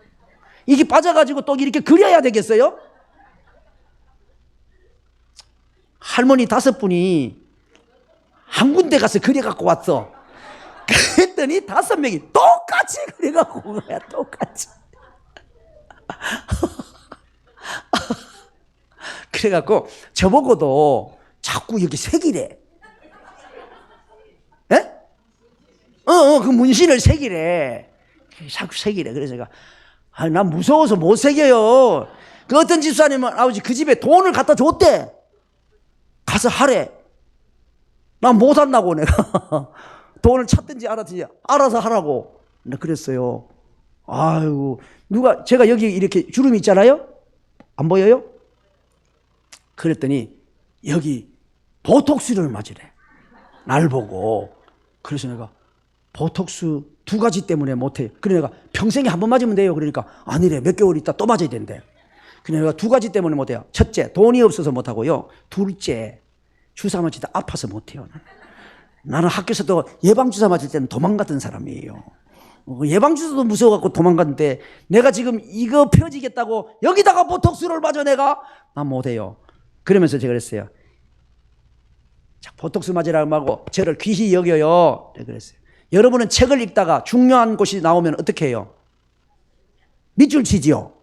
이게 빠져가지고 또 이렇게 그려야 되겠어요? 할머니 5분이 한 군데 가서 그려갖고 왔어. 그랬더니 5명이 똑같이 그려갖고 온 거야. 똑같이. 그래갖고 저보고도 자꾸 여기 새기래. 예? 그 문신을 새기래. 자꾸 새기래. 그래서 제가 난 무서워서 못 새겨요. 그 어떤 집사님은 아버지 그 집에 돈을 갖다 줬대. 가서 하래. 난 못 한다고 내가. 돈을 찾든지 알아서 하라고. 그랬어요. 아이고 누가 제가 여기 이렇게 주름이 있잖아요. 안 보여요? 그랬더니 여기 보톡스를 맞으래. 날 보고. 그래서 내가 보톡스 2가지 때문에 못해. 그래 내가 평생에 한 번 맞으면 돼요. 그러니까 아니래. 몇 개월 있다 또 맞아야 된대. 그래 내가 2가지 때문에 못해요. 첫째 돈이 없어서 못하고요. 둘째 주사 맞을 때 아파서 못해요. 나는 학교에서도 예방주사 맞을 때는 도망갔던 사람이에요. 예방주사도 무서워갖고 도망갔는데 내가 지금 이거 펴지겠다고 여기다가 보톡스를 맞아 내가? 난 못해요. 그러면서 제가 그랬어요. 자, 보톡스 맞으라고 하고 저를 귀히 여겨요. 그랬어요. 여러분은 책을 읽다가 중요한 곳이 나오면 어떻게 해요? 밑줄 치지요.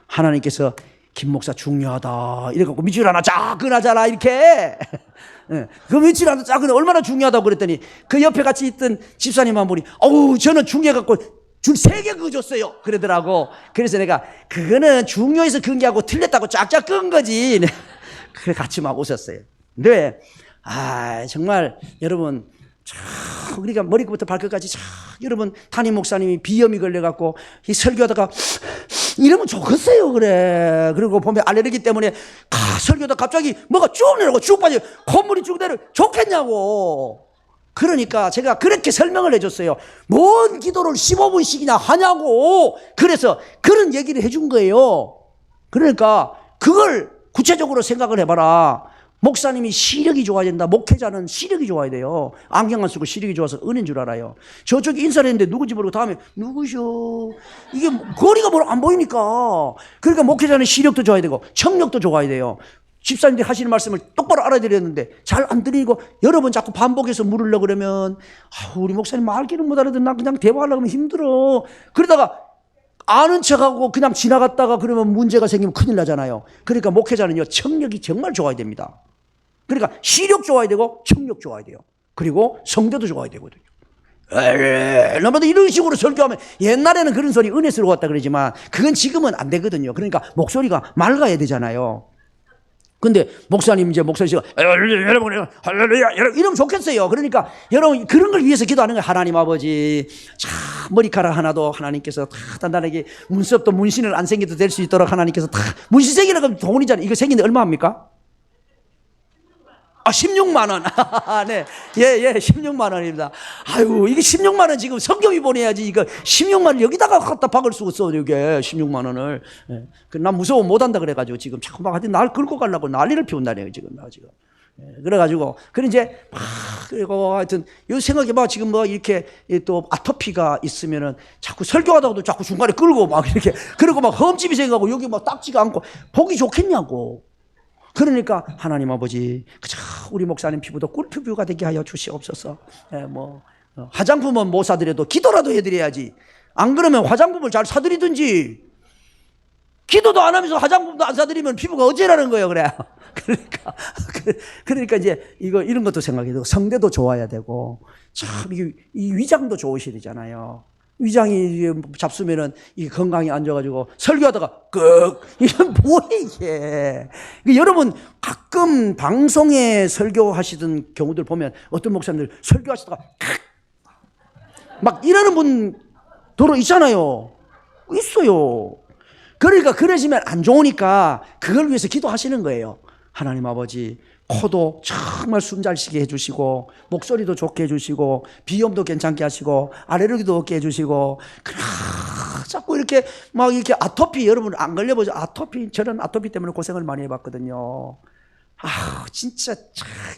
하나님께서 김 목사 중요하다 이래갖고 밑줄 하나 쫙 그나잖아 이렇게. 그 밑줄 하나 쫙 그나 얼마나 중요하다고 그랬더니 그 옆에 같이 있던 집사님 한 분이 저는 중요해갖고 줄 3개 그어줬어요 그러더라고. 그래서 내가 그거는 중요해서 그은 게 하고 틀렸다고 쫙쫙 끈 거지. 그래 같이 막 웃었어요. 근데 정말 여러분 우리가 머리부터 발끝까지 여러분 담임 목사님이 비염이 걸려갖고 이 설교하다가 이러면 좋겠어요. 그래. 그리고 보면 알레르기 때문에 설교하다 갑자기 뭐가 쭉 내려고 쭉 빠져 콧물이 쭉 내려 좋겠냐고. 그러니까 제가 그렇게 설명을 해줬어요. 뭔 기도를 15분씩이나 하냐고. 그래서 그런 얘기를 해준 거예요. 그러니까 그걸 구체적으로 생각을 해봐라. 목사님이 시력이 좋아야 된다. 목회자는 시력이 좋아야 돼요. 안경 안 쓰고 시력이 좋아서 은혜인 줄 알아요. 저쪽에 인사를 했는데 누군지 모르고 다음에 누구셔? 이게 거리가 안 보이니까. 그러니까 목회자는 시력도 좋아야 되고 청력도 좋아야 돼요. 집사님들이 하시는 말씀을 똑바로 알아들었는데 잘 안 들리고 여러 번 자꾸 반복해서 물으려고 그러면 우리 목사님 말귀를 못 알아듣나 그냥 대화하려고 하면 힘들어. 그러다가 아는 척하고 그냥 지나갔다가 그러면 문제가 생기면 큰일 나잖아요. 그러니까 목회자는요 청력이 정말 좋아야 됩니다. 그러니까 시력 좋아야 되고 청력 좋아야 돼요. 그리고 성대도 좋아야 되거든요. 너마다 이런 식으로 설교하면 옛날에는 그런 소리 은혜스러웠다 그러지만 그건 지금은 안 되거든요. 그러니까 목소리가 맑아야 되잖아요. 근데 목사님 이제 목사씨가 여러분 할렐루야 이러면 좋겠어요. 그러니까 여러분 그런 걸 위해서 기도하는 거예요. 하나님 아버지, 참 머리카락 하나도 하나님께서 다 단단하게 문섭도 문신을 안 생겨도 될 수 있도록 하나님께서 다 문신 생기려고 하면 돈이잖아요. 이거 생기는데 얼마 합니까? 16만 원. 네. 예, 16만 원입니다. 아유, 이게 16만 원 지금 성경이 보내야지. 이거 16만 원 여기다가 갖다 박을 수가 없어, 이게 16만 원을. 예. 난 무서워 못 한다 그래가지고 지금 자꾸 막 하여튼 날 끌고 가려고 난리를 피운다네요, 지금. 나 지금. 예. 그래가지고. 그래 이제 그리고 하여튼 요 생각해봐. 지금 뭐 이렇게 또 아토피가 있으면은 자꾸 설교하다가도 자꾸 중간에 끌고 막 이렇게. 그리고 막 흠집이 생기고 여기 막 딱지가 않고 보기 좋겠냐고. 그러니까 하나님 아버지, 그저 우리 목사님 피부도 꿀피부가 되게 하여 주시옵소서. 예, 뭐 화장품은 못 사드려도 기도라도 해드려야지. 안 그러면 화장품을 잘 사드리든지. 기도도 안 하면서 화장품도 안 사드리면 피부가 어째라는 거예요, 그래. 그러니까 이제 이런 것도 생각해야 되고, 성대도 좋아야 되고, 참 이 위장도 좋으셔야 되잖아요. 위장이 잡수면은 이 건강이 안 좋아가지고 설교하다가 이건 뭐해 이게. 여러분 가끔 방송에 설교하시던 경우들 보면 어떤 목사님들 설교하시다가 막 이러는 분 도로 있잖아요. 있어요. 그러니까 그러시면 안 좋으니까 그걸 위해서 기도하시는 거예요. 하나님 아버지, 코도 정말 숨 잘 쉬게 해주시고, 목소리도 좋게 해주시고, 비염도 괜찮게 하시고, 알레르기도 없게 해주시고, 자꾸 이렇게 막 이렇게 아토피, 여러분 안 걸려보죠? 아토피, 저는 아토피 때문에 고생을 많이 해봤거든요. 진짜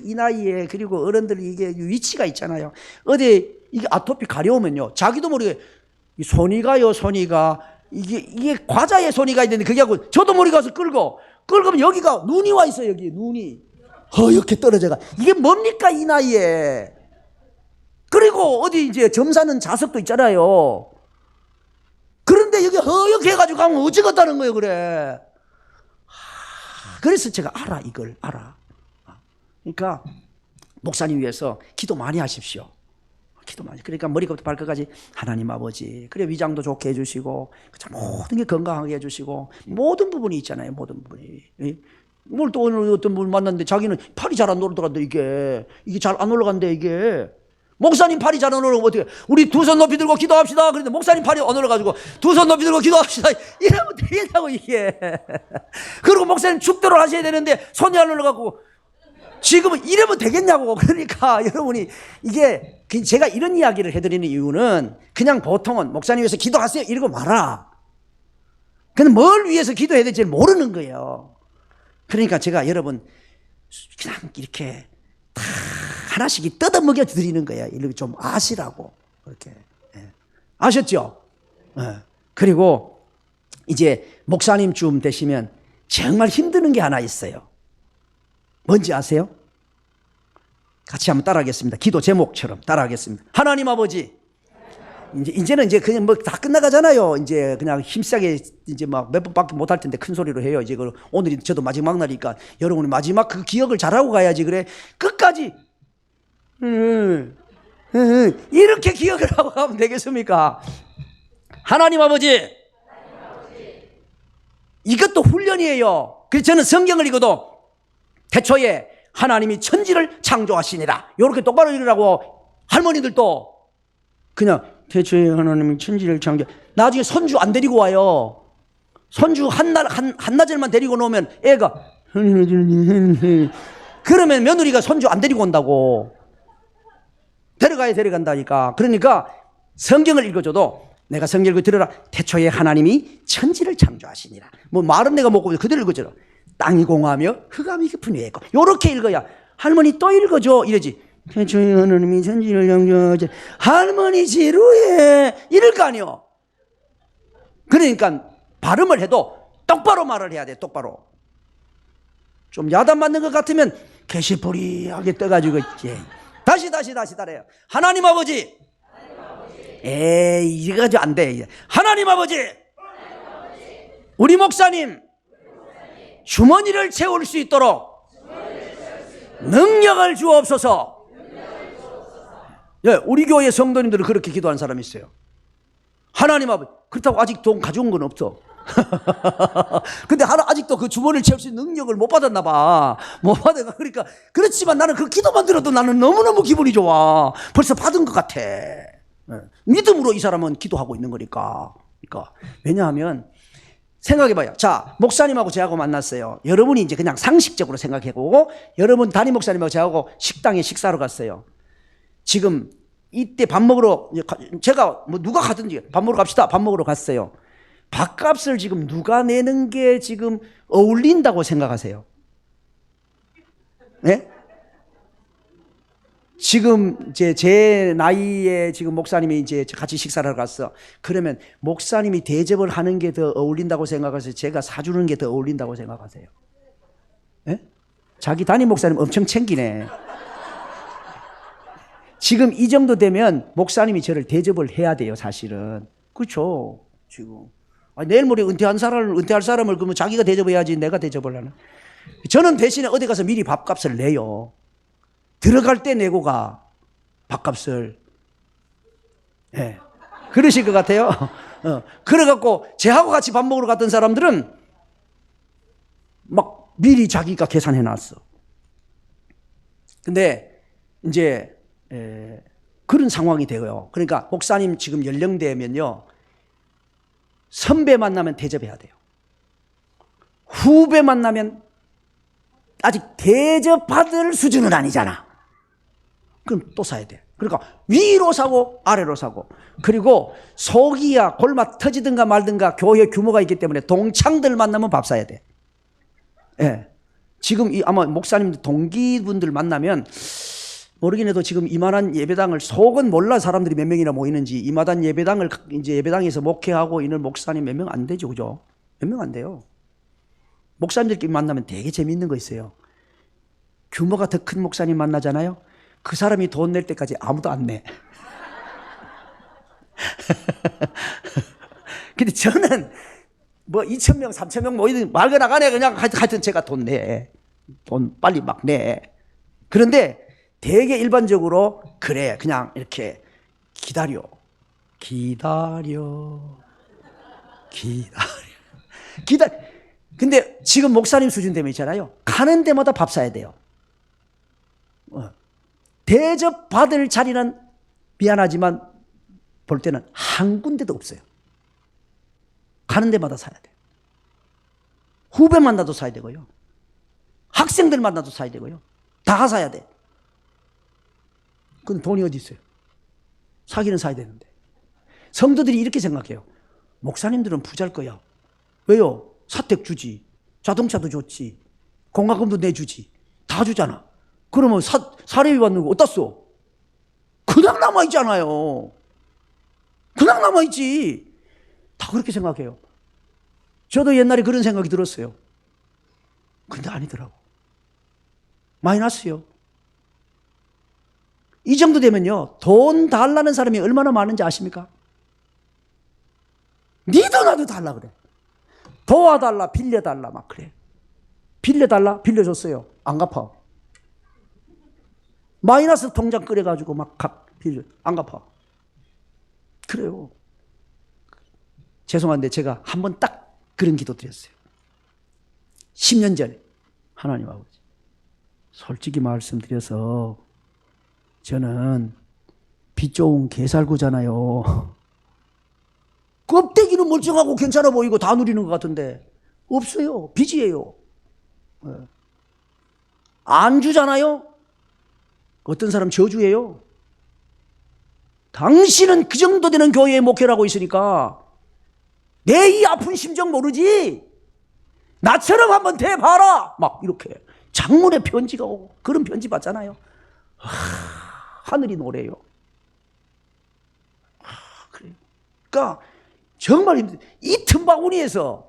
이 나이에, 그리고 어른들이 이게 위치가 있잖아요. 어디 이게 아토피 가려우면요, 자기도 모르게 손이 가요, 손이 가. 이게 과자에 손이 가 있는데 그게 하고 저도 모르게 가서 끌면 여기가 눈이 와 있어요. 여기 눈이 허옇게 떨어져가. 이게 뭡니까 이 나이에. 그리고 어디 이제 점사는 자석도 있잖아요. 그런데 여기 허옇게 해가지고 가면 어찌겠다는 거예요. 그래. 그래서 제가 이걸 알아. 그러니까 목사님 위해서 기도 많이 하십시오. 기도 많이. 그러니까 머리부터 발끝까지 하나님 아버지, 그래 위장도 좋게 해주시고, 모든 게 건강하게 해주시고, 모든 부분이 있잖아요. 모든 부분이. 뭘 또 오늘 어떤 분 만났는데 자기는 팔이 잘 안 올라간대. 이게 잘 안 올라간대. 이게 목사님 팔이 잘 안 올라가면 어떻게? 우리 두 손 높이 들고 기도합시다. 그런데 목사님 팔이 안 올라가지고 두 손 높이 들고 기도합시다. 이러면 되겠다고 이게. 그리고 목사님 축도를 하셔야 되는데 손이 안 올라가고. 지금은 이러면 되겠냐고. 그러니까 여러분이 이게 제가 이런 이야기를 해드리는 이유는 그냥 보통은 목사님 위해서 기도하세요 이러고 말아. 근데 뭘 위해서 기도해야 될지 모르는 거예요. 그러니까 제가 여러분 그냥 이렇게 다 하나씩 뜯어먹여 드리는 거예요. 이렇게 좀 아시라고. 그렇게. 아셨죠? 그리고 이제 목사님쯤 되시면 정말 힘드는 게 하나 있어요. 뭔지 아세요? 같이 한번 따라하겠습니다. 기도 제목처럼 따라하겠습니다. 하나님 아버지, 이제는 이제 그냥 뭐 다 끝나가잖아요. 이제 그냥 힘세게 이제 막 몇 번밖에 못 할 텐데 큰 소리로 해요. 이제 오늘이 저도 마지막 날이니까 여러분이 마지막 그 기억을 잘하고 가야지. 그래. 끝까지. 이렇게 기억을 하고 가면 되겠습니까? 하나님 아버지. 이것도 훈련이에요. 그래서 저는 성경을 읽어도 태초에 하나님이 천지를 창조하시니라. 이렇게 똑바로 읽으라고. 할머니들도 그냥 태초에 하나님이 천지를 창조. 나중에 손주 안 데리고 와요. 손주 한나절만 데리고 놓으면 애가 그러면 며느리가 손주 안 데리고 온다고. 데려간다니까. 그러니까 성경을 읽어줘도 내가 성경 읽고 들으라. 태초에 하나님이 천지를 창조하시니라. 뭐 말은 내가 먹고 그대로 읽어줘라. 땅이 공하며 흑암이 깊은 위에 있고. 요렇게 읽어야 할머니 또 읽어줘 이러지. 태초에 하나님이 천지를 창조하시. 할머니 지루해 이럴 거 아니요. 그러니까 발음을 해도 똑바로 말을 해야 돼. 똑바로. 좀 야단 맞는 것 같으면 개시뿌리하게 떠가지고 다시 따라해요. 하나님 아버지. 에이 이거 안 돼. 하나님 아버지. 우리 목사님 주머니를 채울 수 있도록 능력을 주옵소서. 예, 우리 교회 성도님들은 그렇게 기도하는 사람이 있어요. 하나님 아버지. 그렇다고 아직 돈 가져온 건 없어. 근데 하나 아직도 그 주머니를 채울 수 있는 능력을 못 받았나 봐. 못 받아. 그러니까 그렇지만 나는 그 기도만 들어도 나는 너무너무 기분이 좋아. 벌써 받은 것 같아. 믿음으로 이 사람은 기도하고 있는 거니까. 그러니까 왜냐하면 생각해봐요. 자, 목사님하고 저하고 만났어요. 여러분이 이제 그냥 상식적으로 생각해보고 여러분 담임 목사님하고 저하고 식당에 식사로 갔어요. 지금 이때 밥 먹으러 제가 뭐 누가 가든지 밥 먹으러 갑시다. 밥 먹으러 갔어요. 밥값을 지금 누가 내는 게 지금 어울린다고 생각하세요? 네? 지금 이제 제 나이에 지금 목사님이 이제 같이 식사를 하러 갔어. 그러면 목사님이 대접을 하는 게 더 어울린다고 생각하세요? 제가 사주는 게 더 어울린다고 생각하세요? 네? 자기 담임 목사님 엄청 챙기네. 지금 이 정도 되면 목사님이 저를 대접을 해야 돼요, 사실은. 그렇죠. 지금. 내일 모레 은퇴할 사람을 그러면 자기가 대접해야지 내가 대접을 하나. 저는 대신에 어디 가서 미리 밥값을 내요. 들어갈 때 내고 가. 밥값을. 예. 네. 그러실 것 같아요. 그래갖고 쟤하고 같이 밥 먹으러 갔던 사람들은 막 미리 자기가 계산해 놨어. 근데 이제 그런 상황이 되고요. 그러니까 목사님 지금 연령대면요. 선배 만나면 대접해야 돼요. 후배 만나면 아직 대접받을 수준은 아니잖아. 그럼 또 사야 돼. 그러니까 위로 사고 아래로 사고. 그리고 속이야 골마 터지든가 말든가 교회 규모가 있기 때문에 동창들 만나면 밥 사야 돼. 예. 지금 아마 목사님들 동기분들 만나면 모르긴 해도 지금 이만한 예배당을 속은 몰라 사람들이 몇 명이나 모이는지 이만한 예배당을 이제 예배당에서 목회하고 있는 목사님 몇 명 안 되죠, 그죠? 몇 명 안 돼요. 목사님들끼리 만나면 되게 재미있는 거 있어요. 규모가 더 큰 목사님 만나잖아요. 그 사람이 돈 낼 때까지 아무도 안 내. 근데 저는 뭐 2,000명, 3,000명 모이든 말거 나가네 그냥 하여튼 제가 돈 내. 돈 빨리 막 내. 그런데 되게 일반적으로 그래 그냥 이렇게 기다려 근데 지금 목사님 수준 되면 있잖아요. 가는 데마다 밥 사야 돼요. 대접 받을 자리는 미안하지만 볼 때는 한 군데도 없어요. 가는 데마다 사야 돼. 후배 만나도 사야 되고요. 학생들 만나도 사야 되고요. 다 사야 돼. 그럼 돈이 어디 있어요? 사기는 사야 되는데. 성도들이 이렇게 생각해요. 목사님들은 부자일 거야. 왜요? 사택 주지. 자동차도 줬지. 공과금도 내주지. 다 주잖아. 그러면 사례비 받는 거 어디다 써? 그냥 남아있잖아요. 그냥 남아있지. 다 그렇게 생각해요. 저도 옛날에 그런 생각이 들었어요. 근데 아니더라고. 마이너스요. 이 정도 되면요. 돈 달라는 사람이 얼마나 많은지 아십니까? 니도 나도 달라 그래. 도와달라, 빌려달라 막 그래. 빌려달라, 빌려줬어요. 안 갚아. 마이너스 통장 끓여가지고 막 빌려, 안 갚아. 그래요. 죄송한데 제가 한 번 딱 그런 기도 드렸어요. 10년 전에 하나님 아버지 솔직히 말씀드려서 저는 빚 좋은 개살구잖아요. 껍데기는 멀쩡하고 괜찮아 보이고 다 누리는 것 같은데 없어요. 빚이에요. 안 주잖아요. 어떤 사람 저주예요. 당신은 그 정도 되는 교회에 목회를 하고 있으니까 내 이 아픈 심정 모르지? 나처럼 한번 대봐라. 막 이렇게 장문의 편지가 오고 그런 편지 받잖아요. 하늘이 노래요. 그래요. 그러니까 정말 힘들. 이 틈바구니에서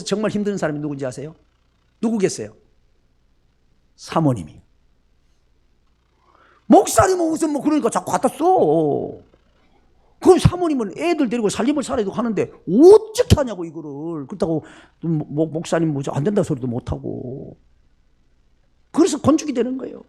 정말 힘든 사람이 누군지 아세요? 누구겠어요? 사모님이. 목사님은 무슨 뭐 그러니까 자꾸 갖다 써. 그럼 사모님은 애들 데리고 살림을 살아야 하는데 어떻게 하냐고 이거를. 그렇다고 목사님 뭐안 된다 소리도 못 하고. 그래서 건축이 되는 거예요.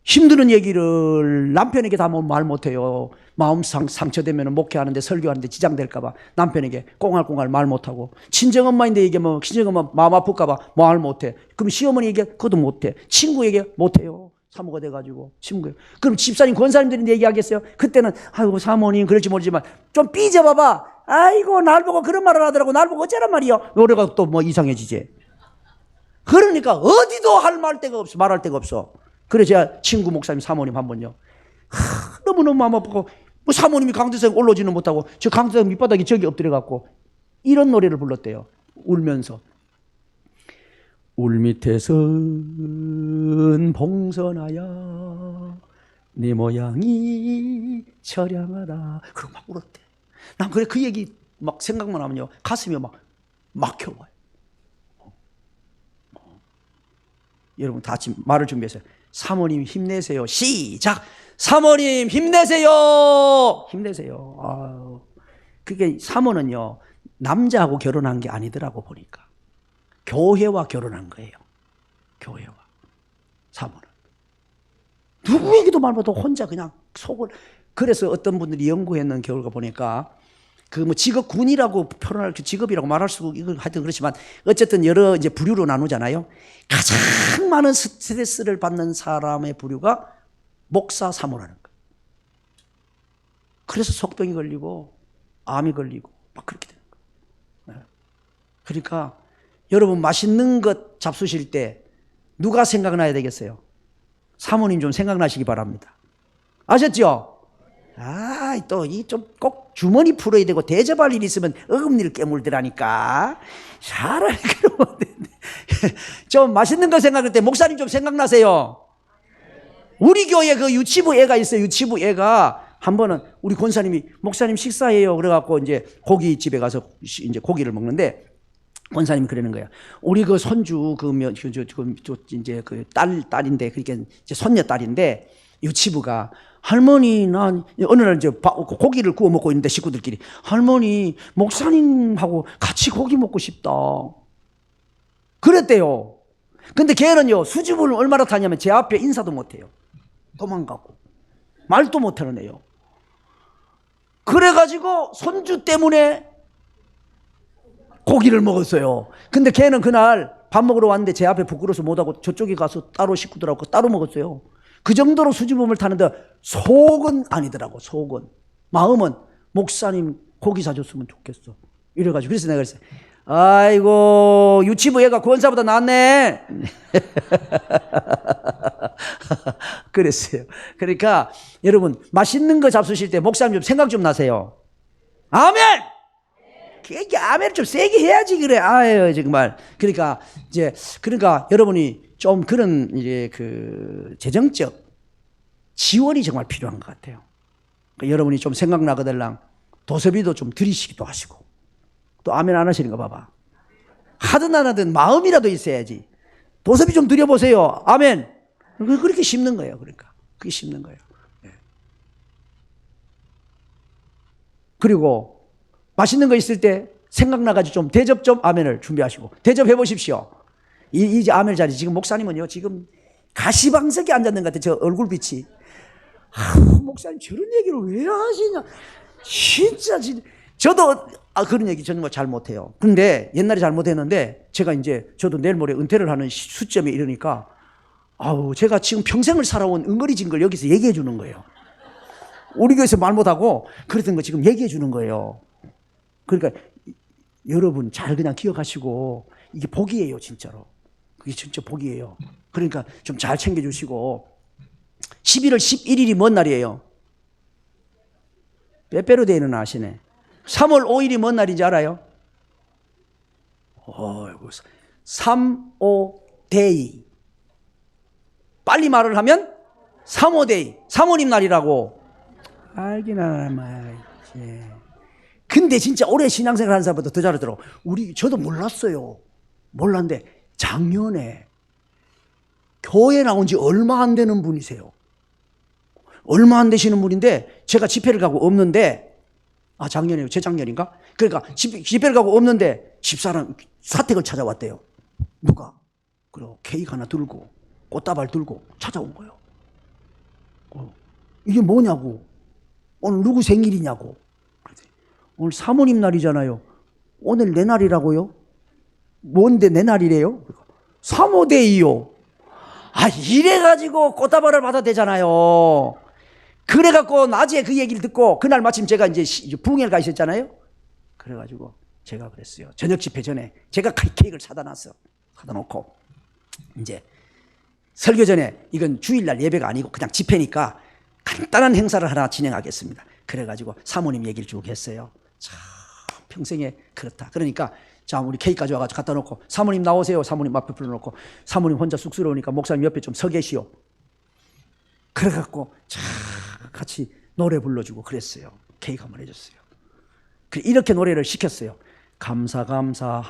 힘드는 얘기를 남편에게 다 말 못해요. 마음 상처되면 목회하는데 설교하는데 지장될까봐 남편에게 꽁알꽁알 말 못하고, 친정엄마인데 얘기하면 친정엄마 마음 아플까봐 말 못해. 그럼 시어머니에게 그것도 못해. 친구에게 못해요. 사모가 돼가지고 친구예요. 그럼 집사님 권사님들이 얘기하겠어요? 그때는 아이고 사모님 그럴지 모르지만 좀 삐져봐봐. 아이고 날 보고 그런 말을 하더라고. 날 보고 어쩌란 말이요. 노래가 또 뭐 이상해지지. 그러니까 어디도 할 데가 없어. 말할 데가 없어. 그래 제가 친구 목사님 사모님 한 번요, 너무너무 마음 아프고 뭐 사모님이 강대상 올라오지는 못하고 저 강대상 밑바닥에 저기 엎드려갖고 이런 노래를 불렀대요. 울면서 울 밑에선 봉선하야 네 모양이 처량하다. 그러고 막 울었대. 난 그래 그 얘기 막 생각만 하면요 가슴이 막 막혀와요. 여러분 다 같이 말을 준비했어요. 사모님 힘내세요. 시작. 사모님 힘내세요. 힘내세요. 아유. 그게 사모는요 남자하고 결혼한 게 아니더라고 보니까 교회와 결혼한 거예요. 교회와. 사모는 누구에게도 말 못하고 혼자 그냥 속을. 그래서 어떤 분들이 연구했는 결과 보니까 그 뭐 직업군이라고 표현할 직업이라고 말할 수 이건 하여튼 그렇지만 어쨌든 여러 이제 부류로 나누잖아요. 가장 많은 스트레스를 받는 사람의 부류가 목사 사모라는 거예요. 그래서 속병이 걸리고 암이 걸리고 막 그렇게 되는 거예요. 그러니까 여러분 맛있는 것 잡수실 때 누가 생각나야 되겠어요? 사모님 좀 생각나시기 바랍니다. 아셨죠? 아, 또 이 좀 꼭 주머니 풀어야 되고 대접할 일 있으면 어금니를 깨물더라니까. 차라리 그러면 좀 맛있는 거 생각할 때 목사님 좀 생각나세요? 우리 교회 그 유치부 애가 있어요. 유치부 애가 한 번은 우리 권사님이 목사님 식사해요. 그래갖고 이제 고깃집에 가서 이제 고기를 먹는데 권사님이 그러는 거야. 우리 그 손주 이제 그 딸인데 그러니까 이제 손녀 딸인데 유치부가 할머니 난 어느 날 이제 고기를 구워 먹고 있는데 식구들끼리 할머니 목사님하고 같이 고기 먹고 싶다 그랬대요. 근데 걔는요 수줍음을 얼마나 타냐면 제 앞에 인사도 못해요. 도망가고 말도 못하는 애요. 그래가지고 손주 때문에 고기를 먹었어요. 근데 걔는 그날 밥 먹으러 왔는데 제 앞에 부끄러워서 못하고 저쪽에 가서 따로 식구들하고 따로 먹었어요. 그 정도로 수줍음을 타는데 속은 아니더라고. 속은. 마음은 목사님 고기 사줬으면 좋겠어. 이래가지고 그래서 내가 그랬어요. 아이고 유치부 애가 권사보다 낫네. 그랬어요. 그러니까 여러분 맛있는 거 잡수실 때 목사님 좀 생각 좀 나세요. 아멘. 이게 아멘 좀 세게 해야지 그래. 아유 정말. 그러니까 여러분이 좀 그런 이제 그 재정적 지원이 정말 필요한 것 같아요. 그러니까 여러분이 좀 생각나거들랑 도서비도 좀 드리시기도 하시고. 또 아멘 안 하시는 거 봐봐. 하든 안 하든 마음이라도 있어야지. 도서비 좀 드려보세요. 아멘. 그렇게 심는 거예요. 그러니까 그게 심는 거예요. 네. 그리고 맛있는 거 있을 때 생각나가지고 좀 대접 좀 아멘을 준비하시고 대접해 보십시오. 이 아멘 자리 지금 목사님은요 지금 가시방석에 앉았는 것 같아요. 저 얼굴빛이. 목사님 저런 얘기를 왜 하시냐. 진짜 저도 그런 얘기 저는 뭐 잘 못해요. 근데 옛날에 잘 못했는데 제가 이제 저도 내일 모레 은퇴를 하는 수점에 이르니까 제가 지금 평생을 살아온 응어리진 걸 여기서 얘기해 주는 거예요. 우리 교회에서 말 못하고 그랬던 거 지금 얘기해 주는 거예요. 그러니까 여러분 잘 그냥 기억하시고 이게 복이에요 진짜로. 그게 진짜 복이에요. 그러니까 좀 잘 챙겨주시고 11월 11일이 뭔 날이에요? 빼빼로데이는 아시네. 3월 5일이 뭔 날인지 알아요? 3.5데이. 빨리 말을 하면 3.5데이. 사모님 날이라고. 알긴 알아야지. 근데 진짜 오래 신앙생활 하는 사람보다 더 잘하더라고. 저도 몰랐어요. 몰랐는데 작년에 교회 나온 지 얼마 안 되는 분이세요. 얼마 안 되시는 분인데 제가 집회를 가고 없는데 작년이에요. 재작년인가? 그러니까 집회를 가고 없는데 집사람 사택을 찾아왔대요. 누가? 그리고 케이크 하나 들고 꽃다발 들고 찾아온 거예요. 이게 뭐냐고. 오늘 누구 생일이냐고. 오늘 사모님 날이잖아요. 오늘 내 날이라고요? 뭔데 내 날이래요? 사모데이요. 아, 이래가지고 꽃다발을 받아야 되잖아요. 그래갖고 낮에 그 얘기를 듣고 그날 마침 제가 이제 부흥회를 가 있었잖아요. 그래가지고 제가 그랬어요. 저녁 집회 전에 제가 케이크를 사다 놓고 이제 설교 전에 이건 주일날 예배가 아니고 그냥 집회니까 간단한 행사를 하나 진행하겠습니다. 그래가지고 사모님 얘기를 쭉 했어요. 참 평생에 그렇다. 그러니까 자, 우리 케이크 가져와가지고 갖다 놓고 사모님 나오세요. 사모님 앞에 불러놓고 사모님 혼자 쑥스러우니까 목사님 옆에 좀 서 계시오. 그래갖고 자 같이 노래 불러주고 그랬어요. 케이크 한번 해줬어요. 이렇게 노래를 시켰어요. 감사합니다.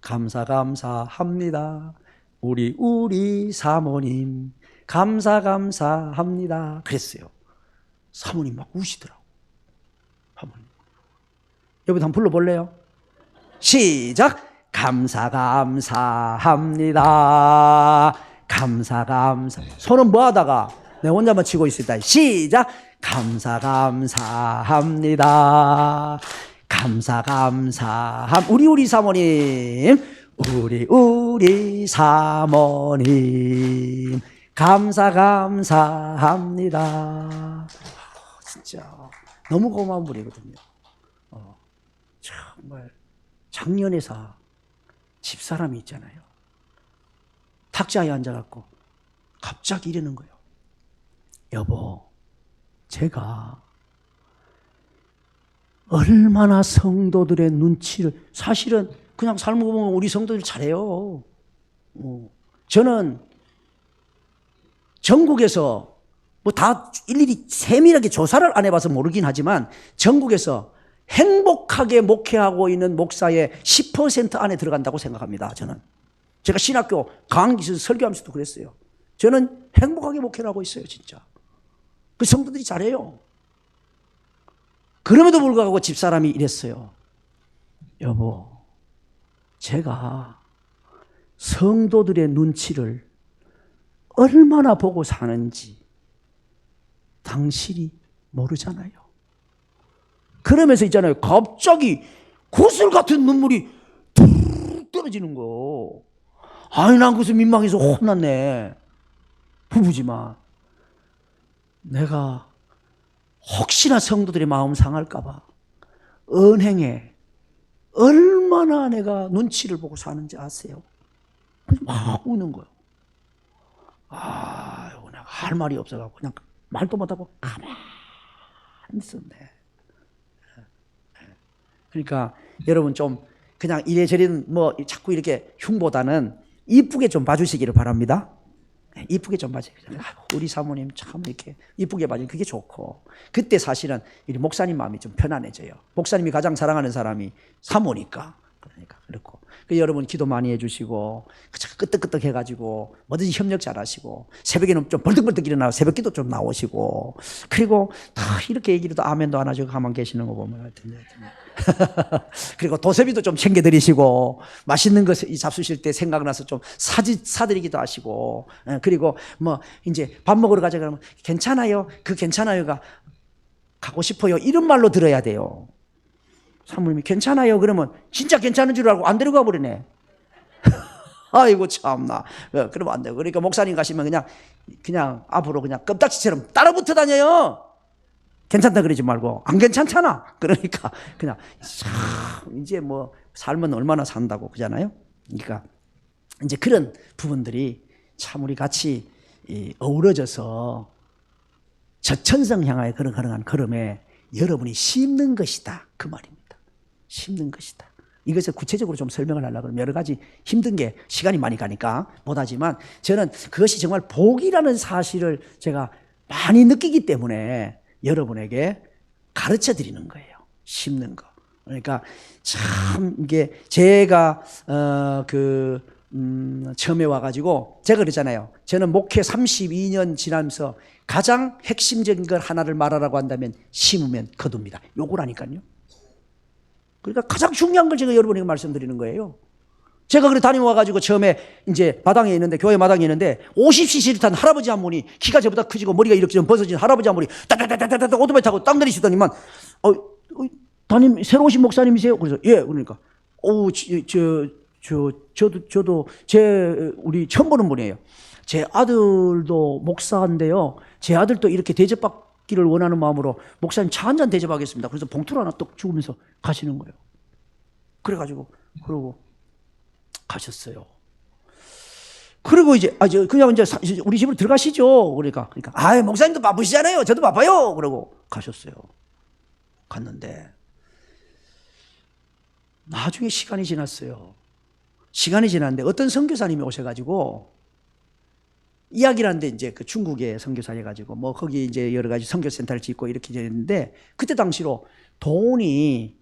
감사합니다. 우리 사모님 감사합니다. 그랬어요. 사모님 막 우시더라고. 사모님. 여러분 한번 불러볼래요? 시작. 감사합니다. 손은 뭐 하다가 내 혼자만 치고 있었다. 시작. 감사합니다. 우리 사모님. 우리 사모님. 감사합니다. 진짜 너무 고마운 분이거든요. 정말 작년에사 집사람이 있잖아요. 탁자에 앉아갖고 갑자기 이러는 거예요. 여보, 제가 얼마나 성도들의 눈치를, 사실은 그냥 삶을 보면 우리 성도들 잘해요. 저는 전국에서 뭐 다 일일이 세밀하게 조사를 안 해봐서 모르긴 하지만 전국에서 행복하게 목회하고 있는 목사의 10% 안에 들어간다고 생각합니다. 저는. 제가 신학교 강의에서 설교하면서도 그랬어요. 저는 행복하게 목회를 하고 있어요. 진짜. 그 성도들이 잘해요. 그럼에도 불구하고 집사람이 이랬어요. 여보, 제가 성도들의 눈치를 얼마나 보고 사는지 당신이 모르잖아요. 그러면서 있잖아요. 갑자기 구슬 같은 눈물이 툭 떨어지는 거. 아니, 난 그래서 민망해서 혼났네. 부부지만. 내가 혹시나 성도들의 마음 상할까봐 은행에 얼마나 내가 눈치를 보고 사는지 아세요? 막 우는 거예요. 내가 할 말이 없어가지고 그냥 말도 못하고 가만히 있었네. 그러니까 여러분 좀 그냥 이래저래 뭐 자꾸 이렇게 흉보다는 이쁘게 좀 봐주시기를 바랍니다. 이쁘게 좀 봐주세요. 우리 사모님 참 이렇게 이쁘게 봐주면 그게 좋고, 그때 사실은 우리 목사님 마음이 좀 편안해져요. 목사님이 가장 사랑하는 사람이 사모니까. 그러니까 그렇고, 여러분 기도 많이 해주시고 끄떡끄떡 해가지고 뭐든지 협력 잘하시고, 새벽에는 좀 벌떡벌떡 일어나서 새벽기도 좀 나오시고, 그리고 다 이렇게 얘기도 아멘도 안 하시고 가만 계시는 거 보면 하여튼 그리고 도세비도 좀 챙겨드리시고, 맛있는 거 잡수실 때 생각나서 좀 사드리기도 하시고, 그리고 뭐 이제 밥 먹으러 가자 그러면 괜찮아요, 그 괜찮아요가 가고 싶어요 이런 말로 들어야 돼요. 사모님이 괜찮아요 그러면 진짜 괜찮은 줄 알고 안 데려가 버리네. 아이고 참나. 그러면 안 돼요. 그러니까 목사님 가시면 그냥 앞으로 그냥 껌딱지처럼 따라붙어 다녀요. 괜찮다 그러지 말고 안 괜찮잖아. 그러니까 그냥 이제 뭐 삶은 얼마나 산다고 그러잖아요. 그러니까 이제 그런 부분들이 참 우리 같이 어우러져서 저천성 향하여 걸어가는 걸음에 여러분이 심는 것이다 그 말입니다. 심는 것이다. 이것을 구체적으로 좀 설명을 하려고 그러면 여러 가지 힘든 게 시간이 많이 가니까 못하지만, 저는 그것이 정말 복이라는 사실을 제가 많이 느끼기 때문에 여러분에게 가르쳐 드리는 거예요. 심는 거. 그러니까 참 이게 제가 처음에 와가지고 제가 그랬잖아요. 저는 목회 32년 지나면서 가장 핵심적인 걸 하나를 말하라고 한다면 심으면 거둡니다. 요거라니까요. 그러니까 가장 중요한 걸 제가 여러분에게 말씀드리는 거예요. 제가 그래 다녀와가지고 처음에 이제 마당에 있는데, 교회 마당에 있는데 50cc를 탄 할아버지 한 분이, 키가 저보다 크시고 머리가 이렇게 좀 벗어진 할아버지 한 분이 따다다다다다 오토바이 타고 땅 내리시더니만, 담임 새로 오신 목사님이세요? 그래서 예. 그러니까 저도 우리 처음 보는 분이에요. 제 아들도 목사인데요. 제 아들도 이렇게 대접받기를 원하는 마음으로 목사님 차 한 잔 대접하겠습니다. 그래서 봉투를 하나 떡 주면서 가시는 거예요. 그래가지고 그러고 가셨어요. 그리고 이제 그냥 이제 우리 집으로 들어가시죠. 그러니까 목사님도 바쁘시잖아요. 저도 바빠요. 그러고 가셨어요. 갔는데 나중에 시간이 지났어요. 시간이 지났는데 어떤 선교사님이 오셔가지고 이야기를 하는데, 이제 그 중국의 선교사 해가지고 뭐 거기 이제 여러 가지 선교센터를 짓고 이렇게 됐는데, 그때 당시로 돈이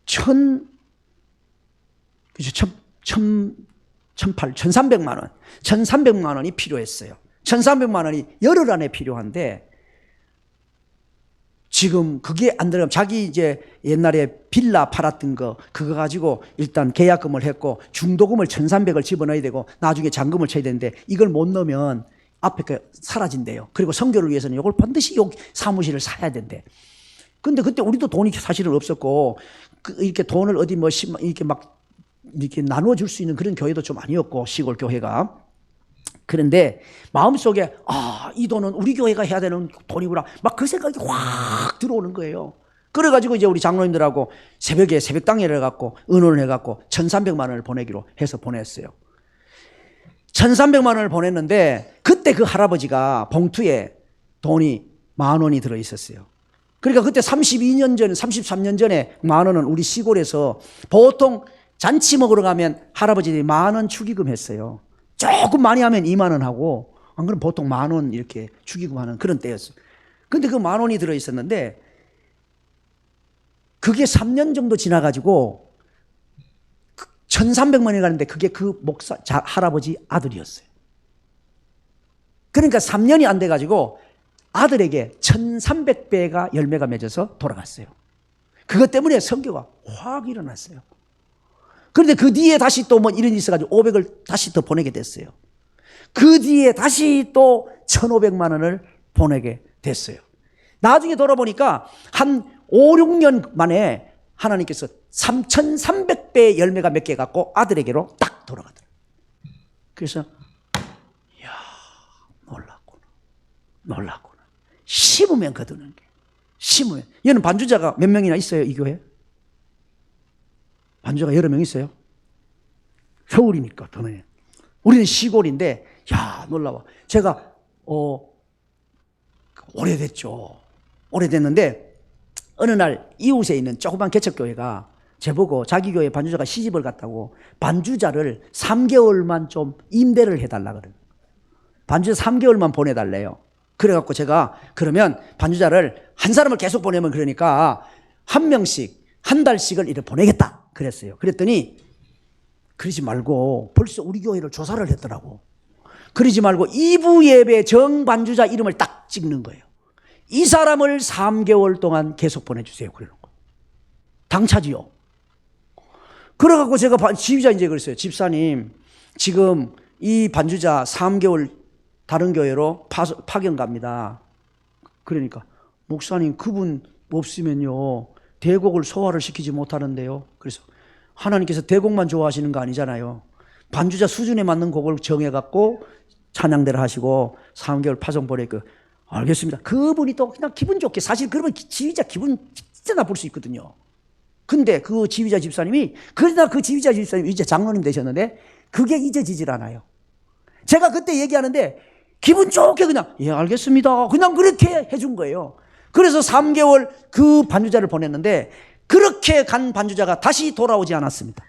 1,300만 원이 필요했어요. 1,300만 원이 열흘 안에 필요한데, 지금 그게 안 들어가면 자기 이제 옛날에 빌라 팔았던 그거 가지고 일단 계약금을 했고 중도금을 1,300을 집어넣어야 되고 나중에 잔금을 쳐야 되는데, 이걸 못 넣으면 앞에 사라진대요. 그리고 선교를 위해서는 이걸 반드시 사무실을 사야 된대. 근데 그때 우리도 돈이 사실은 없었고, 이렇게 돈을 어디 뭐 이렇게 막 이렇게 나누어 줄 수 있는 그런 교회도 좀 아니었고, 시골 교회가. 그런데 마음속에 이 돈은 우리 교회가 해야 되는 돈이구나, 막 그 생각이 확 들어오는 거예요. 그래가지고 이제 우리 장로님들하고 새벽에 새벽당회를 해갖고 의논을 해갖고 1,300만 원을 보내기로 해서 보냈어요. 1,300만 원을 보냈는데, 그때 그 할아버지가 봉투에 돈이 10,000원이 들어있었어요. 그러니까 그때 33년 전에 10,000원은 우리 시골에서 보통 잔치 먹으러 가면 할아버지들이 10,000원 축의금 했어요. 조금 많이 하면 20,000원 하고, 안 그러면 보통 10,000원 이렇게 축의금하는 그런 때였어요. 근데 그 10,000원이 들어있었는데, 그게 3년 정도 지나가지고 1,300만 원이 가는데, 그게 그 할아버지 아들이었어요. 그러니까 3년이 안 돼가지고 아들에게 1,300배가 열매가 맺어서 돌아갔어요. 그것 때문에 선교가 확 일어났어요. 그런데 그 뒤에 다시 또 뭐 이런 일이 있어가지고 500을 다시 더 보내게 됐어요. 그 뒤에 다시 또 1,500만 원을 보내게 됐어요. 나중에 돌아보니까 한 5, 6년 만에 하나님께서 3,300배의 열매가 몇 개 갖고 아들에게로 딱 돌아가더라고요. 그래서 이야, 놀랐구나. 심으면 거두는 게. 심으면. 얘는 반주자가 몇 명이나 있어요, 이 교회? 반주자가 여러 명 있어요. 서울이니까 더 많이. 우리는 시골인데, 야, 놀라워. 제가 오래됐는데 어느 날 이웃에 있는 조그만 개척교회가 저보고 자기 교회 반주자가 시집을 갔다고 반주자를 3개월만 좀 임대를 해달라 그래요. 반주자 3개월만 보내달래요. 그래갖고 제가 그러면 반주자를 한 사람을 계속 보내면 그러니까 한 명씩 한 달씩을 이렇게 보내겠다 그랬어요. 그랬더니 그러지 말고 벌써 우리 교회를 조사를 했더라고. 그러지 말고 2부 예배 정반주자 이름을 딱 찍는 거예요. 이 사람을 3개월 동안 계속 보내주세요. 그러는 거예요. 당차지요. 그래갖고 제가 지휘자 이제 그랬어요. 집사님, 지금 이 반주자 3개월 다른 교회로 파견 갑니다. 그러니까 목사님, 그분 없으면요 대곡을 소화를 시키지 못하는데요. 그래서 하나님께서 대곡만 좋아하시는 거 아니잖아요. 반주자 수준에 맞는 곡을 정해갖고 찬양대를 하시고 3개월 파송 보내고. 알겠습니다. 그분이 또 그냥 기분 좋게, 사실 그러면 지휘자 기분 진짜 나쁠 수 있거든요. 근데 그 지휘자 집사님이, 그러다 그 지휘자 집사님이 이제 장로님 되셨는데 그게 잊어지질 않아요. 제가 그때 얘기하는데 기분 좋게 그냥 예 알겠습니다 그냥 그렇게 해준 거예요. 그래서 3개월 그 반주자를 보냈는데 그렇게 간 반주자가 다시 돌아오지 않았습니다.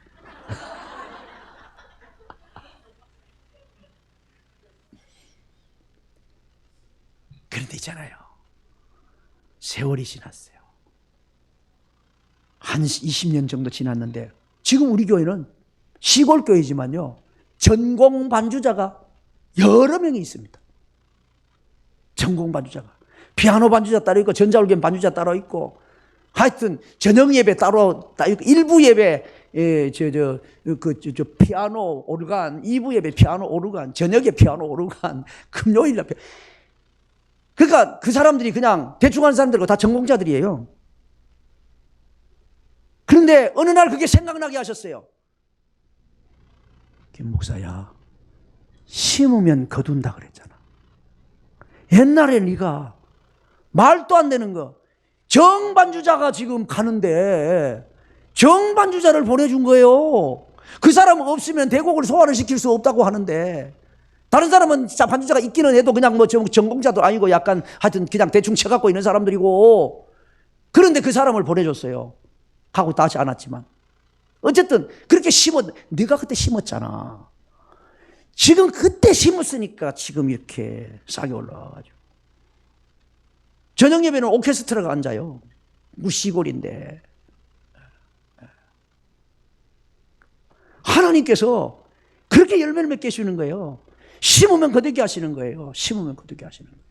그런데 있잖아요, 세월이 지났어요. 한 20년 정도 지났는데 지금 우리 교회는 시골 교회지만요 전공 반주자가 여러 명이 있습니다. 전공 반주자가 피아노 반주자 따로 있고 전자올겐 반주자 따로 있고 하여튼 저녁 예배 따로 일부 예배 피아노 오르간, 2부 예배 피아노 오르간, 저녁에 피아노 오르간, 금요일 날 그러니까 그 사람들이 그냥 대충 하는 사람들고 다 전공자들이에요. 그런데 어느 날 그게 생각나게 하셨어요. 김 목사야, 심으면 거둔다 그랬잖아. 옛날에 네가 말도 안 되는 거 정반주자가 지금 가는데 정반주자를 보내준 거예요. 그 사람 없으면 대곡을 소화를 시킬 수 없다고 하는데, 다른 사람은 진짜 반주자가 있기는 해도 그냥 뭐 전공자도 아니고 약간 하여튼 그냥 대충 쳐갖고 있는 사람들이고, 그런데 그 사람을 보내줬어요. 하고 다시 않았지만 어쨌든 그렇게 네가 그때 심었잖아. 지금 그때 심었으니까 지금 이렇게 싹이 올라와가지고. 저녁 예배는 오케스트라가 앉아요. 무시골인데. 하나님께서 그렇게 열매를 맺게 해주는 거예요. 심으면 거두게 하시는 거예요. 심으면 거두게 하시는 거예요.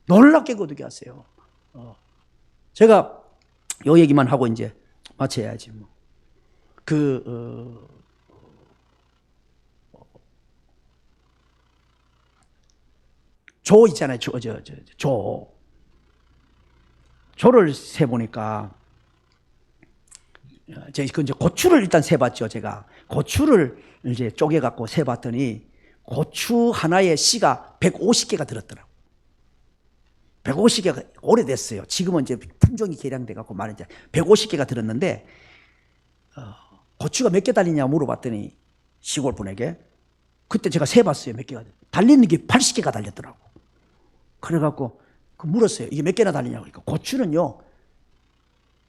놀랍게 거두게 하세요. 제가 요 얘기만 하고 이제 마쳐야지 뭐. 조 있잖아요. 조를 세보니까, 제가 이제 고추를 일단 세봤죠. 제가 고추를 이제 쪼개갖고 세봤더니 고추 하나에 씨가 150개가 들었더라고요. 150개가 오래됐어요. 지금은 이제 품종이 개량돼갖고 말이죠. 150개가 들었는데, 고추가 몇 개 달리냐 물어봤더니 시골 분에게, 그때 제가 세봤어요. 몇 개가 달리는 게 80개가 달렸더라고. 그래갖고 물었어요. 이게 몇 개나 달리냐고. 그러니까 고추는요,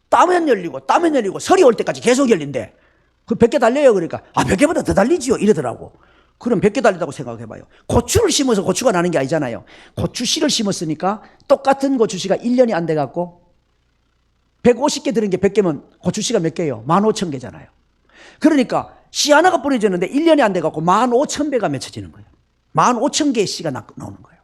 따면 열리고 설이 올 때까지 계속 열린대. 그 100개 달려요. 그러니까 100개보다 더 달리지요 이러더라고. 그럼 100개 달린다고 생각해봐요. 고추를 심어서 고추가 나는 게 아니잖아요. 고추씨를 심었으니까 똑같은 고추씨가 1년이 안 돼갖고 150개 들은 게 100개면 고추씨가 몇 개예요? 15,000개잖아요. 그러니까 씨 하나가 뿌려졌는데 1년이 안 돼갖고 15,000배가 맺혀지는 거예요. 15,000개의 씨가 나오는 거예요.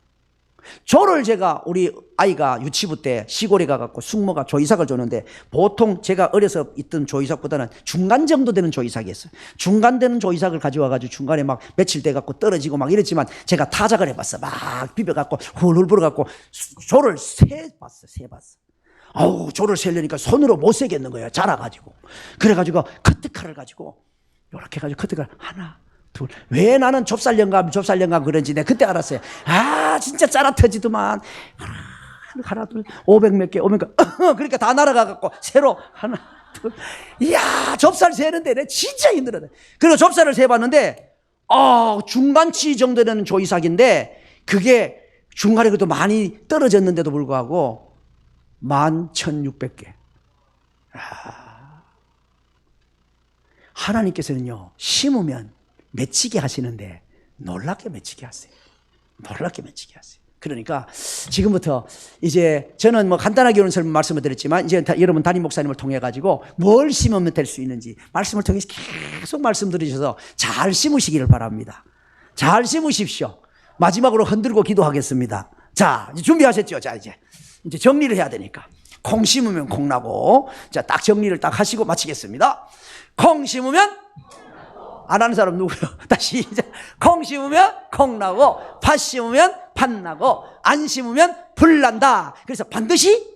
조를 제가 우리 아이가 유치부 때 시골에 가갖고 숙모가 조이삭을 줬는데, 보통 제가 어려서 있던 조이삭보다는 중간 정도 되는 조이삭이었어요. 중간 되는 조이삭을 가져와가지고 중간에 막 며칠 돼갖고 떨어지고 막 이랬지만, 제가 타작을 해봤어. 막 비벼갖고 훌훌 불어갖고 조를 세봤어. 아우, 조를 세려니까 손으로 못 세겠는 거예요. 자라가지고. 그래가지고 커트칼을 가지고 이렇게 해가지고 커트칼 하나 둘. 왜 나는 좁쌀영감 그런지 내가 그때 알았어요. 진짜 짜라 터지더만. 하나 둘 500 몇 개 500 그러니까 다 날아가갖고 새로 하나 둘. 이야, 좁쌀 세는데 내가 진짜 힘들었네. 그리고 좁쌀을 세봤는데 중간치 정도 되는 조이삭인데, 그게 중간에 그래도 많이 떨어졌는데도 불구하고 11,600개. 하나님께서는요, 심으면 맺히게 하시는데 놀랍게 맺히게 하세요. 그러니까 지금부터 이제 저는 뭐 간단하게 오늘 말씀을 드렸지만, 이제 여러분 담임 목사님을 통해 가지고 뭘 심으면 될 수 있는지 말씀을 통해서 계속 말씀드리셔서 잘 심으시기를 바랍니다. 잘 심으십시오. 마지막으로 흔들고 기도하겠습니다. 자, 이제 준비하셨죠? 자, 이제 정리를 해야 되니까. 콩 심으면 콩 나고. 자, 딱 정리를 딱 하시고 마치겠습니다. 콩 심으면 안 하는 사람 누구요? 다시 이제 콩 심으면 콩 나고, 팥 심으면 팥 나고, 안 심으면 불 난다. 그래서 반드시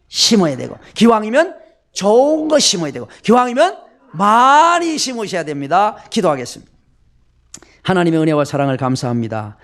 심어야 되고, 기왕이면 좋은 거 심어야 되고, 기왕이면 많이 심으셔야 됩니다. 기도하겠습니다. 하나님의 은혜와 사랑을 감사합니다.